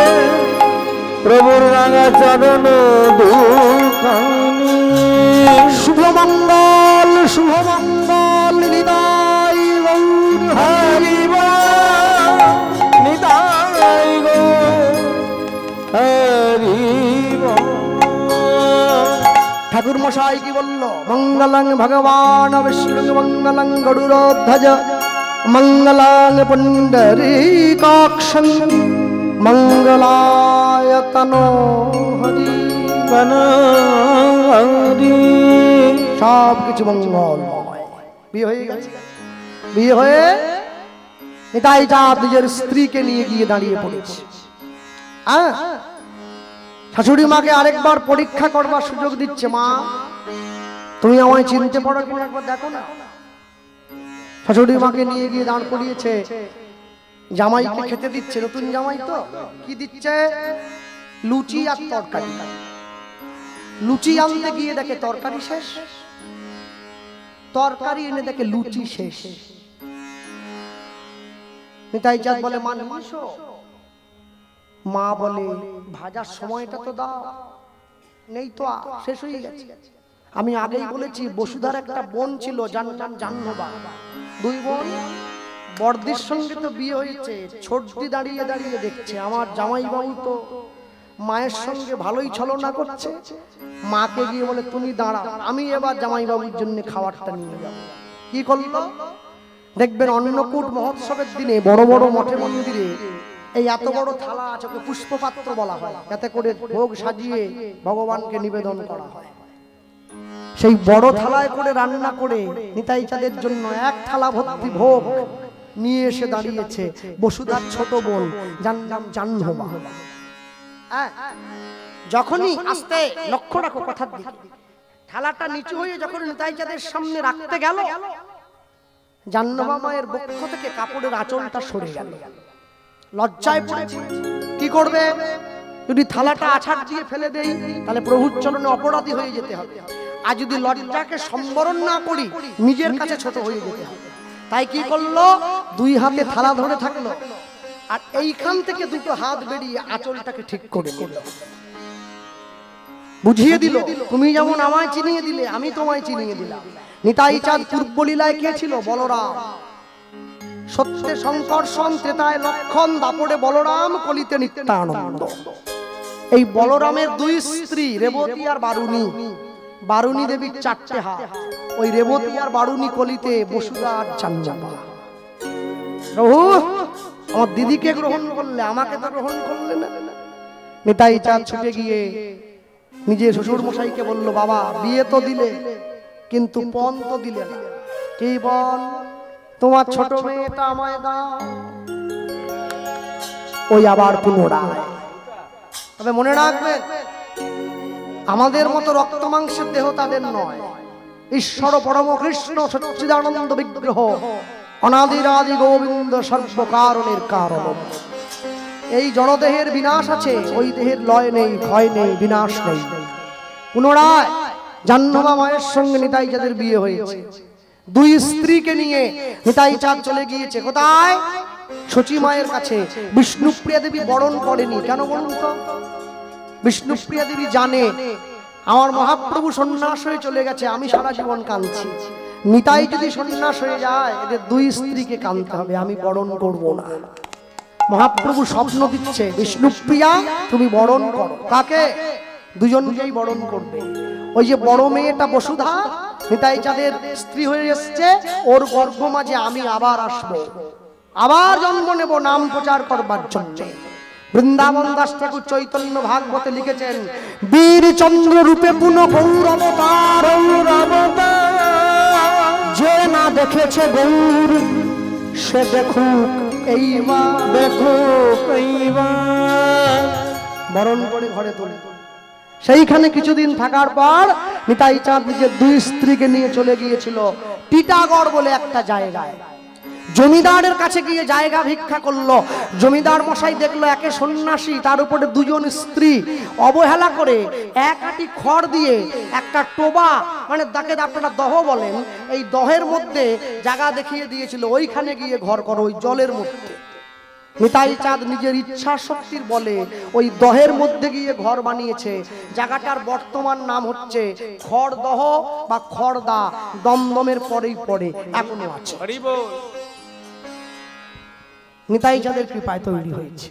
C: প্রভুর রাঙা চরণ দুখানি।
A: শুভমঙ্গল শুভমঙ্গল নিতাই গৌর
C: হরি বল নিতাই গৌর হরি বল।
A: ঠাকুর মশাই কি বলল? মঙ্গলং ভগবান বিষ্ণু মঙ্গলং গরুড়ধ্বজ মঙ্গলাং পুণ্ডরীকাক্ষং মঙ্গলায় তনো হরি,
C: হরি
A: সব কিছু মঙ্গলময়। বিয়ে হয়ে গেছে, বিয়ে হয়ে নিতাই চাঁদ নিজের স্ত্রীকে নিয়ে গিয়ে দাঁড়িয়ে পড়েছে। শাশুড়ি মাকে আরেকবার পরীক্ষা করবার সুযোগ দিচ্ছে, মা তুমি আমায় চিনতে পারো কিনা একবার দেখো না। শাশুড়ি মাকে নিয়ে গিয়ে দাঁড় করিয়েছে, জামাইকে খেতে দিচ্ছে, নতুন জামাই তো কি দিচ্ছে, লুচি আর তরকারি। লুচি আনতে গিয়ে দেখে তরকারি শেষ, তরকারি এনে দেখে লুচি শেষ। নিতাই চাঁদ বলে মা নিসো, মা বলে ভাজার সময়টা তো দাও, নেই তো, শেষ হয়ে গেছে। আমি আগেই বলেছি বসুধার একটা বোন ছিল, জাহ্নবা, দুই বোন, বড়দির সঙ্গে তো বিয়ে হয়েছে। ছোটদি দাঁড়িয়ে দাঁড়িয়ে দেখছে আমার জামাইবাবু তো মায়ের সঙ্গে ভালোই ছলনা করছে। মাকে গিয়ে বলে তুমি দাঁড়াও, আমি এবার জামাইবাবুর জন্য খাবারটা নিয়ে যাব। কি করলো দেখবেন, অন্নকূট মহোৎসবের দিনে বড় বড় মঠে মন্দিরে এই এত বড় থালা আছে, ওকে পুষ্পপাত্র বলা হয়, যাতে করে ভোগ সাজিয়ে ভগবানকে নিবেদন করা হয়। সেই বড় থালায় করে রান্না করে নিতাই চাঁদের জন্য এক থালা ভর্তি ভোগ নিয়ে এসে দাঁড়িয়েছে বসুধার ছোট বোন, যার নাম জাহ্নবা। যখনই আসতে লক্ষ্য রাখো কথার দিকে, থালাটা নিচু হয়ে যখন নিতাই চাঁদের সামনে রাখতে গেল, জাহ্নবী মায়ের বক্ষ থেকে কাপড়ের আঁচলটা সরে গেল। লজ্জায় পড়েছে, কি করবে? যদি থালাটা আছাড় দিয়ে ফেলে দেই তাহলে প্রভুর চরণে অপরাধী হয়ে যেতে হবে, আর যদি লজ্জাকে সম্বরণ না করি নিজের কাছে ছোট হয়ে যেতে হবে। তাই কি করলো? দুই হাতে থালা ধরে থাকলো, আর এইখান থেকে দুটো হাত বেরিয়ে আঁচলটাকে ঠিক করে দিল, বুঝিয়ে দিল তুমি যেমন আমায় চিনিয়ে দিলে আমি তোমায় চিনিয়ে দিলাম। নিতাই চাঁদ পূর্ব লীলায় কে ছিল? বলরাম। সত্যে সংকর্ষণ, ত্রেতায় লক্ষণ, দাপড়ে বলরাম, কলিতে নিত্যানন্দ। এই বলরামের দুই স্ত্রী রেবতী আর বারুণী। বারুণী দেবীর চারটে হাত, ওই রেবতী আর বারুণী কলিতে বসুধা আর জাহ্নবী। প্রভু আমার দিদিকে গ্রহণ করলে, আমাকে তো গ্রহণ করলে না। নিতাই চাঁদ ছুটে গিয়ে নিজের শ্বশুর মশাইকে বলল, বাবা বিয়ে তো দিলে কিন্তু পণ তো দিলে না। কি পণ? তোমার ছোট মেয়েটা আমায় দাও। ওই আবার পুনরায়। তবে মনে রাখবেন, আমাদের মতো রক্ত মাংসের দেহ তাদের নয়। ঈশ্বর পরম কৃষ্ণ সচ্চিদানন্দ বিগ্রহ, অনাদিরাদি গোবিন্দ, সর্বকারণের কারণ। এই জড়দেহের বিনাশ আছে, ওই দেহের লয় নেই, ক্ষয় নেই, বিনাশ নেই। পুনরায় জাহ্নবী মায়ের সঙ্গে নিতাই চাঁদের বিয়ে হয়েছে। দুই স্ত্রীকে নিয়ে নিতাই চাঁদ চলে গিয়েছে কোথায়? শচী মায়ের কাছে। বিষ্ণুপ্রিয়া দেবী বরণ করেনি কেন বলুন তো? বিষ্ণুপ্রিয়া দেবী জানে আমার মহাপ্রভু সন্ন্যাস হয়ে চলে গেছে, আমি সারা জীবন কাঁদছি। নিতাই যদি সন্ন্যাস হয়ে যায় এদের দুই স্ত্রীকে কাঁদতে হবে, আমি বরণ করব না। মহাপ্রভু স্বপ্ন দিচ্ছে, বিষ্ণুপ্রিয়া তুমি বরণ করো। কাকে? দুজনকেই বরণ করবে। ওই যে বড় মেয়েটা বসুধা নিতাই চাঁদের স্ত্রী হয়ে এসছে, ওর গর্ভ মাঝে আমি আবার আসব, আবার জন্ম নেব নাম প্রচার করবার জন্য। বৃন্দাবন দাস ঠাকুর চৈতন্য ভাগবতে লিখেছেন, বীর চন্দ্র রূপে পুনঃ গৌর অবতার, যে না দেখেছে গৌর সে দেখুক এইবার, দেখুক এইবার। বরণ করে ঘরে তোলে। সেইখানে কিছুদিন থাকার পর নিতাই চাঁদ নিজের দুই স্ত্রীকে নিয়ে চলে গিয়েছিল টিটাগড় বলে একটা জায়গায়। জমিদারের কাছে গিয়ে জায়গা ভিক্ষা করলো। জমিদার মশাই দেখলো একে সন্ন্যাসী, তার উপরে দুজন স্ত্রী, অবহেলা করে এক আটি খড় দিয়ে একটা টোবা, মানে তাকে আপনারা দহ বলেন, এই দহের মধ্যে জায়গা দেখিয়ে দিয়েছিল, ওইখানে গিয়ে ঘর করো, ওই জলের মধ্যে। নিতাই চাঁদ নিজের ইচ্ছা শক্তির বলে ওই দহের মধ্যে গিয়ে ঘর বানিয়েছে। জায়গাটার বর্তমান নাম হচ্ছে খড়দহ বা খড়দা, দমদমের পরেই পড়ে, এখনো আছে। নিতাই চাঁদের কৃপায় তৈরি হয়েছে।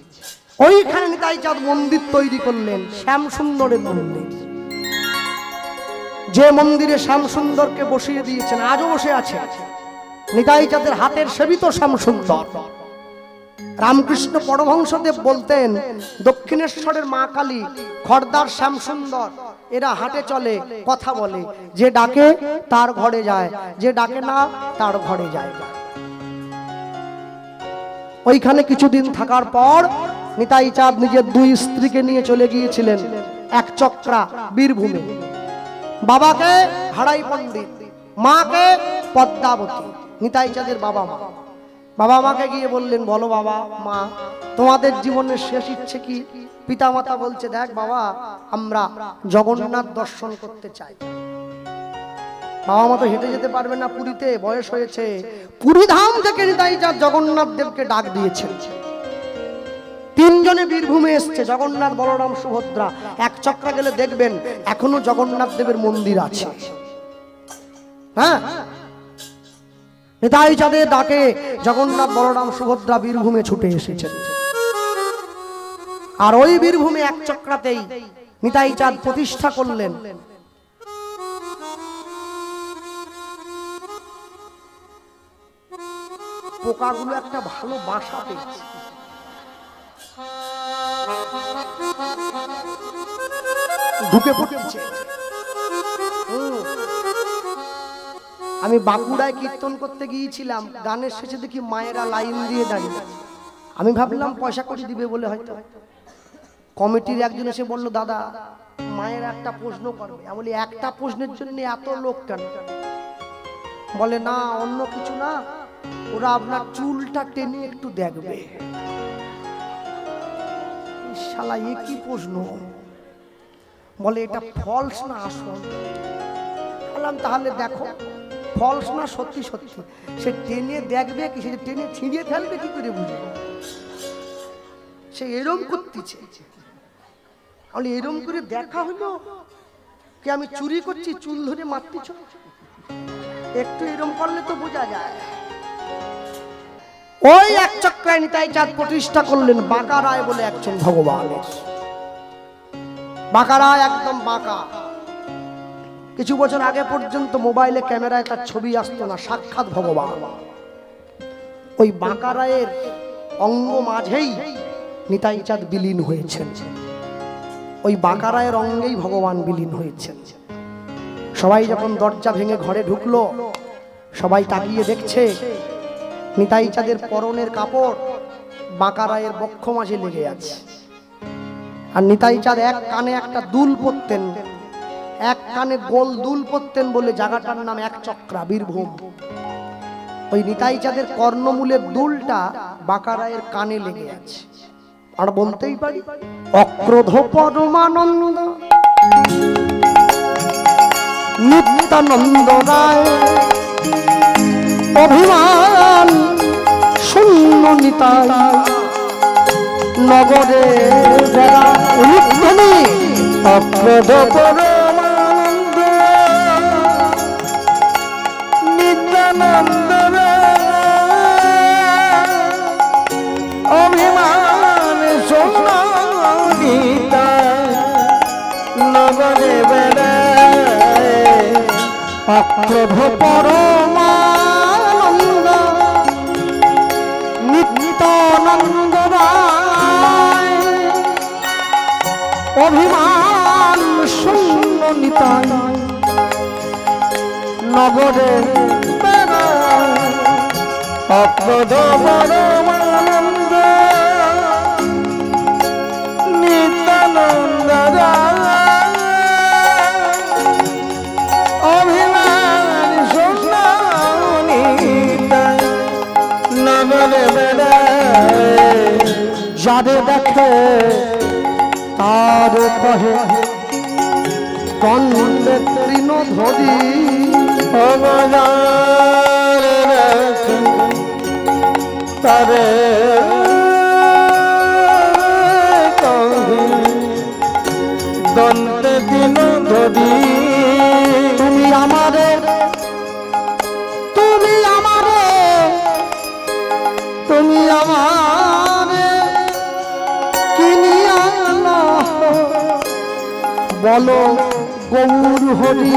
A: ওইখানে নিতাই চাঁদ মন্দির তৈরি করলেন, শ্যামসুন্দরের মন্দির। যে মন্দিরে শ্যামসুন্দরকে বসিয়ে দিয়েছেন, আজও বসে আছে। নিতাই চাঁদের হাতের সেবিত শ্যামসুন্দর। রামকৃষ্ণ পরমহংসদেব বলতেন, দক্ষিণেশ্বরের মা কালী, খড়দার শ্যামসুন্দর, এরা হাটে চলে, কথা বলে, যে ডাকে তার ঘরে যায়, যে ডাকে না তার ঘরে যায়। ওইখানে কিছুদিন থাকার পর নিতাই চাঁদ নিজের দুই স্ত্রীকে নিয়ে চলে গিয়েছিলেন এক চক্রা বীরভূমে। বাবাকে হারাই পণ্ডিত, মাকে পদ্মাবতী, নিতাই চাঁদের বাবা মা। বাবা মাকে গিয়ে বললেন, বলো বাবা মা তোমাদের জীবনের শেষ ইচ্ছে কি? পিতা মাতা বলছে, দেখ বাবা আমরা জগন্নাথ দর্শন করতে চাই। বাবা মা তো হেঁটে যেতে পারবে না, পুরীতে বয়স হয়েছে। পুরী ধাম থেকে নিতাই চাঁদ জগন্নাথ দেবকে ডাক দিয়েছেন। তিনজনে বীরভূমে এসছে, জগন্নাথ, বলরাম, সুভদ্রা। এক চক্রা গেলে দেখবেন এখনো জগন্নাথ দেবের মন্দির আছে। হ্যাঁ, নিতাই চাঁদের ডাকে জগন্নাথ, বলরাম, সুভদ্রা বীরভূমে ছুটে এসেছেন। আর ওই বীরভূমে এক চক্রাতেই নিতাই চাঁদ প্রতিষ্ঠা করলেন পোকাগুলো একটা ভালো বাসা পেয়েছে। ঢুকে পড়ছে। আমি বাঁকুড়ায় কীর্তন করতে গিয়েছিলাম, গানের শেষে দেখি মায়েরা লাইন দিয়ে দাঁড়িয়ে। আমি ভাবলাম পয়সা করে দিবে বলে, হয়তো কমিটির একজন এসে বলল, দাদা মায়ের একটা প্রশ্ন করবে। আমি বলি, একটা প্রশ্নের জন্য এত লোক কেন? বলে, না অন্য কিছু না, ওরা আপনার চুলটা টেনে একটু দেখবে। শালা এ কি প্রশ্ন? বলে, এটা ফলস না আসল? বললাম, তাহলে দেখো ফলস না সত্যি সত্যি। সে টেনে দেখবে কি, সে টেনে ছিঁড়িয়ে ফেলবে কি করে বুঝবে? সে এরম করতেছে। আমি এরম করে দেখা হলো কি আমি চুরি করছি, চুল ধরে মারতেছ? একটু এরম করলে তো বোঝা যায়। ওই এক চক্রায় নিতাই চাঁদ প্রতিষ্ঠা করলেন বাঁকা রায় বলে একজন ভগবানের। বাঁকা রায় একদম বাঁকা। কিছু বছর আগে পর্যন্ত মোবাইলে ক্যামেরায় তার ছবি আসতো না, সাক্ষাৎ ভগবান। ওই বাঁকা রায়ের অঙ্গ মাঝেই নিতাই চাঁদ বিলীন হয়েছেন। ওই বাঁকা রায়ের অঙ্গেই ভগবান বিলীন হয়েছেন। সবাই যখন দরজা ভেঙে ঘরে ঢুকলো, সবাই তাকিয়ে দেখছে নিতাই চাঁদের পরনের কাপড় বাঁকা রায়ের বক্ষ মাঝে লেগে আছে। আর নিতাই চাঁদ এক কানে একটা দুল পরতেন, এক কানে গোল দুল পরতেন বলে জায়গাটার নাম এক চক্রা, বীরভূম। ওই নিতাই চাঁদের কর্ণমূলের দুলটা বাঁকা রায়ের কানে লেগে আছে। আর বলতেই পারি, অক্রোধ পরমানন্দ নিত্যানন্দ রায়, অভিমান শূন্য নিতাই নগরে বেড়া।
C: অক্রোধ পরমানন্দ নিত্যানন্দ অভিমান শূন্য নিতাই নগরে বেড়ায়।
A: অক্রোধ পরমানন্দ নিত্যানন্দ রায়, অভিমান শূন্য নিতাই নগরে বেড়ায়।
C: অক্রোধ পরমানন্দ নিত্যানন্দ অভিমান শূন্য নিতাই নগরে বেড়ায়।
A: যাদের দেখে তার কহে কন্দে তৃণধরি,
C: তারে দন্তে দিন ধরি।
A: তুমি আমারে, তুমি আমারে, তুমি আমারে কিনিয়া আনো, বলো গৌর হরি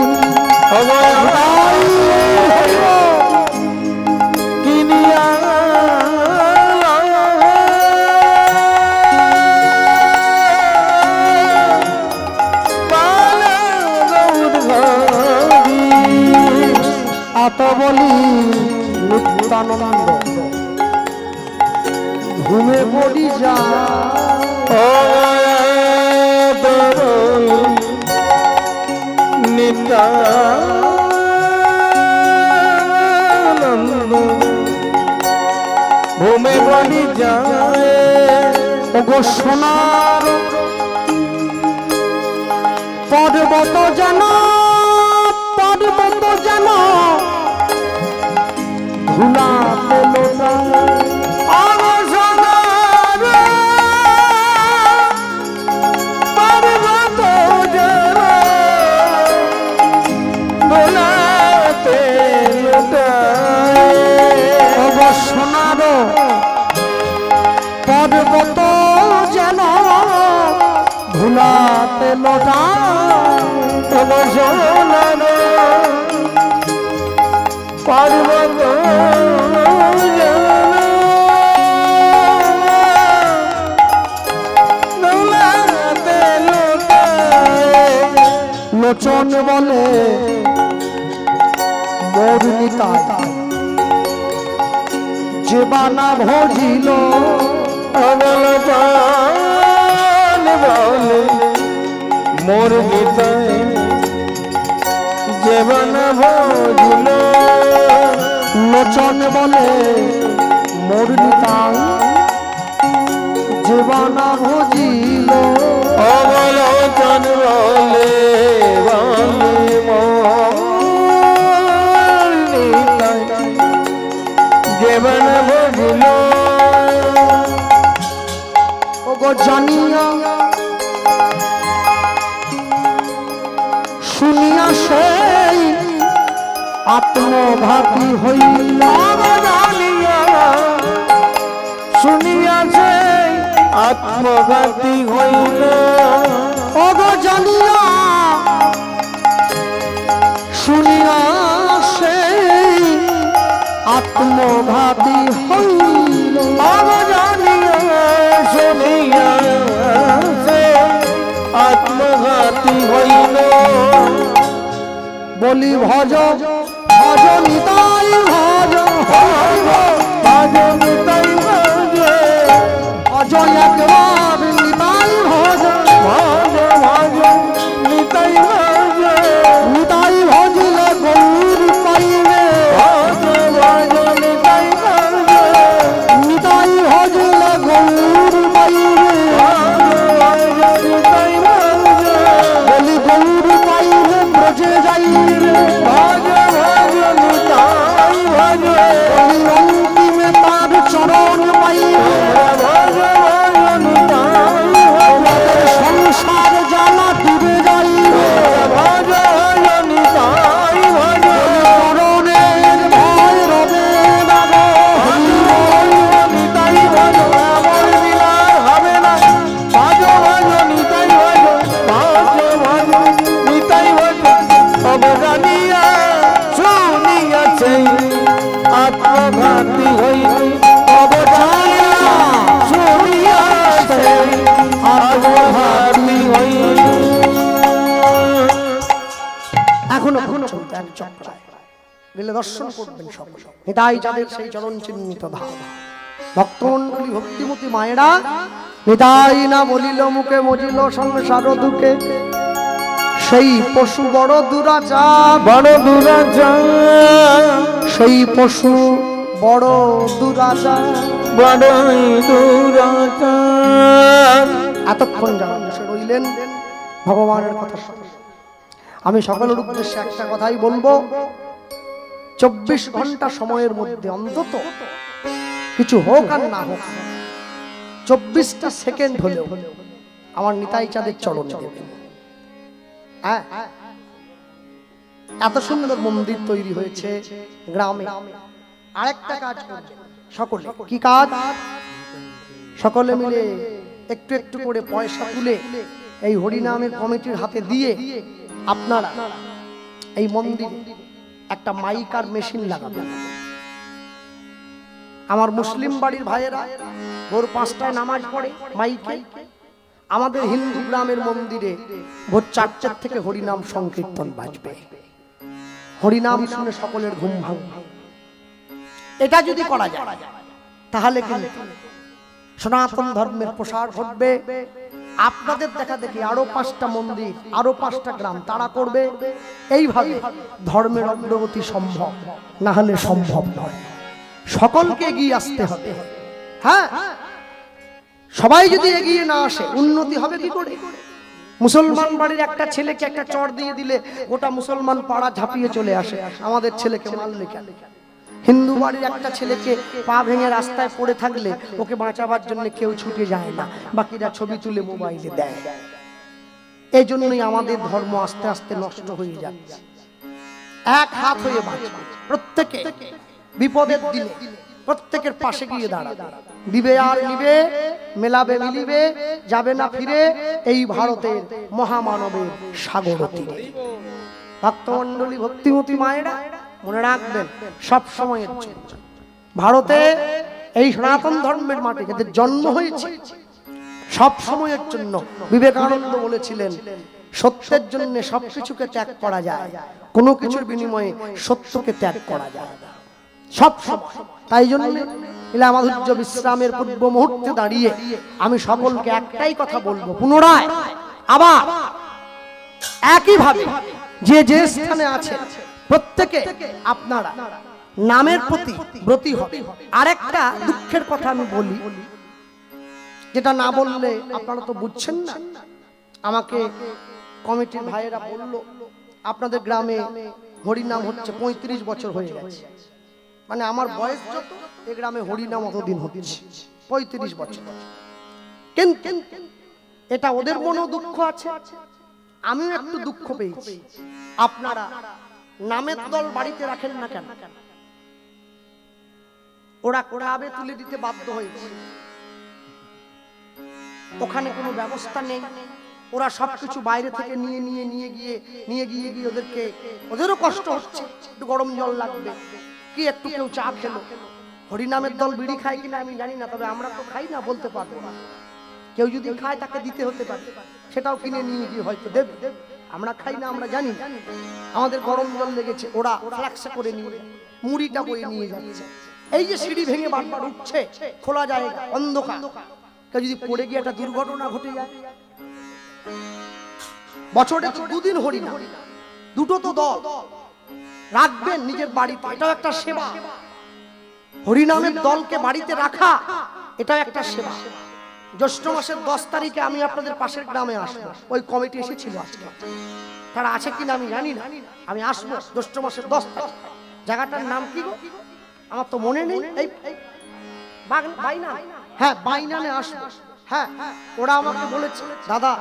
C: কিনিয়া
A: এত বলি নিত্যানন্দ ঘুমে পড়ি যা।
C: নিত্যানন্দ ভূমে বলি যায়।
A: ওগো সোনার পর্বত যেন, পর্বত যেন ধুলাতে লোটায়।
C: পর্বত যেন দোলাতে লোটায়।
A: ওগো সোনার পর্বত যেন ধুলাতে লোটায়।
C: সোনার পর্বত দোলাতে লোটায়।
A: লোচন বলে মোর নিতাই যে বানা ভজিল,
C: অবল বলে মোর নিতাই জীবন ভজিল
B: লোচন বলে মোর নিতাই জীবন ভজিল
C: অবলোচন বলে মোর নিতাই জীবন ভজিল
B: ওগো জানিয়া শুনিয়া সেই আত্মঘাতী হইল
C: জানিয়া শুনিয়া সেই আত্মঘাতী হইল
B: ওগো জানিয়া শুনিয়া সেই আত্মঘাতী হইল
C: জানিয়া শুনিয়া সেই আত্মঘাতী হইল
B: বলি ভজ ভজ নিতাই ভজ
C: ভজ নিতাই ভজ
B: ভজ একবার নিতাই ভজ
C: ভজ ভজ নিতাই ভজ
B: নিতাই ভজিলে গৌর পাইবে
C: ভজ ভজ নিতাই ভজ
B: নিতাই ভজিলে গৌর পাইবে
C: ভজ নিতাই ভজ
B: বলি গৌর পাইলে ব্রজে যাইবে
C: ভজ ভজ নিতাই ভজ
B: বলি অন্তিমে তার চরণ পাইবে
C: ভজ ভজ নিতাই
B: তোমাদের সংসার জ্বালা ডুবে যাইবে
C: ভজ ভজ নিতাই ভজ
B: চরণের ভয় রবে না গো।
C: নিতাই ভজ আমার বিলার হবে না ভজ ভজ নিতাই ভজ ভজ ভজ নিতাই ভজ অবজানিয়া শুনিয়াছে আত্মঘাতী হই অবজানিয়া শুনিয়াছে আত্মঘাতী হই
B: এখনো এখনো চলতে এক চক্রায় গেলে দর্শন করবেন সকল নিতাই যাদের সেই চরণ চিহ্নিত ধাম ভক্তমণ্ডলী ভক্তিমতী মায়েরা নিতাই না বলিল মুখে মজিল সংসার দুঃখে সেই পশু বড় দুরাচার
C: বড় দুরাচার
B: সেই পশু বড় দুরাচার
C: বড়ই দুরাচার
B: এতক্ষণ যারা বসে রইলেন ভগবানের কথা শুনে আমি সকলের উদ্দেশ্যে একটা কথাই বলবো 24 ঘন্টা সময়ের মধ্যে অন্তত কিছু হোক আর না হোক 24টা সেকেন্ড হলেও আমার নিতাই চাঁদের চরণ দেবেন। হ্যাঁ, এত সুন্দর মন্দির তৈরি হয়েছে গ্রামে। আরেকটা কাজ করবেন সকলে, কি কাজ? সকলে মিলে একটু একটু করে পয়সা তুলে এই হরিনামের কমিটির হাতে দিয়ে আপনারা এই মন্দিরে একটা মাইক আর মেশিন লাগাবেন। আমার মুসলিম বাড়ির ভাইয়েরা ভোর 5টায় নামাজ পড়ে মাইকে, আমাদের হিন্দু গ্রামের মন্দিরে ভোর 4টার থেকে হরিনাম সংকীর্তন বাজবে। হরিনাম শুনে সকলের ঘুম ভাঙবে। এটা যদি করা যায় তাহলে কিন্তু সনাতন ধর্মের প্রসার ঘটবে। আপনাদের দেখা দেখি আরো 5টা মন্দির, আরো 5টা গ্রাম তারা করবে। এইভাবে ধর্মের অগ্রগতি সম্ভব, না হলে সম্ভব নয়। সকলকে এগিয়ে আসতে হবে। হ্যাঁ, সবাই যদি এগিয়ে না আসে উন্নতি হবে কি করে? মুসলমান বাড়ির একটা ছেলেকে একটা চড় দিয়ে দিলে গোটা মুসলমান পাড়া ঝাঁপিয়ে চলে আসে, আমাদের ছেলেকে মারলে কেন? হিন্দু বাড়ির একটা ছেলেকে পা ভেঙে রাস্তায় পড়ে থাকলে ওকে বাঁচাবার জন্য কেউ ছুটে যায় না, বাকিরা ছবি তুলে মোবাইলে দেয়। এই জন্যই আমাদের ধর্ম আস্তে আস্তে নষ্ট হয়ে যাচ্ছে। এক হাত হয়ে বাঁচবে প্রত্যেকে, বিপদের দিনে প্রত্যেকের পাশে গিয়ে দাঁড়াবে। দিবে আর নিবে, মেলাবে মিলিবে, যাবে না ফিরে এই ভারতের মহামানবের সাগর তীরে। ভক্তমণ্ডলী ভক্তিমতী মায়েরা মনে রাখবেন, সব সময়ের জন্য ভারতে এই সনাতন ধর্মের মাঠে যাদের জন্ম হয়েছে সব সময়ের জন্য বিবেকানন্দ বলেছিলেন, সত্যের জন্য সবকিছুকে ত্যাগ করা যায়, কোনো কিছুর বিনিময়ে সত্যকে ত্যাগ করা যায় সব সময়। তাই জন্য
A: লীলা মাধুর্য বিশ্রামের পূর্ব মুহূর্তে দাঁড়িয়ে আমি সকলকে একটাই কথা বলবো, পুনরায় আবার একইভাবে যে যে স্থানে আছে প্রত্যেকে আপনারা নামের প্রতি ব্রতী হবে। আরেকটা দুঃখের কথা আমি বলি, যেটা না বললে আপনারা তো বুঝছেন না। আমাকে কমিটির ভাইয়েরা বলল, আপনাদের গ্রামে হরিনাম হচ্ছে 35 বছর হয়ে গেছে, মানে আমার বয়স যত এই গ্রামে হরিনাম অতদিন হচ্ছে 35 বছর। কিন্তু এটা ওদের মনেও দুঃখ আছে, আমিও একটু দুঃখ পেয়েছি। আপনারা নামের দল বাড়িতে রাখেন না কেন? ওরা ক্লাবে তুলে দিতে বাধ্য হয়েছে, ওখানে কোনো ব্যবস্থা নেই। ওরা সবকিছু বাইরে থেকে নিয়ে গিয়ে ওদেরও কষ্ট হচ্ছে, একটু গরম জল লাগবে কি, একটু কেউ চা খেলো। হরিনামের দল বিড়ি খায় কিনা আমি জানি না, তবে আমরা তো খাই না, বলতে পারবো না। কেউ যদি খায় তাকে দিতে হতে পারে, সেটাও কিনে নিয়ে গিয়ে হয়তো দেবে। আমরা খাই না, আমরা জানি না। আমাদের গরম জল লেগেছে, ওরা ফ্লাক্সে করে নিয়ে মুড়িটা বয়ে নিয়ে যাচ্ছে। এই যে সিঁড়ি ভেঙে বারবার উঠছে, খোলা জায়গা, অন্ধকার, কেউ যদি পড়ে গিয়ে একটা দুর্ঘটনা ঘটে যায়। বছরে তো 2 দিন হরিনাম, দুটো তো দল রাখবেন নিজের বাড়িতে, এটাও একটা সেবা। হরিনামের দলকে বাড়িতে রাখা এটাও একটা সেবা। জ্যৈষ্ঠ মাসের 10 তারিখে আমি আপনাদের পাশের গ্রামে আসবো, ওই কমিটি এসেছিল আজকে, তারা আছে কিনা আমি জানি না। আমি আসবো জ্যৈষ্ঠ মাসের 10 তারিখ। জায়গাটার নাম কি গো, আমার তো মনে নেই। এই বাইনা, হ্যাঁ বাইনানে আসবো। হ্যাঁ, ওরা আমাকে বলেছে, দাদা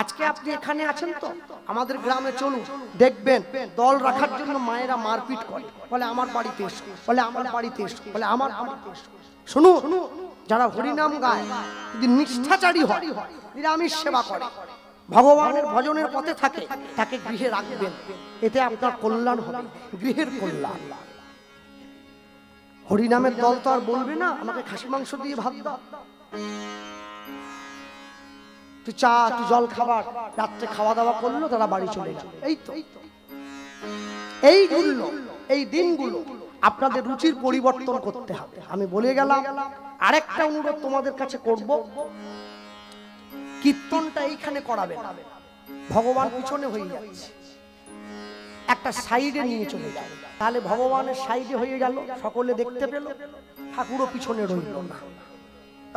A: আজকে আপনি এখানে আছেন তো, আমাদের গ্রামে চলুন, দেখবেন দল রাখার জন্য মায়েরা মারপিট করে, বলে আমার বাড়িতে এসো, বলে আমার বাড়িতে এসো, বলে আমার বাড়িতে এসো। শুনুন, যারা হরিনাম গায় যদি নিষ্ঠাচারী হয়, নিরামিষ সেবা করে, ভগবানের ভজনের পথে থাকে, তাকে গৃহে রাখবেন, এতে আপনার কল্যাণ হবে, গৃহের কল্যাণ। হরিনামের দল তো আর বলবে না আমাকে খাসি মাংস দিয়ে ভাত দাও, তুই চা, তুই জল খাবার, রাত্রে খাওয়া দাওয়া করলো, তারা বাড়ি চলে গেল। এই তো এই দিনগুলো আপনাদের রুচির পরিবর্তন করতে হবে। আমি বলে গেলাম। আরেকটা অনুরোধ তোমাদের কাছে করব, কীর্তনটা এইখানে করাবে না, ভগবান পিছনে হয়ে যাচ্ছে, একটা সাইডে নিয়ে চলে যাবে, তাহলে ভগবানের সাইডে হয়ে গেল, সকলে দেখতে পেল, ঠাকুরও পিছনে রইল না।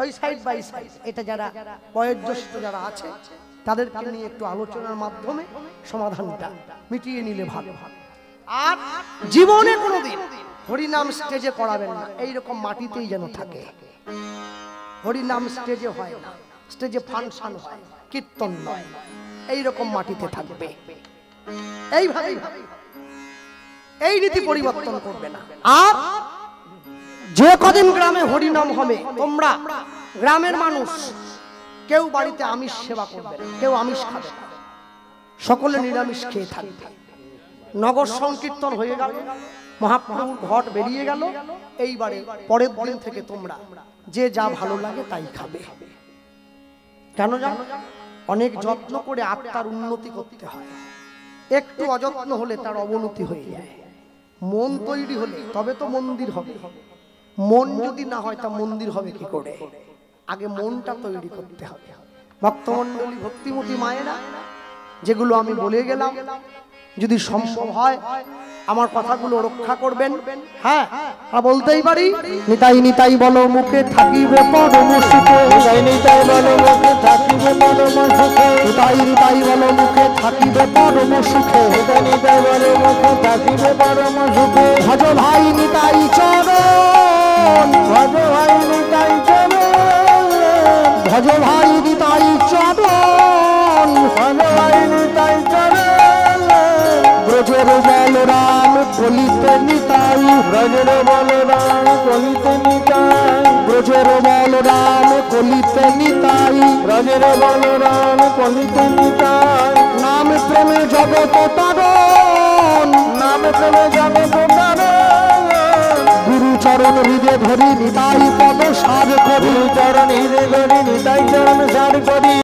A: ওই সাইড বাই সাইড, এটা যারা বয়োজ্যেষ্ঠ যারা আছে তাদেরকে নিয়ে একটু আলোচনার মাধ্যমে সমাধানটা মিটিয়ে নিলে ভালো। আর জীবনে কোনোদিন হরিনাম স্টেজে করাবেন না, এইরকম মাটিতেই যেন থাকে। হরিনাম স্টেজে হয় না, স্টেজে ফাংশন হয়, কীর্তন নয়, এইরকম মাটিতে থাকবে। এইভাবে এই নীতি পরিবর্তন করবে না। আর যে কদিন গ্রামে হরিনাম হবে, তোমরা গ্রামের মানুষ কেউ বাড়িতে আমিষ সেবা করবে না, কেউ আমিষ খাবে না, সকলে নিরামিষ খেয়ে থাকবে। নগর সংকীর্তন হয়ে গেল, মহাপ্রভুর ঘট বেরিয়ে গেল, এইবারে পরের দিন থেকে তোমরা যে যা ভালো লাগে তাই খাবে। কেন জানো? অনেক যত্ন করে আত্মার উন্নতি করতে হয়, একটু অযত্ন হলে তার অবনতি হয়ে যায়। মন তৈরি হলে তবে তো মন্দির হবে, মন যদি না হয় তা মন্দির হবে কি করে? আগে মনটা তৈরি করতে হবে। ভক্তমণ্ডলী, ভক্তিমতী মায়েরা, যেগুলো আমি বলে গেলাম, যদি সম্ভব হয় আমার কথাগুলো রক্ষা করবেন। হ্যাঁ, বলতেই পারি, নিতাই নিতাই বলো মুখে থাকিবে পরম সুখে, নিতাই নিতাই বলো মুখে থাকিবে পরম সুখে, নিতাই নিতাই বলো মুখে থাকিবে পরম সুখে, নিতাই নিতাই বলো মুখে থাকিবে পরম সুখে। ভজ ভাই নিতাই চরণ, ভজ ভাই নিতাই চরণ, ভজ ভাই নিতাই চরণ, ভজ ভাই নিতাই চরণ। ব্রজের বলরাম কলিতে নিতাই, ব্রজের বলরাম কলিতে নিতাই, ব্রজের বলরাম কলিতে নিতাই, ব্রজের বলরাম কলিতে নিতাই। নাম প্রেমে জগত তারণ, নাম প্রেমে জগত তারণ। গুরু চরণ হৃদয় ধরি নিতাই পদ সার করি, চরণ হৃদয় ধরি নিতাই চরণ সার করি।